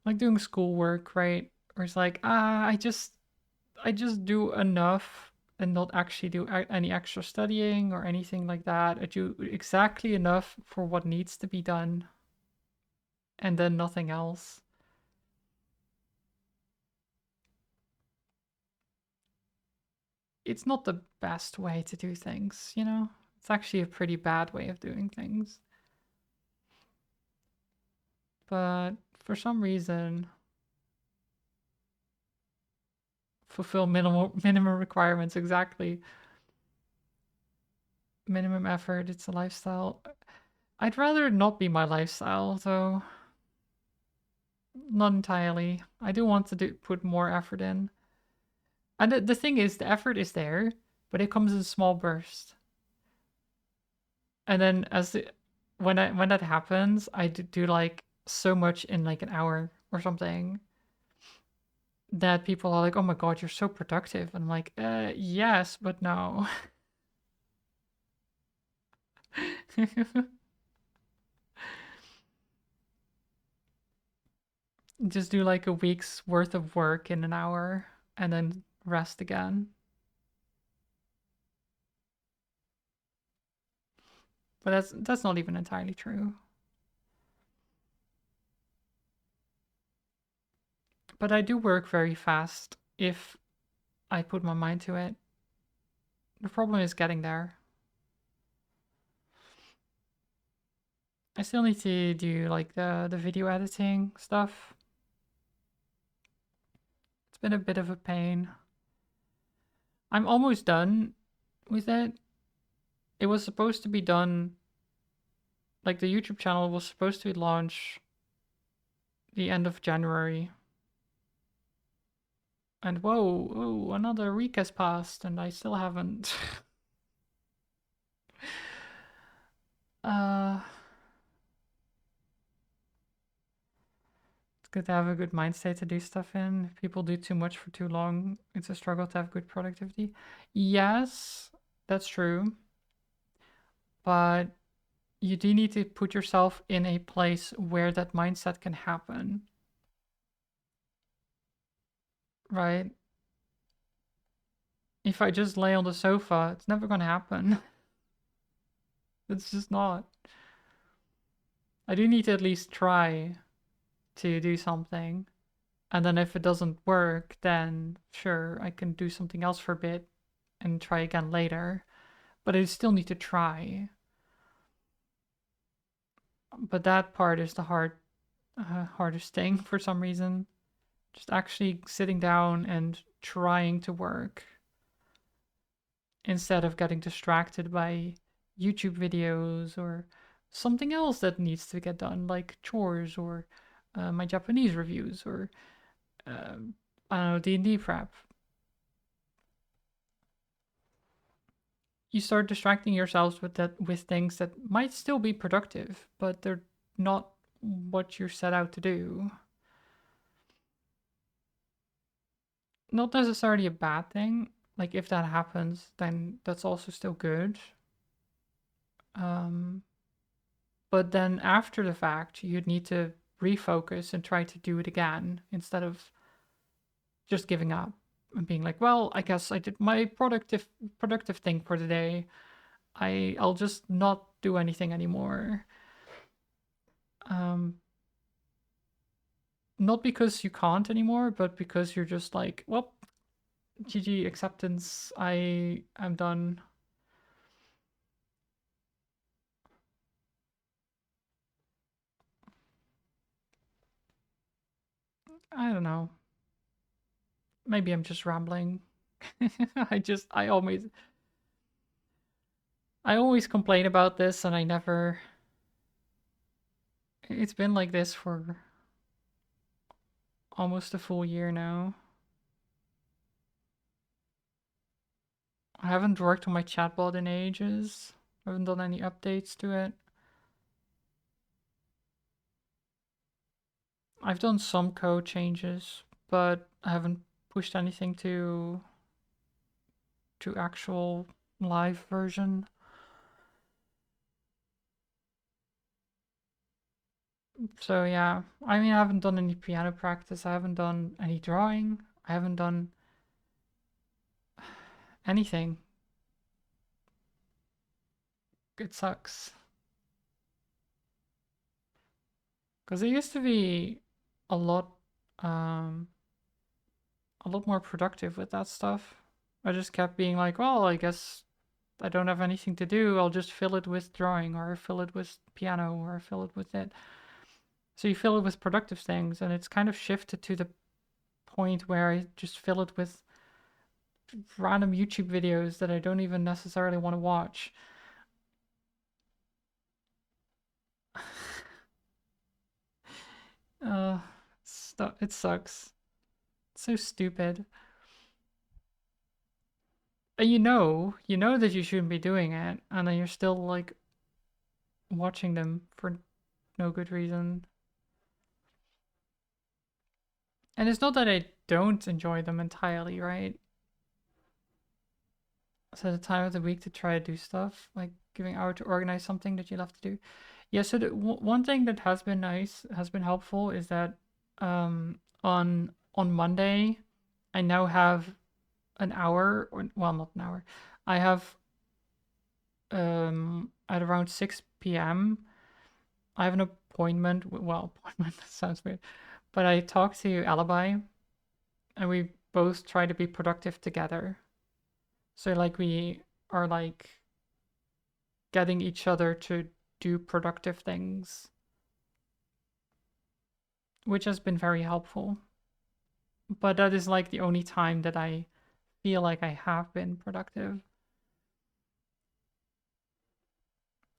Like doing schoolwork, right? Where it's like, I just do enough and not actually do any extra studying or anything like that. I do exactly enough for what needs to be done, and then nothing else. It's not the best way to do things, you know? It's actually a pretty bad way of doing things. But for some reason, fulfill minimum requirements, exactly. Minimum effort, it's a lifestyle. I'd rather not be my lifestyle, though. Not entirely. I do want to put more effort in. And the thing is, the effort is there, but it comes in small bursts. And then when that happens, I do like so much in like an hour or something that people are like, "Oh my god, you're so productive." And I'm like, yes, but no." Just do like a week's worth of work in an hour and then rest again. But that's not even entirely true. But I do work very fast if I put my mind to it. The problem is getting there. I still need to do like the video editing stuff. It's been a bit of a pain. I'm almost done with it. It was supposed to be done, like the YouTube channel was supposed to launch the end of January. And whoa, another week has passed and I still haven't. uh It's good to have a good mind state to do stuff in. If people do too much for too long, it's a struggle to have good productivity. Yes, that's true. But you do need to put yourself in a place where that mindset can happen. Right? If I just lay on the sofa, it's never gonna happen. It's just not. I do need to at least try to do something. And then if it doesn't work, then sure, I can do something else for a bit and try again later. But I still need to try. But that part is the hardest thing for some reason. Just actually sitting down and trying to work instead of getting distracted by YouTube videos or something else that needs to get done, like chores or my Japanese reviews or I don't know, D&D prep. You start distracting yourselves with things that might still be productive, but they're not what you're set out to do. Not necessarily a bad thing. Like if that happens, then that's also still good. But then after the fact, you'd need to refocus and try to do it again instead of just giving up and being like, well, I guess I did my productive thing for the day. I'll just not do anything anymore. Not because you can't anymore, but because you're just like, well, GG acceptance, I am done. I don't know. Maybe I'm just rambling. I always complain about this and I never. It's been like this for almost a full year now. I haven't worked on my chatbot in ages. I haven't done any updates to it. I've done some code changes, but I haven't pushed anything to actual live version. So yeah, I mean, I haven't done any piano practice. I haven't done any drawing. I haven't done anything. It sucks. Because it used to be a lot, um, a lot more productive with that stuff. I just kept being like, well, I guess I don't have anything to do. I'll just fill it with drawing or fill it with piano or fill it with it. So you fill it with productive things, and it's kind of shifted to the point where I just fill it with random YouTube videos that I don't even necessarily want to watch. It sucks. It's so stupid. And you know that you shouldn't be doing it, and then you're still like watching them for no good reason. And it's not that I don't enjoy them entirely, right? So the time of the week to try to do stuff, like giving hour to organize something that you love to do. Yeah, so one thing that has been nice, has been helpful, is that on Monday, I now have an hour, or well, not an hour. I have at around 6 p.m. I have an appointment. Well, appointment sounds weird, but I talk to Alibi, and we both try to be productive together. So like we are like getting each other to do productive things, which has been very helpful. But that is like the only time that I feel like I have been productive.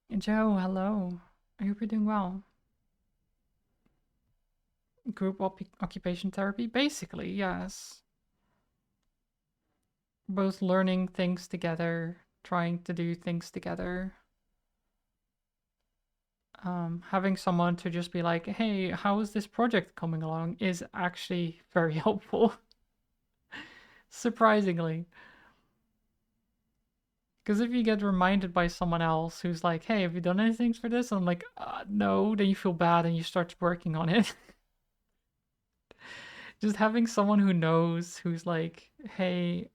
And Joe, hello. I hope you're doing well. Group occupation therapy? Basically, yes. Both learning things together, trying to do things together. Having someone to just be like, hey, how is this project coming along, is actually very helpful. Surprisingly. Because if you get reminded by someone else who's like, hey, have you done anything for this? And I'm like, no, then you feel bad and you start working on it. Just having someone who knows, who's like, hey,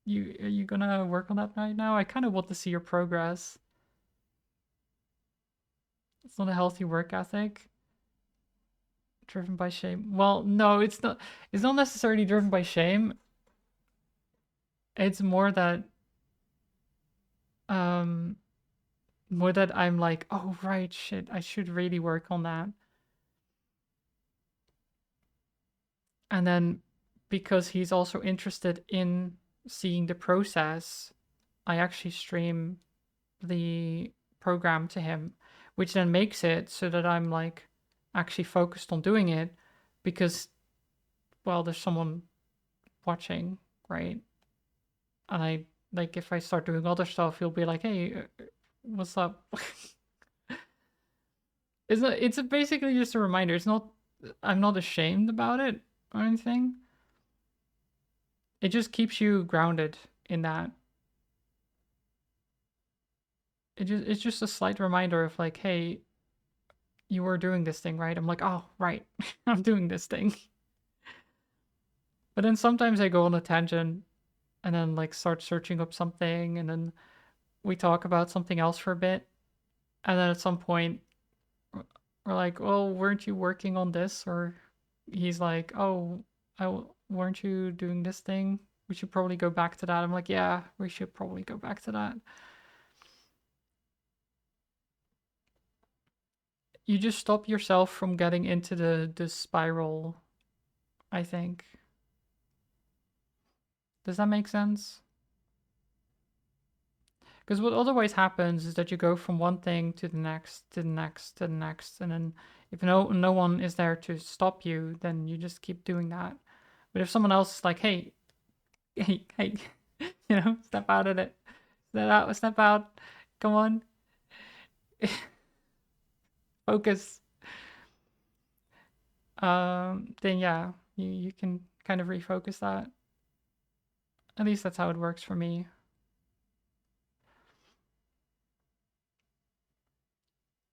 are you gonna work on that right now? I kind of want to see your progress. It's not a healthy work ethic. Driven by shame. Well, no, it's not. It's not necessarily driven by shame. It's um more that I'm like, oh right, shit, I should really work on that. And then because he's also interested in seeing the process, I actually stream the program to him, which then makes it so that I'm like actually focused on doing it because, well, there's someone watching, right? And I like if I start doing other stuff, he'll be like, "Hey, what's up?" It's basically just a reminder. It's not. I'm not ashamed about it or anything. It just keeps you grounded in that. It's just a slight reminder of like, hey, you were doing this thing, right? I'm like, oh, right, I'm doing this thing. But then sometimes I go on a tangent and then like start searching up something, and then we talk about something else for a bit, and then at some point we're like, well, weren't you working on this? Or he's like, oh, weren't you doing this thing? We should probably go back to that. I'm like, yeah, we should probably go back to that. You just stop yourself from getting into the spiral, I think. Does that make sense? Because what otherwise happens is that you go from one thing to the next, to the next, to the next, and then if no one is there to stop you, then you just keep doing that. But if someone else is like, hey, hey, step out of it, step out, come on, focus. Then yeah, you can kind of refocus that. At least that's how it works for me.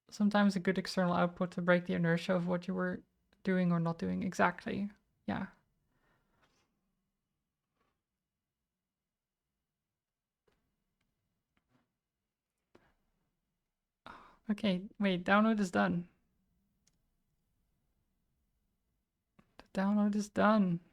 Sometimes a good external output to break the inertia of what you were doing or not doing. Exactly. Yeah. Okay, wait, download is done. The download is done.